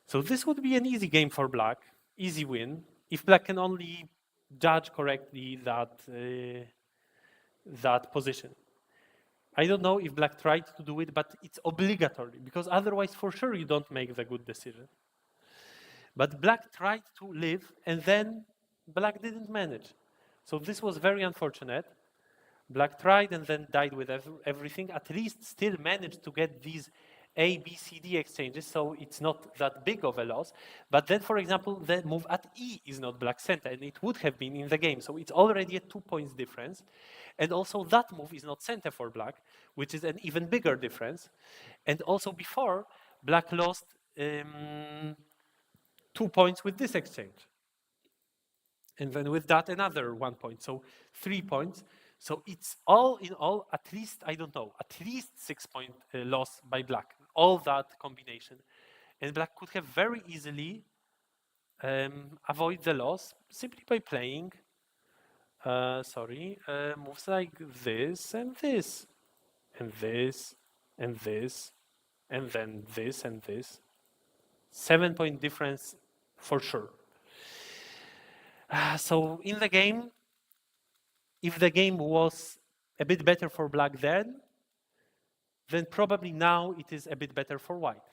So this would be an easy game for black, easy win, if black can only judge correctly that position. I don't know if black tried to do it, but it's obligatory, because otherwise for sure you don't make the good decision. But black tried to live, and then black didn't manage. So this was very unfortunate. Black tried and then died with everything, at least still managed to get these A, B, C, D exchanges, so it's not that big of a loss. But then, for example, the move at E is not black center, and it would have been in the game. So it's already a 2 points difference. And also that move is not center for black, which is an even bigger difference. And also before, black lost 2 points with this exchange. And then with that, another 1 point. So 3 points. So it's all in all, at least, I don't know, at least 6 point loss by black. All that combination. And black could have very easily avoid the loss simply by playing, moves like this and this, and this, and this, and then this and this. 7 point difference for sure. So in the game, if the game was a bit better for black then probably now it is a bit better for white.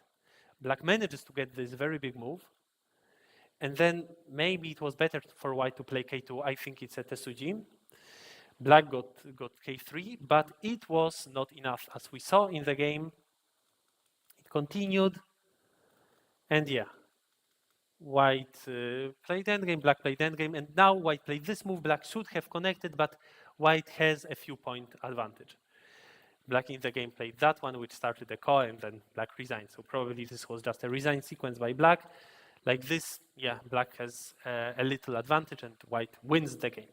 Black manages to get this very big move, and then maybe it was better for white to play k2. I think it's a Tesuji. Black got k3, but it was not enough. As we saw in the game, it continued, and yeah, white played endgame, black played endgame, and now white played this move. Black should have connected, but white has a few point advantage. Black in the game played that one, which started the call, and then black resigned. So probably this was just a resign sequence by black. Like this, yeah, black has a little advantage, and white wins the game.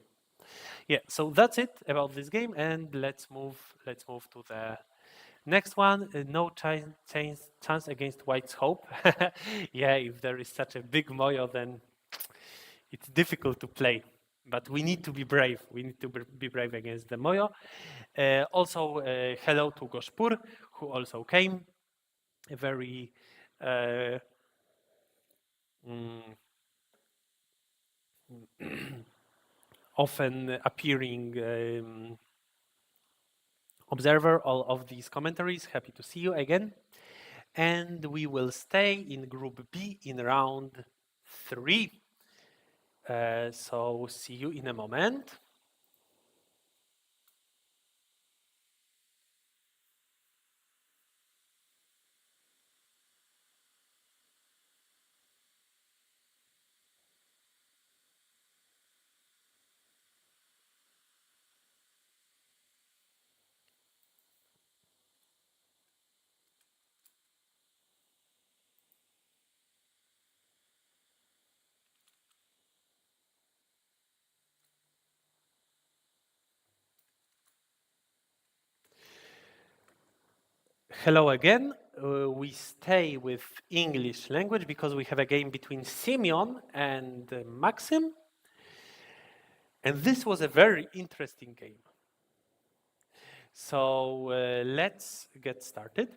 Yeah, so that's it about this game, and let's move to the next one. No chance against white's hope. Yeah, if there is such a big moyo, then it's difficult to play. But we need to be brave. We need to be brave against the moyo. Also, hello to Goshpur, who also came. A very often appearing observer of these commentaries. Happy to see you again. and we will stay in Group B in round 3. So see you in a moment. Hello again. We stay with English language because we have a game between Simeon and Maxim. And this was a very interesting game. So let's get started.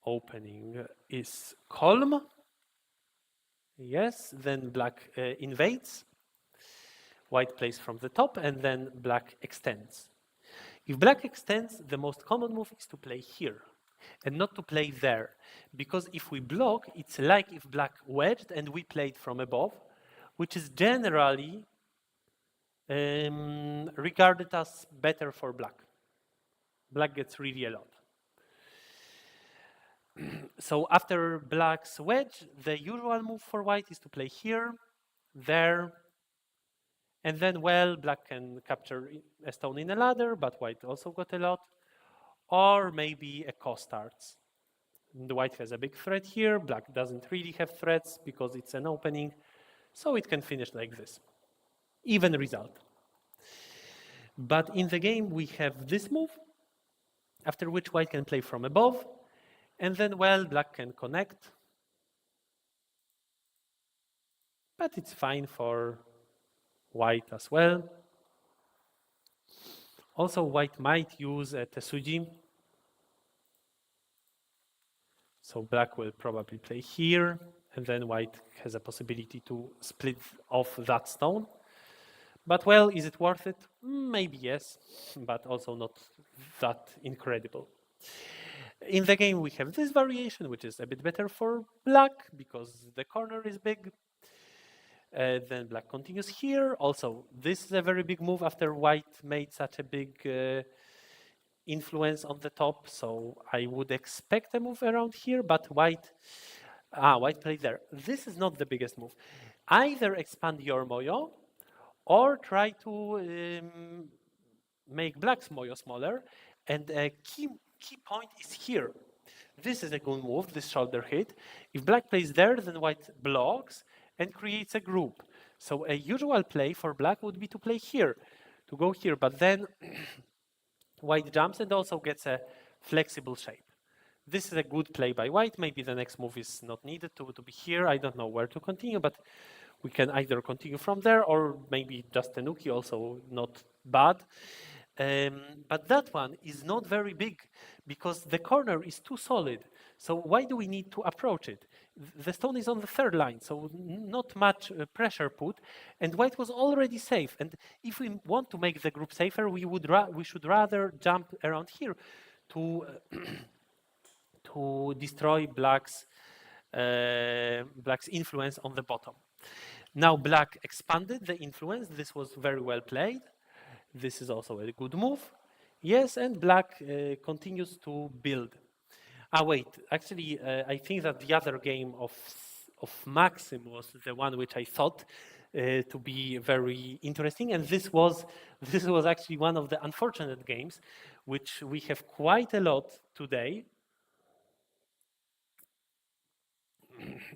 Opening is calm. Yes, then black invades. White plays from the top, and then black extends. If black extends, the most common move is to play here and not to play there. Because if we block, it's like if black wedged and we played from above, which is generally regarded as better for black. Black gets really a lot. So after black's wedge, the usual move for white is to play here, there, and then, well, black can capture a stone in a ladder, but white also got a lot. Or maybe a co starts. The white has a big threat here, black doesn't really have threats because it's an opening, so it can finish like this. Even result. But in the game we have this move, after which white can play from above, and then, well, black can connect. But it's fine for white as well. Also, white might use a Tesuji. So black will probably play here, and then white has a possibility to split off that stone. But, well, is it worth it? Maybe yes, but also not that incredible. In the game, we have this variation, which is a bit better for black because the corner is big. Then black continues here. Also, this is a very big move after white made such a big influence on the top. So I would expect a move around here, but white played there. This is not the biggest move. Either expand your moyo or try to make black's moyo smaller. And a key point is here. This is a good move, this shoulder hit. If black plays there, then white blocks and creates a group. So a usual play for black would be to play here, to go here, but then white jumps and also gets a flexible shape. This is a good play by white. Maybe the next move is not needed to be here. I don't know where to continue, but we can either continue from there or maybe just a Nuki, also not bad. But that one is not very big because the corner is too solid. So why do we need to approach it? The stone is on the third line, so not much pressure put, and white was already safe. And if we want to make the group safer, we should rather jump around here to to destroy black's influence on the bottom. Now black expanded the influence. This was very well played. This is also a good move. Yes, and black continues to build. Wait, actually, I think that the other game of Maxim was the one which I thought to be very interesting, and this was actually one of the unfortunate games, which we have quite a lot today.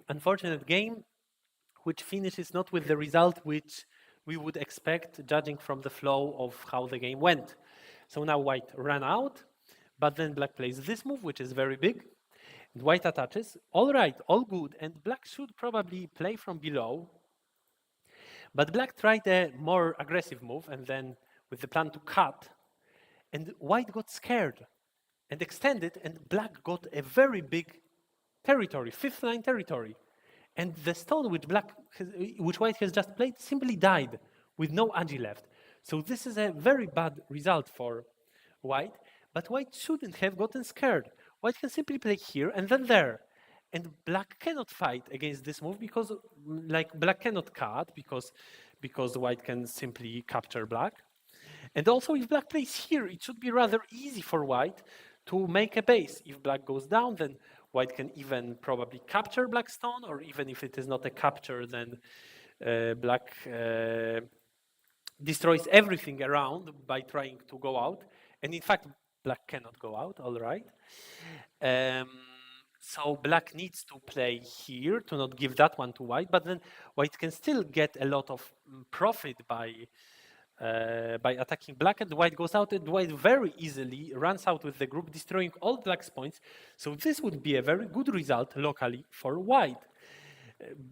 Unfortunate game, which finishes not with the result which we would expect, judging from the flow of how the game went. So now white ran out, but then black plays this move, which is very big. And white attaches. All right, all good. And black should probably play from below. But black tried a more aggressive move, and then with the plan to cut. And white got scared and extended, and black got a very big territory, fifth line territory. And the stone which white has just played simply died with no agi left. So this is a very bad result for white. But white shouldn't have gotten scared. White can simply play here and then there. And black cannot fight against this move because like black cannot cut because white can simply capture black. And also if black plays here, it should be rather easy for white to make a base. If black goes down, then white can even probably capture black stone, or even if it is not a capture, then black destroys everything around by trying to go out. And in fact, black cannot go out, all right. Um, so black needs to play here to not give that one to white, but then white can still get a lot of profit by attacking black, and white goes out, and white very easily runs out with the group, destroying all black's points. So this would be a very good result locally for white.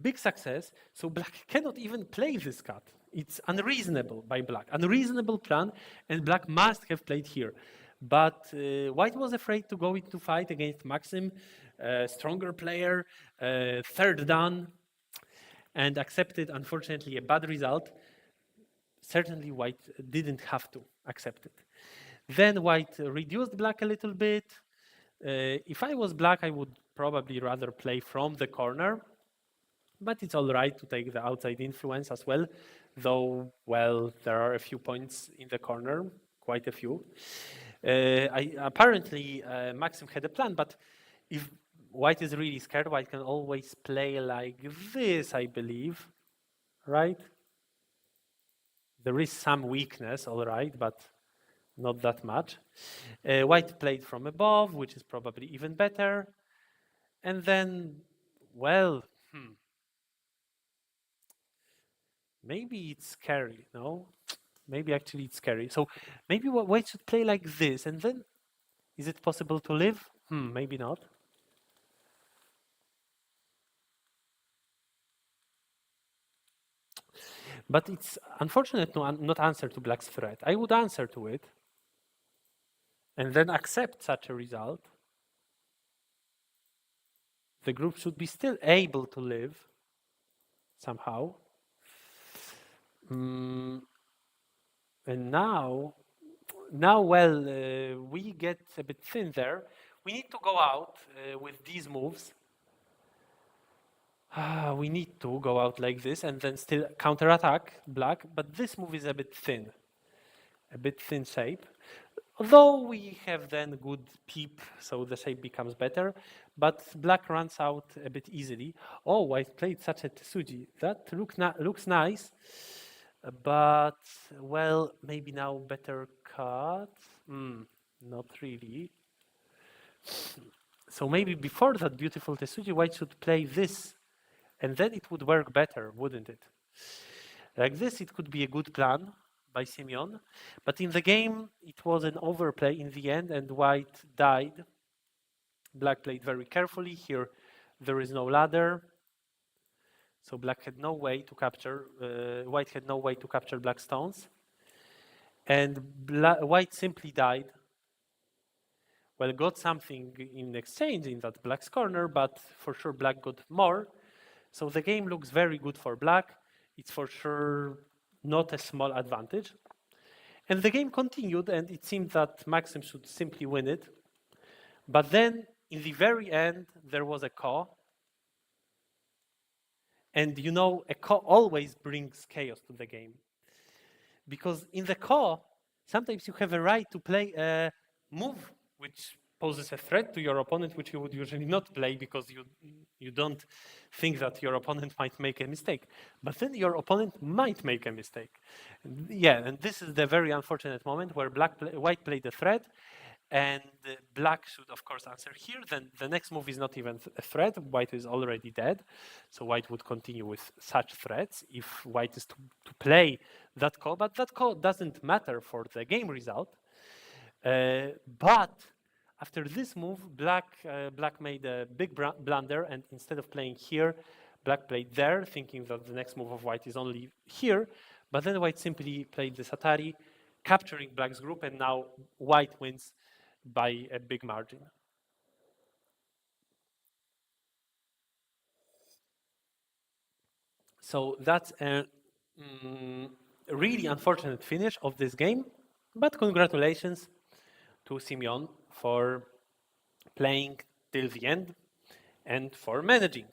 Big success, so black cannot even play this cut. It's unreasonable by black, unreasonable plan, and black must have played here. But white was afraid to go into fight against Maxim, stronger player, third dan, and accepted, unfortunately, a bad result. Certainly white didn't have to accept it. Then white reduced black a little bit. If I was black, I would probably rather play from the corner, but it's all right to take the outside influence as well, though, well, there are a few points in the corner, quite a few. Apparently, Maxim had a plan, but if white is really scared, white can always play like this, I believe, right? There is some weakness, all right, but not that much. White played from above, which is probably even better. And then, well, maybe it's scary, no? Maybe actually it's scary. So maybe white should play like this, and then is it possible to live? Maybe not. But it's unfortunate not answer to black's threat. I would answer to it and then accept such a result. The group should be still able to live somehow. And now, well, we get a bit thin there. We need to go out with these moves. We need to go out like this and then still counterattack black, but this move is a bit thin shape. Although we have then good peep, so the shape becomes better, but black runs out a bit easily. Oh, white played such a Tsuji. That looks nice, but, well, maybe now better cut. Not really. So maybe before that beautiful Tesuji, white should play this, and then it would work better, wouldn't it? Like this, it could be a good plan by Simeon, but in the game, it was an overplay in the end, and white died. Black played very carefully. Here, there is no ladder, so black had no way to capture, white had no way to capture black stones, and white simply died. Well, got something in exchange in that black's corner, but for sure black got more. So the game looks very good for black. It's for sure not a small advantage. And the game continued, and it seemed that Maxim should simply win it. But then, in the very end, there was a call. And you know, a call always brings chaos to the game. Because in the call, sometimes you have a right to play a move which poses a threat to your opponent, which you would usually not play because you don't think that your opponent might make a mistake. But then your opponent might make a mistake. And this is the very unfortunate moment where white played a threat, and black should, of course, answer here. Then the next move is not even a threat. White is already dead. So white would continue with such threats if white is to play that call. But that call doesn't matter for the game result. But after this move, black made a big blunder, and instead of playing here, black played there, thinking that the next move of white is only here. But then white simply played the Atari, capturing black's group, and now white wins by a big margin. So that's a really unfortunate finish of this game, but congratulations. to Simeon for playing till the end and for managing.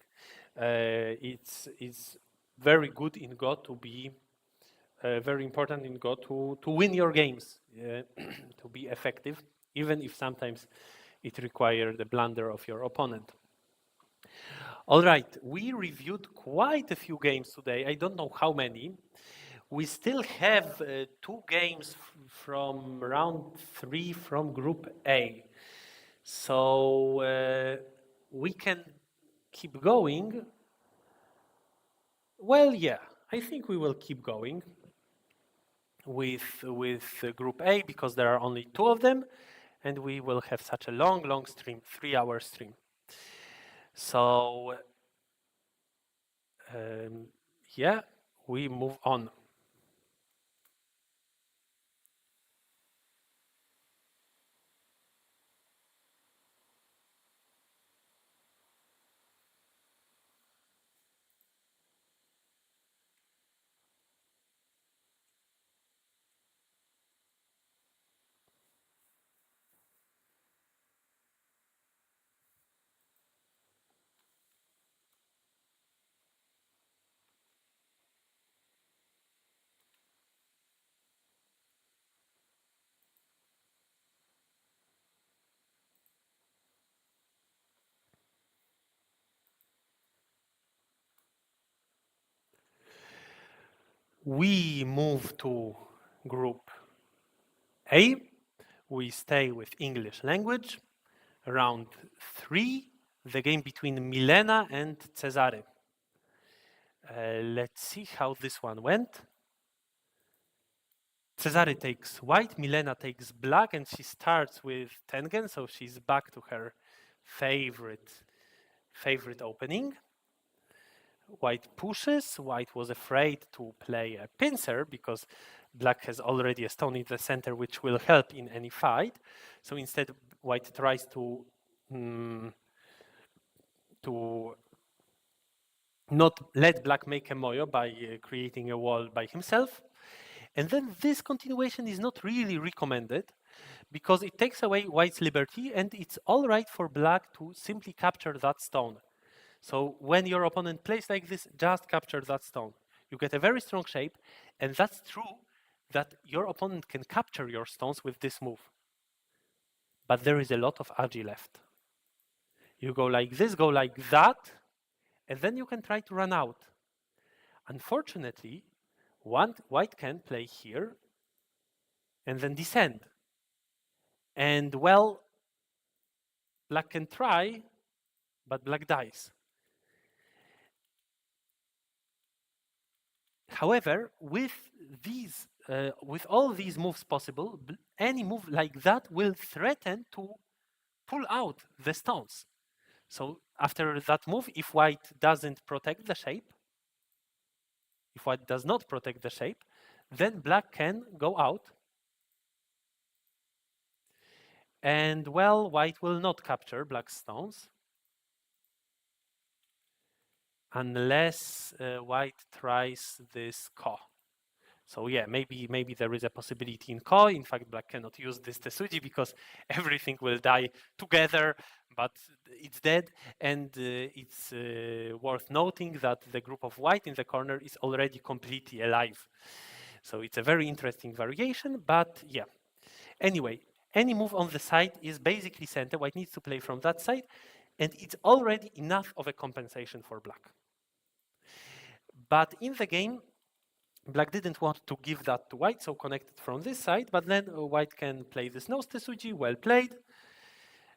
It's very good in Go to be very important in Go to win your games, to be effective, even if sometimes it requires the blunder of your opponent. All right, we reviewed quite a few games today. I don't know how many. We still have 2 games from round 3 from Group A. So we can keep going. Well, yeah, I think we will keep going with Group A because there are only 2 of them, and we will have such a long stream, 3-hour stream. So yeah, we move on. We move to Group A. We stay with English language. Round 3, the game between Milena and Cesare. Let's see how this one went. Cesare takes white, Milena takes black, and she starts with Tengen, so she's back to her favorite opening. White pushes. White was afraid to play a pincer because black has already a stone in the center which will help in any fight. So instead, white tries to not let black make a moyo by creating a wall by himself. And then this continuation is not really recommended because it takes away white's liberty, and it's all right for black to simply capture that stone. So when your opponent plays like this, just capture that stone. You get a very strong shape, and that's true that your opponent can capture your stones with this move. But there is a lot of agi left. You go like this, go like that, and then you can try to run out. Unfortunately, white can play here and then descend. And well, black can try, but black dies. However, with all these moves possible, any move like that will threaten to pull out the stones. So after that move, if white doesn't protect the shape, if white does not protect the shape, then black can go out. And well, white will not capture black's stones unless white tries this ko. So yeah, maybe there is a possibility in ko. In fact, black cannot use this tesuji because everything will die together, but it's dead. And it's worth noting that the group of white in the corner is already completely alive. So it's a very interesting variation, but yeah. Anyway, any move on the side is basically center. White needs to play from that side, and it's already enough of a compensation for black. But in the game, black didn't want to give that to white, so connected from this side, but then white can play this nose tesuji, well played.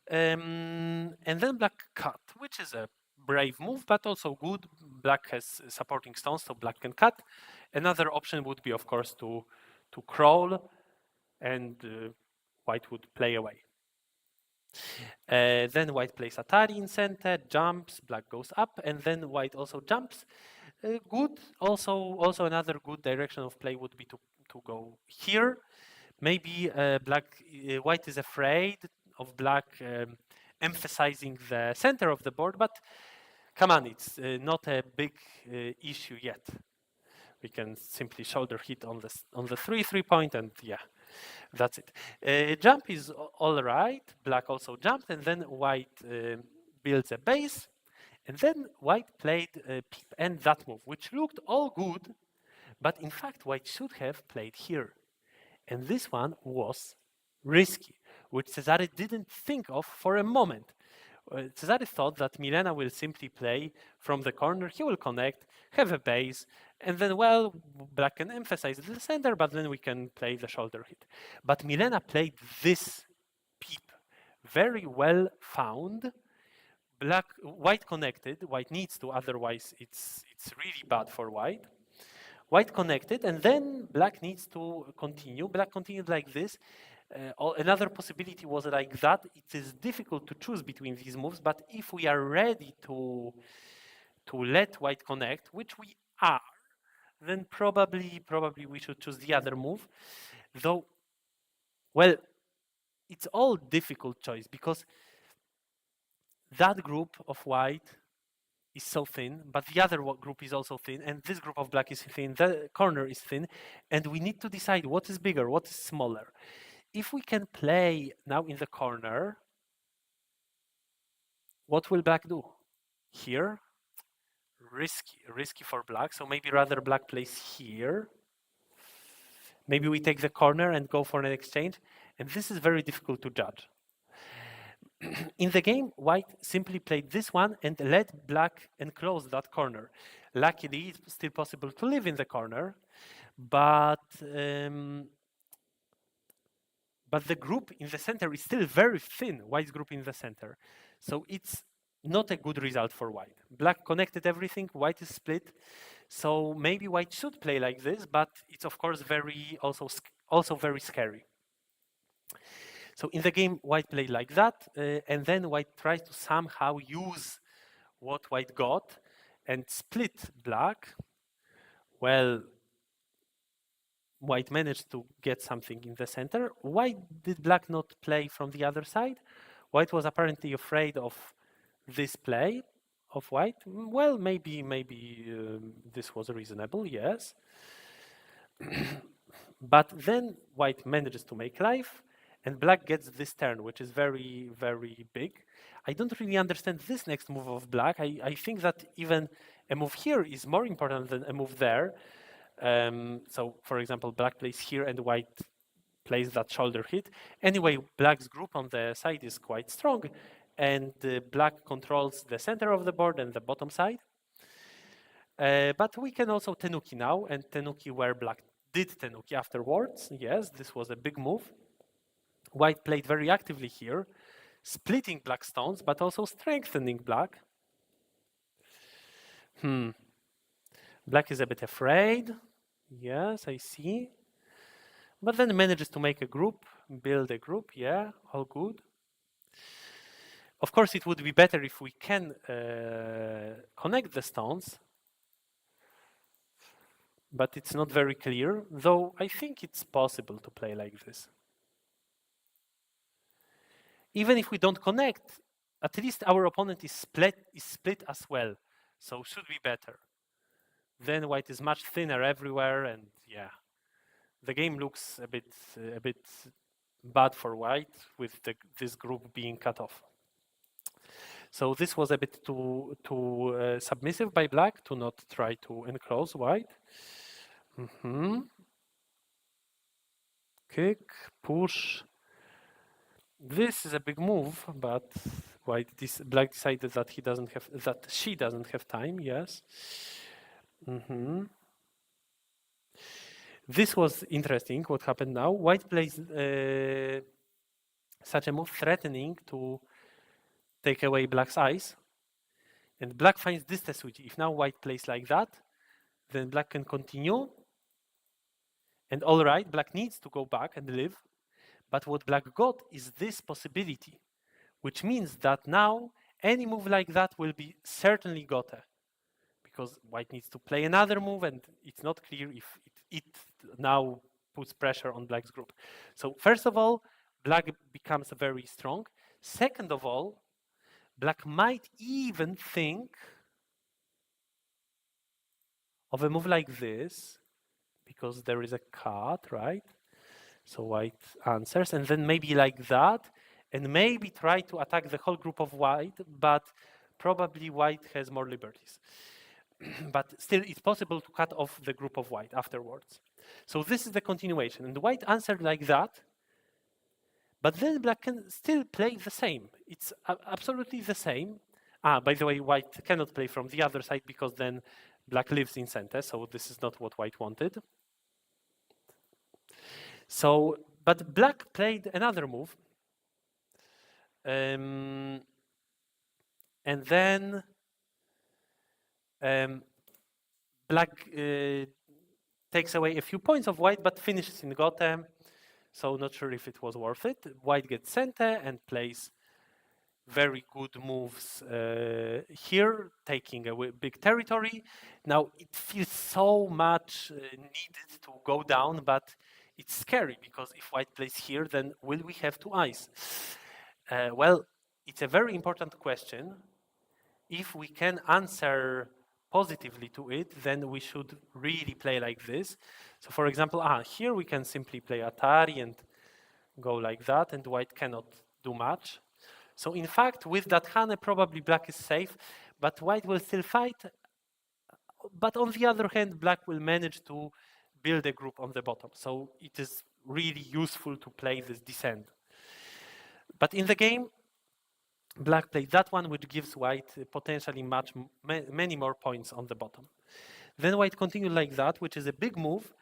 And then black cut, which is a brave move, but also good. Black has supporting stones, so black can cut. Another option would be, of course, to crawl, and white would play away. Then white plays Atari in center, jumps, black goes up, and then white also jumps. Good. Also another good direction of play would be to go here. Maybe white is afraid of black emphasizing the center of the board, but come on, it's not a big issue yet. We can simply shoulder hit on the 3 point, and yeah, That's it. Jump is all right. Black also jumped, and then white builds a base, and then white played peep and that move, which looked all good, but in fact white should have played here. And this one was risky, which Cesare didn't think of for a moment. Cesare thought that Milena will simply play from the corner, he will connect, have a base, and then, well, black can emphasize the center, but then we can play the shoulder hit. But Milena played this peep, very well found. White connected, white needs to, otherwise it's really bad for white. White connected, and then black needs to continue. Black continued like this. Another possibility was like that. It is difficult to choose between these moves, but if we are ready to let white connect, which we are, then probably we should choose the other move. Though, well, it's all difficult choice because that group of white is so thin, but the other group is also thin, and this group of black is thin, the corner is thin, and we need to decide what is bigger, what is smaller. If we can play now in the corner, what will black do? Here, risky for black, so maybe rather black plays here. Maybe we take the corner and go for an exchange, and this is very difficult to judge. In the game, white simply played this one and let black enclose that corner. Luckily, it's still possible to live in the corner, but the group in the center is still very thin, white's group in the center. So it's not a good result for white. Black connected everything, white is split. So maybe white should play like this, but it's of course also very scary. So in the game, white played like that, and then white tries to somehow use what white got and split black. Well, white managed to get something in the center. Why did black not play from the other side? White was apparently afraid of this play of white. Well, maybe this was reasonable, yes. But then white manages to make life, and black gets this turn, which is very, very big. I don't really understand this next move of black. I think that even a move here is more important than a move there. So, for example, black plays here and white plays that shoulder hit. Anyway, black's group on the side is quite strong, and black controls the center of the board and the bottom side. But we can also tenuki now, and tenuki where black did tenuki afterwards. Yes, this was a big move. White played very actively here, splitting black stones, but also strengthening black. Black is a bit afraid. Yes, I see. But then manages to make a group, build a group. Yeah, all good. Of course, it would be better if we can connect the stones, but it's not very clear, though I think it's possible to play like this. Even if we don't connect, at least our opponent is split as well, so should be better. Then white is much thinner everywhere, and yeah, the game looks a bit bad for white with this group being cut off. So this was a bit too submissive by black to not try to enclose white. Kick, push. This is a big move, but black decided that she doesn't have time. Yes. This was interesting. What happened now? White plays such a move, threatening to take away black's eyes, and black finds this switch. If now white plays like that, then black can continue. And all right, black needs to go back and live. But what black got is this possibility, which means that now any move like that will be certainly gote, because white needs to play another move, and it's not clear if it now puts pressure on black's group. So first of all, black becomes very strong. Second of all, black might even think of a move like this, because there is a cut, right? So white answers, and then maybe like that, and maybe try to attack the whole group of white, but probably white has more liberties. But still, it's possible to cut off the group of white afterwards. So this is the continuation, and white answered like that, but then black can still play the same. It's absolutely the same. By the way, white cannot play from the other side because then black lives in center, so this is not what white wanted. So, but black played another move. And then black takes away a few points of white, but finishes in Gotham. So not sure if it was worth it. White gets center and plays very good moves here, taking a big territory. Now it feels so much needed to go down, but it's scary because if white plays here, then will we have to ice? Well, it's a very important question. If we can answer positively to it, then we should really play like this. So for example, here we can simply play Atari and go like that, and white cannot do much. So in fact, with that Hane, probably black is safe, but white will still fight. But on the other hand, black will manage to build a group on the bottom. So it is really useful to play this descent. But in the game, black played that one, which gives white potentially many more points on the bottom. Then white continued like that, which is a big move.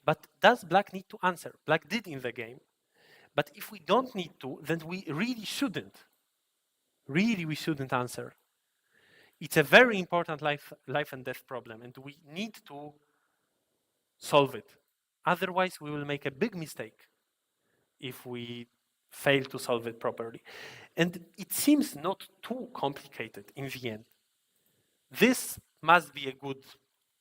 But does black need to answer? Black did in the game. But if we don't need to, then we really shouldn't. Really, we shouldn't answer. It's a very important life and death problem, and we need to solve it. Otherwise, we will make a big mistake if we fail to solve it properly. And it seems not too complicated in the end. This must be a good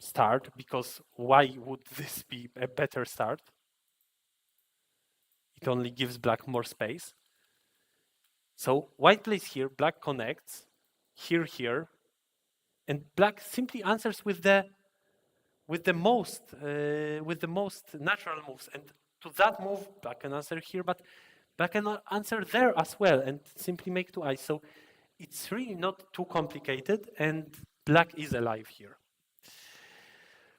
start, because why would this be a better start? It only gives black more space. So white plays here, black connects, here, and black simply answers with the most natural moves. And to that move, black can answer here, but black can answer there as well and simply make two eyes. So it's really not too complicated, and black is alive here.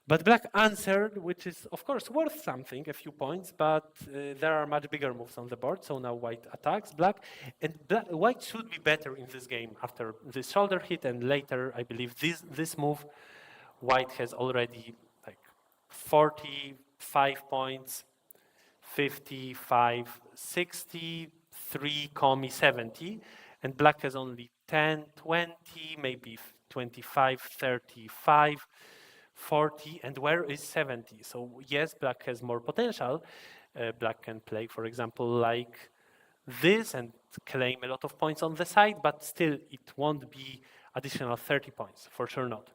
But black answered, which is of course worth something, a few points, but there are much bigger moves on the board. So now white attacks black, and white should be better in this game after this shoulder hit, and later, I believe this move, white has already like 45 points, 55, 63, 70, and black has only 10, 20, maybe 25, 35, 40, and where is 70? So yes, black has more potential. Black can play, for example, like this and claim a lot of points on the side, but still it won't be additional 30 points, for sure not.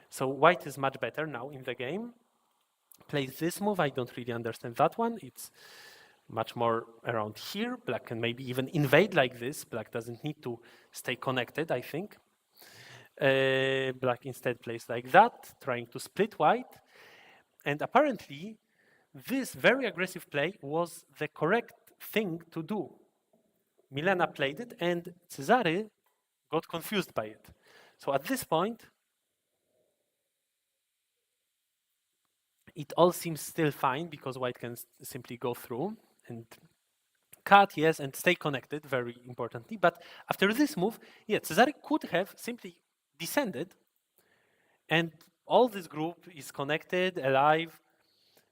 So white is much better now in the game. Plays this move, I don't really understand that one. It's much more around here. Black can maybe even invade like this. Black doesn't need to stay connected, I think. Black instead plays like that, trying to split white. And apparently, this very aggressive play was the correct thing to do. Milena played it, and Cezary got confused by it. So at this point, it all seems still fine because white can simply go through and cut, yes, and stay connected, very importantly. But after this move, yeah, Cezary could have simply descended, and all this group is connected, alive,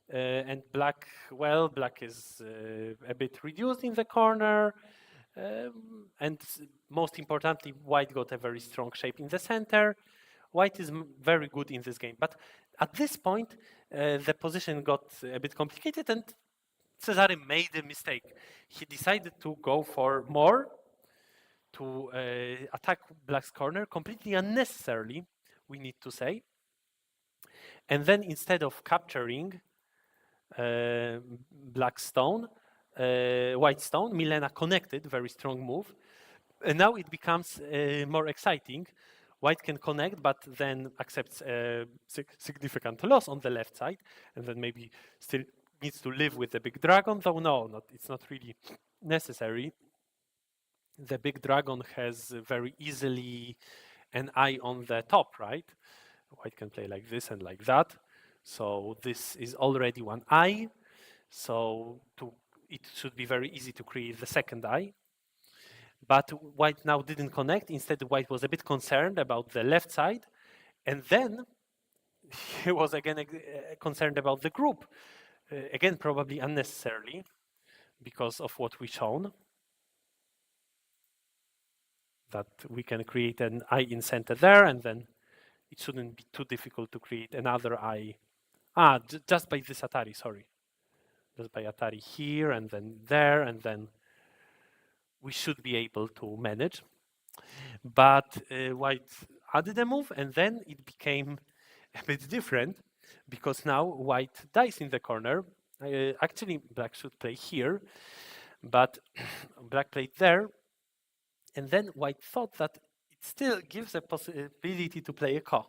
and black, well, black is a bit reduced in the corner, and most importantly, white got a very strong shape in the center. White is very good in this game, but at this point, the position got a bit complicated, and Cezary made a mistake. He decided to go for more, to attack black's corner completely unnecessarily, we need to say. And then instead of capturing black stone, white stone, Milena connected, very strong move. And now it becomes more exciting. White can connect, but then accepts a significant loss on the left side, and then maybe still needs to live with the big dragon, though no, it's not really necessary. The big dragon has very easily an eye on the top, right? White can play like this and like that. So this is already one eye. So it should be very easy to create the second eye. But white now didn't connect. Instead, white was a bit concerned about the left side. And then he was again concerned about the group. Again, probably unnecessarily because of what we shown. That we can create an eye in center there, and then it shouldn't be too difficult to create another eye. Just by this Atari, sorry. Just by Atari here, and then there, and then we should be able to manage. But white added a move, and then it became a bit different because now white dies in the corner. Actually, black should play here, but black played there, and then white thought that it still gives a possibility to play a ko.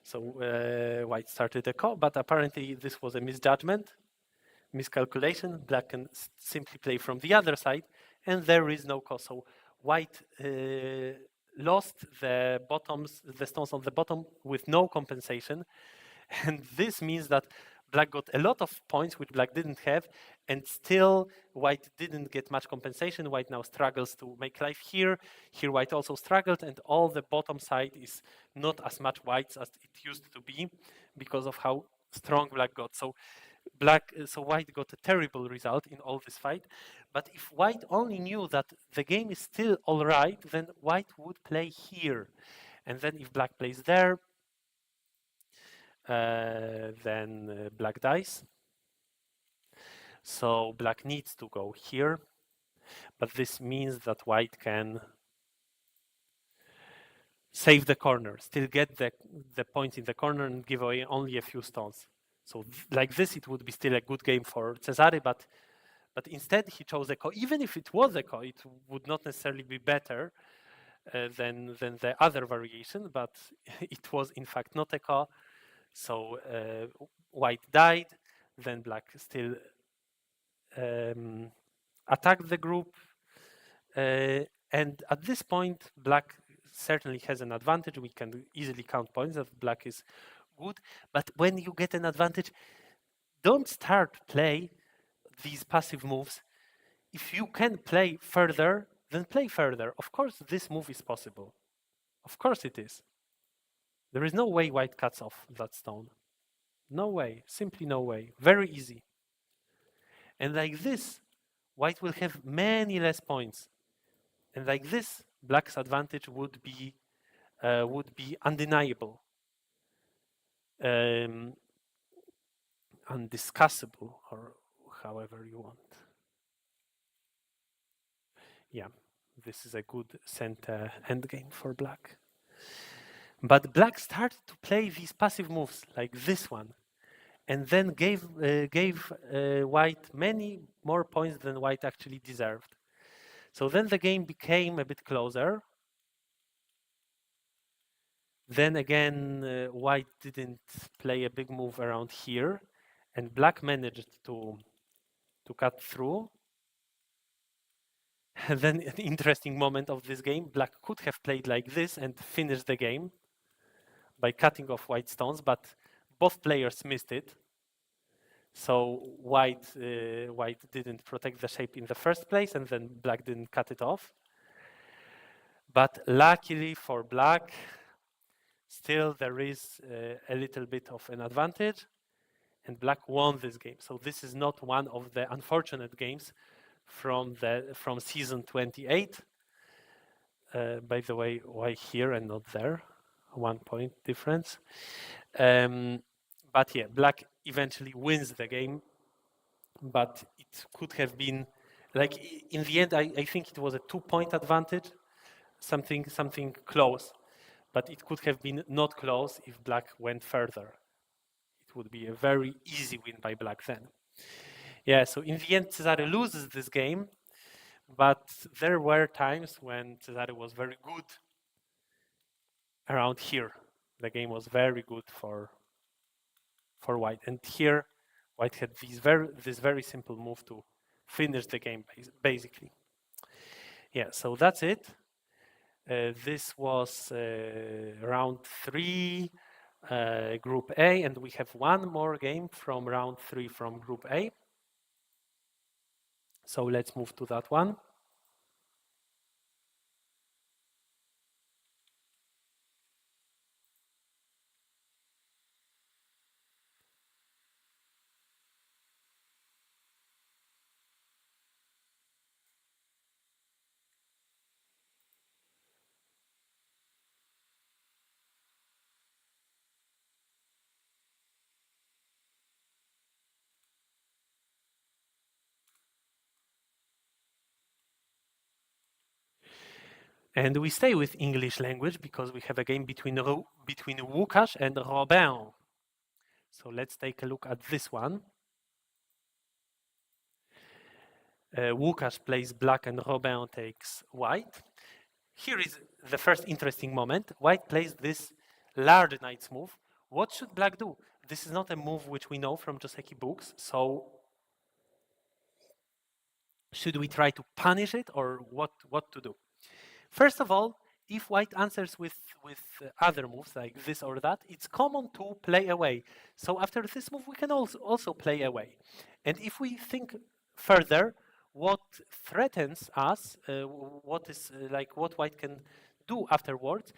So white started a ko, but apparently this was a misjudgment, miscalculation. Black can simply play from the other side, and there is no ko. So white lost the stones on the bottom with no compensation, and this means that black got a lot of points which black didn't have, and still white didn't get much compensation. White now struggles to make life here. Here white also struggled, and all the bottom side is not as much white as it used to be because of how strong black got. So white got a terrible result in all this fight. But if white only knew that the game is still all right, then white would play here. And then if black plays there, then black dies. So black needs to go here, but this means that white can save the corner, still get the points in the corner and give away only a few stones. So like this, it would be still a good game for Cesare, but instead he chose a ko. Even if it was a ko, it would not necessarily be better than the other variation, but it was in fact not a ko. So white died, then black still attacked the group. And at this point, black certainly has an advantage. We can easily count points that black is good. But when you get an advantage, don't start play these passive moves. If you can play further, then play further. Of course, this move is possible. Of course it is. There is no way white cuts off that stone. No way, simply no way. Very easy. And like this, white will have many less points. And like this, black's advantage would be undeniable, undiscussable, or however you want. Yeah, this is a good center endgame for black. But black started to play these passive moves like this one, and then gave white many more points than white actually deserved. So then the game became a bit closer. Then again, white didn't play a big move around here, and black managed to cut through. And then an interesting moment of this game, black could have played like this and finished the game by cutting off white stones, but both players missed it. So white didn't protect the shape in the first place, and then black didn't cut it off. But luckily for black, still there is a little bit of an advantage, and black won this game. So this is not one of the unfortunate games from season 28. By the way, why here and not there? 1 point difference. But yeah, black eventually wins the game, but it could have been, like, in the end, I think it was a 2-point advantage, something close, but it could have been not close if black went further. It would be a very easy win by black then. Yeah, so in the end, Cesare loses this game, but there were times when Cesare was very good around here. The game was very good for white, and here White had this very simple move to finish the game, basically. Yeah, so that's it. This was round 3, Group A, and we have one more game from round 3 from Group A. So let's move to that one. And we stay with English language because we have a game between Łukasz and Robin. So let's take a look at this one. Łukasz plays black and Robin takes white. Here is the first interesting moment. White plays this large knight's move. What should black do? This is not a move which we know from Joseki books, so should we try to punish it or what to do? First of all, if white answers with other moves like this or that, it's common to play away. So after this move, we can also play away. And if we think further, what threatens us, what is like what white can do afterwards,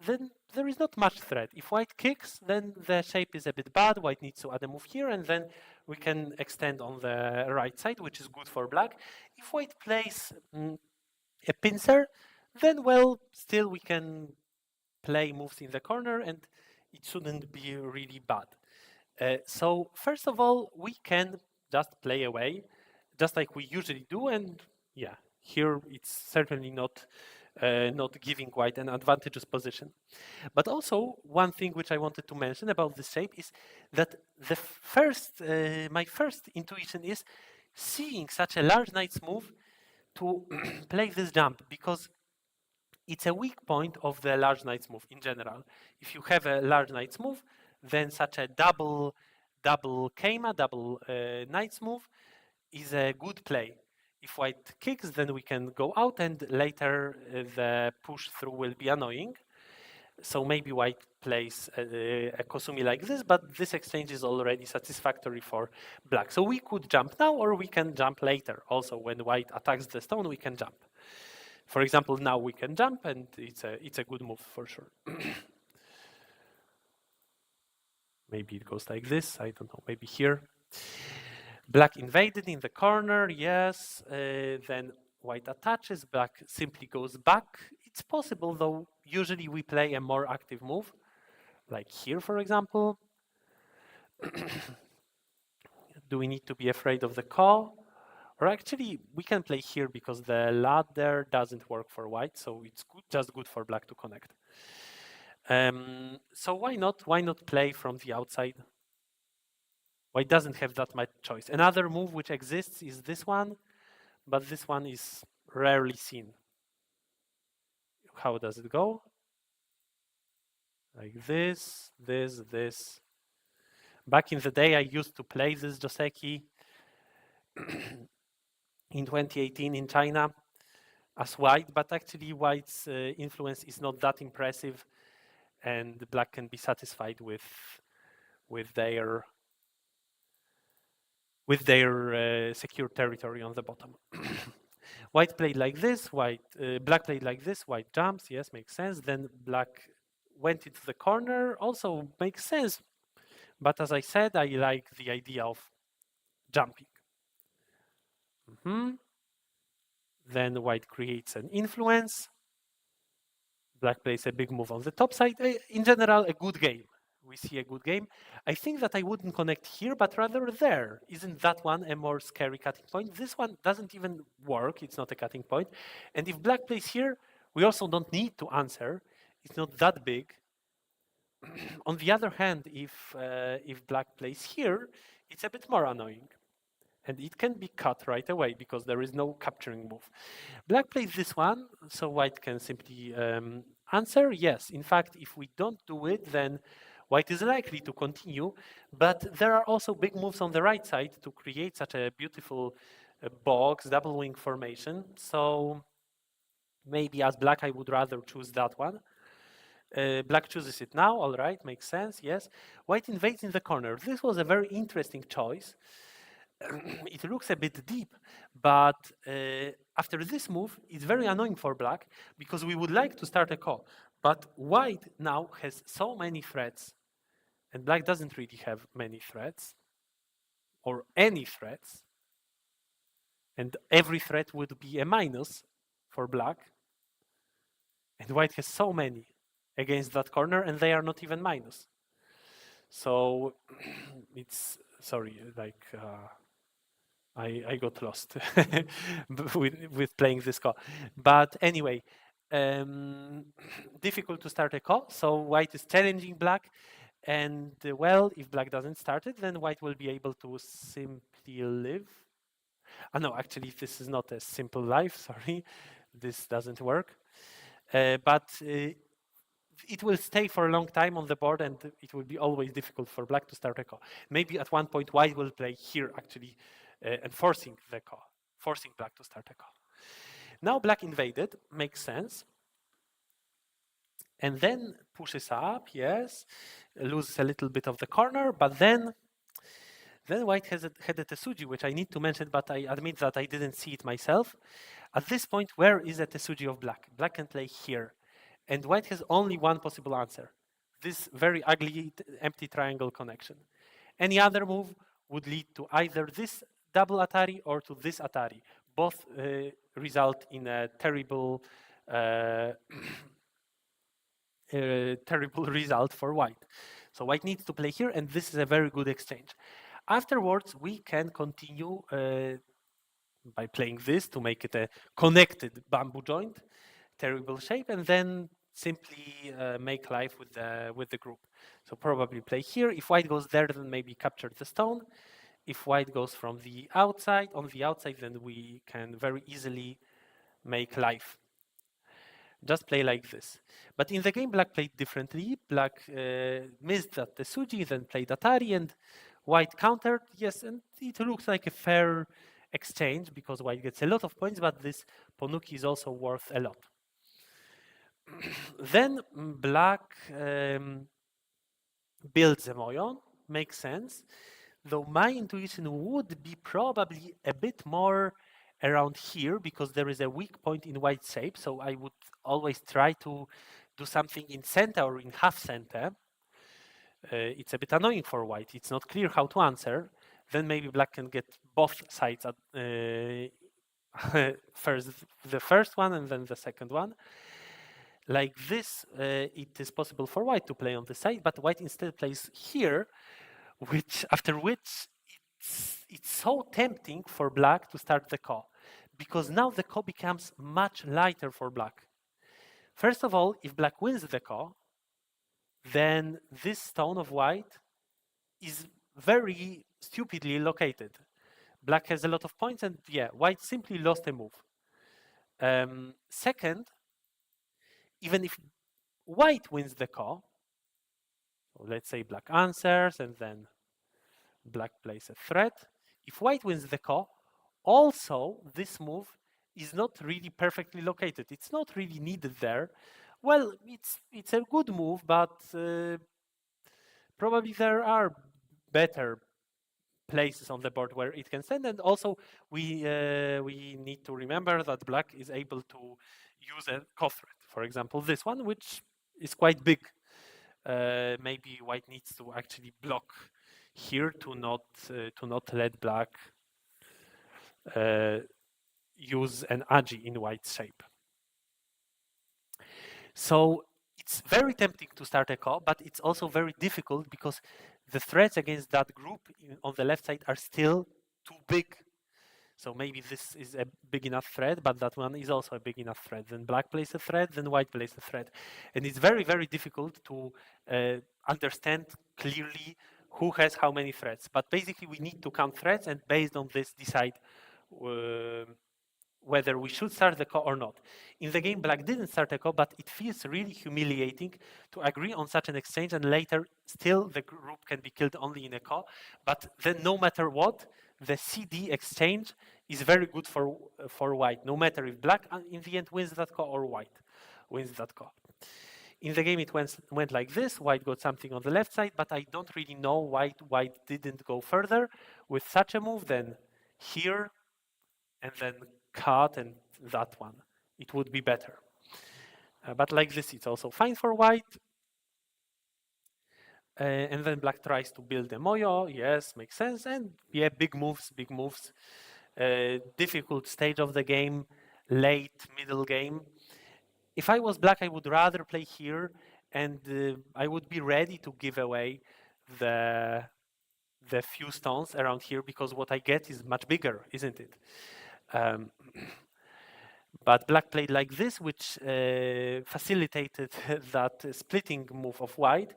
then there is not much threat. If white kicks, then the shape is a bit bad. White needs to add a move here, and then we can extend on the right side, which is good for black. If white plays a pincer, then well, still we can play moves in the corner, and it shouldn't be really bad. So first of all, we can just play away, just like we usually do, and yeah, here it's certainly not giving white an advantageous position. But also, one thing which I wanted to mention about this shape is that my first intuition is seeing such a large knight's move to play this jump, because it's a weak point of the large knight's move in general. If you have a large knight's move, then such a double keima, double knight's move is a good play. If white kicks, then we can go out, and later the push through will be annoying. So maybe white plays a Kosumi like this, but this exchange is already satisfactory for black. So we could jump now, or we can jump later. Also, when white attacks the stone, we can jump. For example, now we can jump, and it's a good move for sure. Maybe it goes like this, I don't know, maybe here. Black invaded in the corner, yes, then white attaches, black simply goes back. It's possible, though usually we play a more active move, like here, for example. Do we need to be afraid of the call? Or actually, we can play here because the ladder doesn't work for white, so it's just good for black to connect. So why not play from the outside? White doesn't have that much choice. Another move which exists is this one, but this one is rarely seen. How does it go? Like this, this. Back in the day, I used to play this Joseki in 2018 in China as white, but actually white's influence is not that impressive, and black can be satisfied with their secure territory on the bottom. White played like this, black played like this, white jumps, yes, makes sense. Then black went into the corner, also makes sense. But as I said, I like the idea of jumping. Then white creates an influence. Black plays a big move on the top side. In general, a good game. We see a good game. I think that I wouldn't connect here, but rather there. Isn't that one a more scary cutting point? This one doesn't even work. It's not a cutting point. And if black plays here, we also don't need to answer. It's not that big. On the other hand, if black plays here, it's a bit more annoying. And it can be cut right away because there is no capturing move. Black plays this one, so white can simply answer. Yes, in fact, if we don't do it, then white is likely to continue, but there are also big moves on the right side to create such a beautiful box, double wing formation. So maybe as black, I would rather choose that one. Black chooses it now, all right, makes sense, yes. White invades in the corner. This was a very interesting choice. It looks a bit deep, but after this move, it's very annoying for black because we would like to start a call. But white now has so many threats, and black doesn't really have many threats or any threats. And every threat would be a minus for black. And white has so many against that corner, and they are not even minus. So it's, sorry, like I got lost with playing this call. But anyway, difficult to start a call. So white is challenging black. And well, if black doesn't start it, then white will be able to simply live. No, actually, this is not a simple life. Sorry, this doesn't work. But it will stay for a long time on the board, and it will be always difficult for black to start a call. Maybe at one point, white will play here, actually, and forcing the call, forcing black to start a call. Now black invaded, makes sense. And then pushes up, yes, loses a little bit of the corner, but then white had a Tesuji, which I need to mention, but I admit that I didn't see it myself. At this point, where is the Tesuji of black? Black can play here. And white has only one possible answer. This very ugly empty triangle connection. Any other move would lead to either this double Atari or to this Atari. Both result in a terrible terrible result for white. So white needs to play here, and this is a very good exchange. Afterwards, we can continue by playing this to make it a connected bamboo joint, terrible shape, and then simply make life with the group. So probably play here. If white goes there, then maybe capture the stone. If white goes from the outside, on the outside, then we can very easily make life. Just play like this. But in the game, black played differently. Black missed that Tesuji, then played Atari, and white countered. Yes, and it looks like a fair exchange because white gets a lot of points, but this Ponuki is also worth a lot. Then black builds a Moyon, makes sense. Though my intuition would be probably a bit more around here because there is a weak point in white shape. So I would always try to do something in center or in half center. It's a bit annoying for white. It's not clear how to answer. Then maybe black can get both sides at first the first one and then the second one. Like this, it is possible for white to play on the side, but white instead plays here, after which it's so tempting for black to start the ko, because now the ko becomes much lighter for black. First of all, if black wins the ko, then this stone of white is very stupidly located. Black has a lot of points, and yeah, white simply lost a move. Second, even if white wins the ko, so let's say black answers and then black plays a threat. If white wins the ko, also this move is not really perfectly located. It's not really needed there. Well, it's a good move, but probably there are better places on the board where it can stand. And also we need to remember that black is able to use a ko threat. For example, this one, which is quite big. Maybe white needs to actually block here to not let black use an aji in white shape. So it's very tempting to start a ko, but it's also very difficult because the threats against that group on the left side are still too big. So maybe this is a big enough threat, but that one is also a big enough threat. Then black plays a threat, then white plays a threat. And it's very, very difficult to understand clearly who has how many threats. But basically, we need to count threats, and based on this, decide whether we should start the ko or not. In the game, black didn't start a ko, but it feels really humiliating to agree on such an exchange, and later still the group can be killed only in a ko. But then no matter what, the CD exchange is very good for white, no matter if black in the end wins that ko or white wins that ko. In the game, it went like this. White got something on the left side, but I don't really know why white didn't go further with such a move. Then here, and then cut, and that one. It would be better. But like this, it's also fine for white. And then black tries to build a moyo. Yes, makes sense. And yeah, big moves, big moves. Difficult stage of the game, late, middle game. If I was black, I would rather play here, and I would be ready to give away the few stones around here, because what I get is much bigger, isn't it? But black played like this, which facilitated that splitting move of white,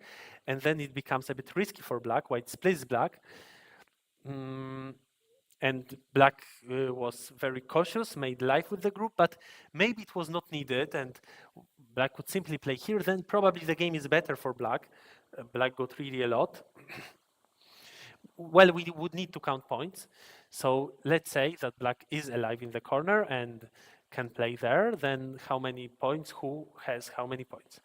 and then it becomes a bit risky for black. White splits black. And black was very cautious, made life with the group, but maybe it was not needed, and black could simply play here. Then probably the game is better for black. Black got really a lot. Well, we would need to count points. So let's say that black is alive in the corner and can play there. Then how many points? Who has how many points?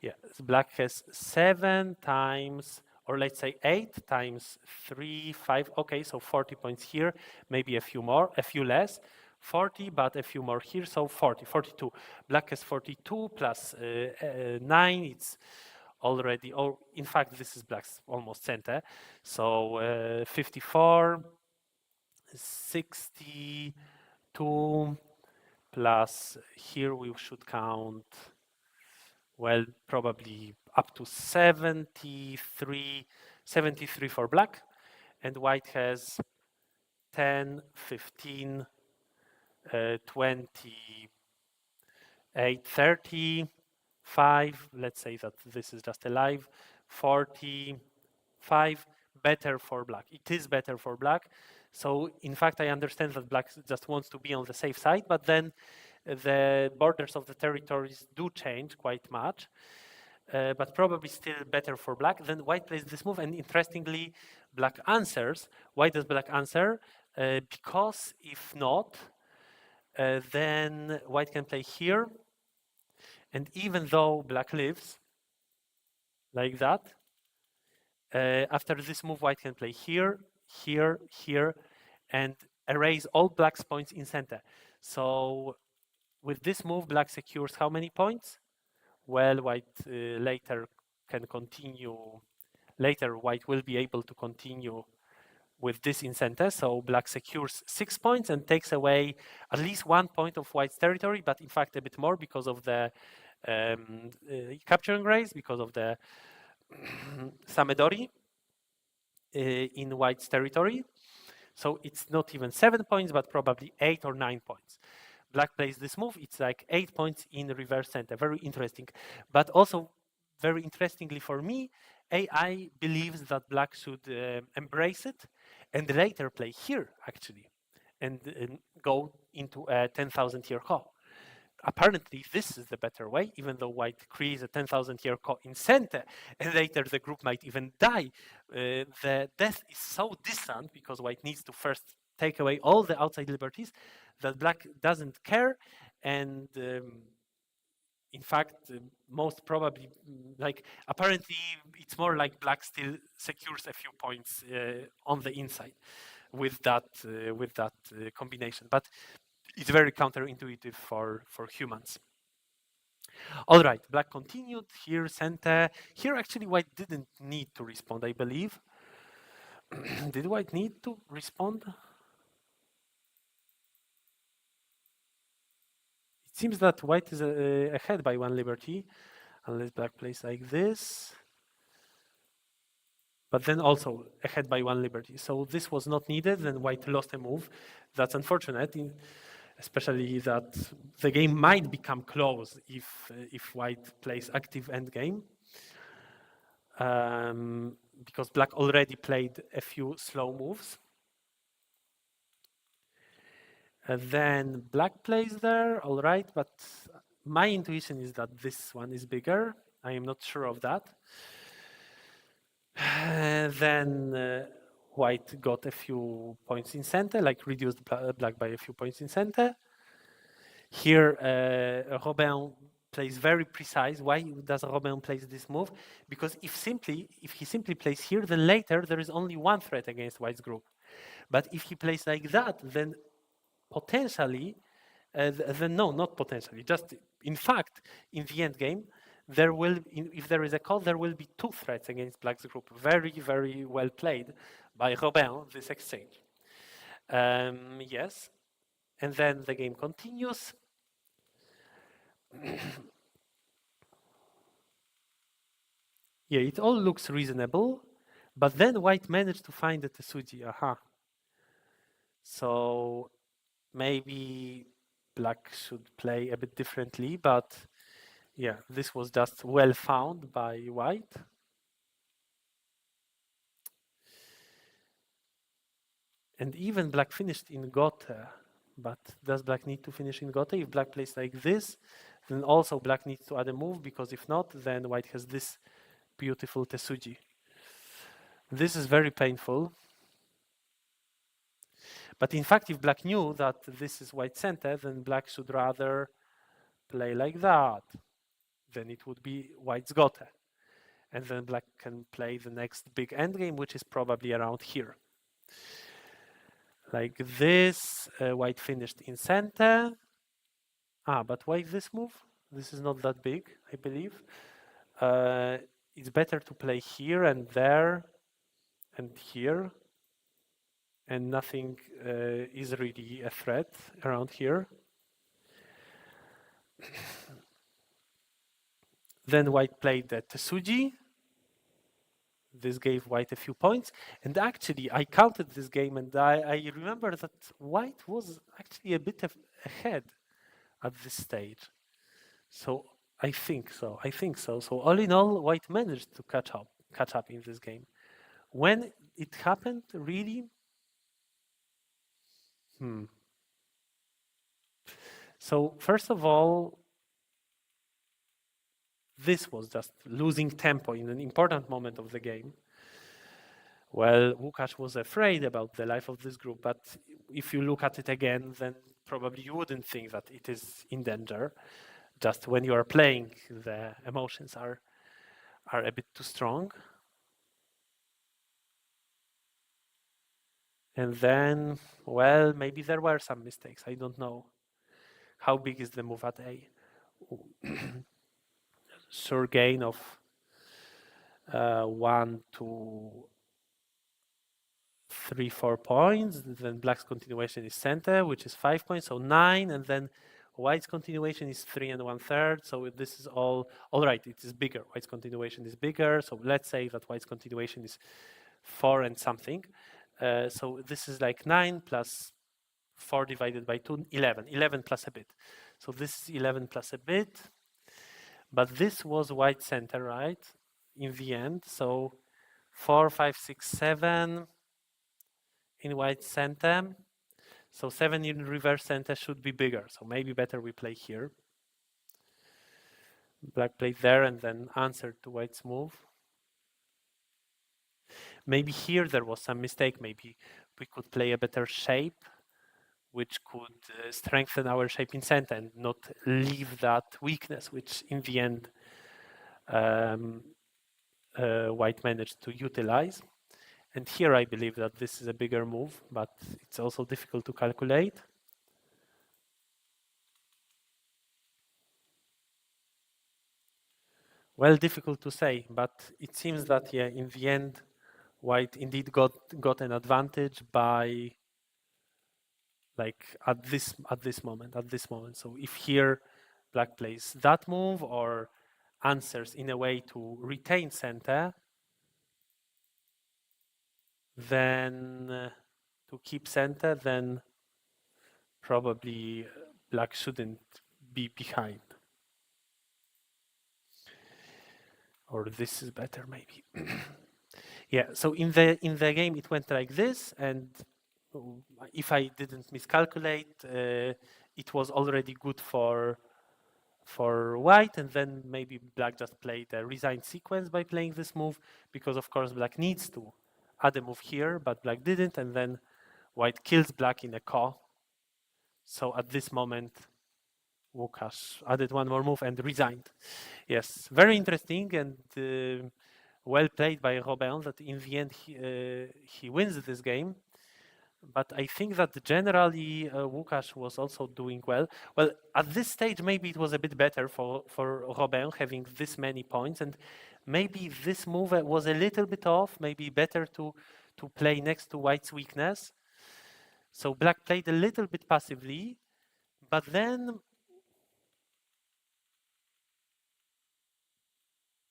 Yeah, black has 7 times, or let's say 8 times 3, 5. Okay, so 40 points here, maybe a few more, a few less. 40, but a few more here, so 40, 42. Black has 42 plus 9, it's already, or in fact, this is black's almost center. So 54, 62, plus here we should count, well, probably up to 73, 73 for black, and white has 10, 15, 28, 30, 5, let's say that this is just alive, 45, better for black. It is better for black. So in fact, I understand that black just wants to be on the safe side, but then the borders of the territories do change quite much. But probably still better for black. Then white plays this move, and interestingly, black answers. Why does black answer? Because if not, then white can play here. And even though black lives, like that, after this move, white can play here, here, here, and erase all black's points in center. So with this move, black secures how many points? Well, white later can continue. Later, white will be able to continue with this in center. So black secures 6 points and takes away at least 1 point of white's territory, but in fact a bit more because of the capturing race, because of the Samedori in white's territory. So it's not even 7 points, but probably 8 or 9 points. Black plays this move, it's like 8 points in reverse center. Very interesting. But also, very interestingly for me, AI believes that black should embrace it and later play here, actually, and go into a 10,000 year call. Apparently, this is the better way, even though white creates a 10,000 year call in center, and later the group might even die. The death is so distant because white needs to first take away all the outside liberties that black doesn't care, and in fact, most probably, like apparently, it's more like black still secures a few points on the inside with that combination, but it's very counterintuitive for humans. All right, black continued here, center. Here, actually, white didn't need to respond, I believe. Did white need to respond? It seems that white is ahead by 1 liberty, unless black plays like this. But then also ahead by 1 liberty. So this was not needed, then white lost a move. That's unfortunate, especially that the game might become close if white plays active endgame. Because black already played a few slow moves. Then black plays there, all right, but my intuition is that this one is bigger. I am not sure of that. Then white got a few points in center, like reduced black by a few points in center. Here, Robin plays very precise. Why does Robin plays this move? Because if he simply plays here, then later there is only one threat against white's group. But if he plays like that, then potentially, then no, not potentially, just in fact, in the end game, there will, if there is a call, there will be two threats against black's group. Very, very well played by Robin, this exchange. Yes, and then the game continues. Yeah, it all looks reasonable, but then white managed to find the Tesuji. Aha. So maybe black should play a bit differently, but yeah, this was just well found by white. And even black finished in Gote, but does black need to finish in Gote? If black plays like this, then also black needs to add a move, because if not, then white has this beautiful Tesuji. This is very painful. But in fact, if black knew that this is white center, then black should rather play like that. Then it would be white's Gote. And then black can play the next big endgame, which is probably around here. Like this, white finished in center. But why this move? This is not that big, I believe. It's better to play here and there and here. And nothing is really a threat around here. Then white played the Tesuji. This gave white a few points. And actually, I counted this game, and I remember that white was actually a bit ahead at this stage. So I think so. I think so. So all in all, white managed to catch up in this game. When it happened, really? So first of all, this was just losing tempo in an important moment of the game. Well, Łukasz was afraid about the life of this group, but if you look at it again, then probably you wouldn't think that it is in danger. Just when you are playing, the emotions are a bit too strong. And then, well, maybe there were some mistakes. I don't know. How big is the move at A? Sure gain of 1, 2, 3, 4 points. Then black's continuation is center, which is 5 points, so 9. And then white's continuation is 3 and 1/3. So this is all right. It is bigger. White's continuation is bigger. So let's say that white's continuation is 4 and something. So this is like 9 plus 4 divided by 2, 11. 11 plus a bit. So this is 11 plus a bit. But this was white center, right? In the end. So 4, 5, 6, 7 in white center. So 7 in reverse center should be bigger. So maybe better we play here. Black played there and then answered to white's move. Maybe here there was some mistake. Maybe we could play a better shape, which could strengthen our shape in center and not leave that weakness, which in the end white managed to utilize. And here I believe that this is a bigger move, but it's also difficult to calculate. Well, difficult to say, but it seems that, yeah, in the end, white indeed got an advantage by, like, at this moment. So if here black plays that move or answers in a way to retain center, then to keep center, then probably black shouldn't be behind. Or this is better maybe. Yeah, so in the game it went like this, and if I didn't miscalculate, it was already good for white, and then maybe black just played a resigned sequence by playing this move, because of course black needs to add a move here, but black didn't, and then white kills black in a ko. So at this moment, Łukasz added one more move and resigned. Yes, very interesting and well played by Robin, that in the end he wins this game. But I think that generally Łukasz was also doing well. Well, at this stage, maybe it was a bit better for Robin having this many points, and maybe this move was a little bit off, maybe better to play next to white's weakness. So black played a little bit passively, but then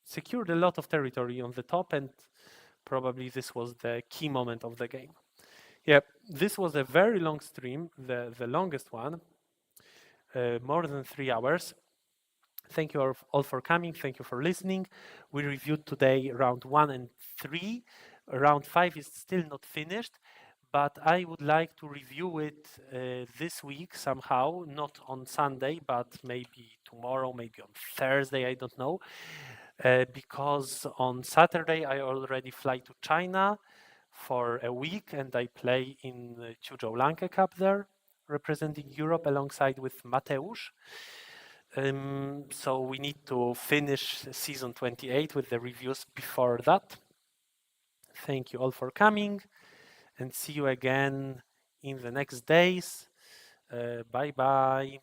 secured a lot of territory on the top, and probably this was the key moment of the game. Yeah, this was a very long stream, the longest one, more than 3 hours. Thank you all for coming. Thank you for listening. We reviewed today round 1 and 3. Round 5 is still not finished, but I would like to review it this week somehow, not on Sunday, but maybe tomorrow, maybe on Thursday, I don't know. Because on Saturday I already fly to China for a week, and I play in the Chuzhou Lanka Cup there, representing Europe alongside with Mateusz. So we need to finish season 28 with the reviews before that. Thank you all for coming, and see you again in the next days. Bye bye.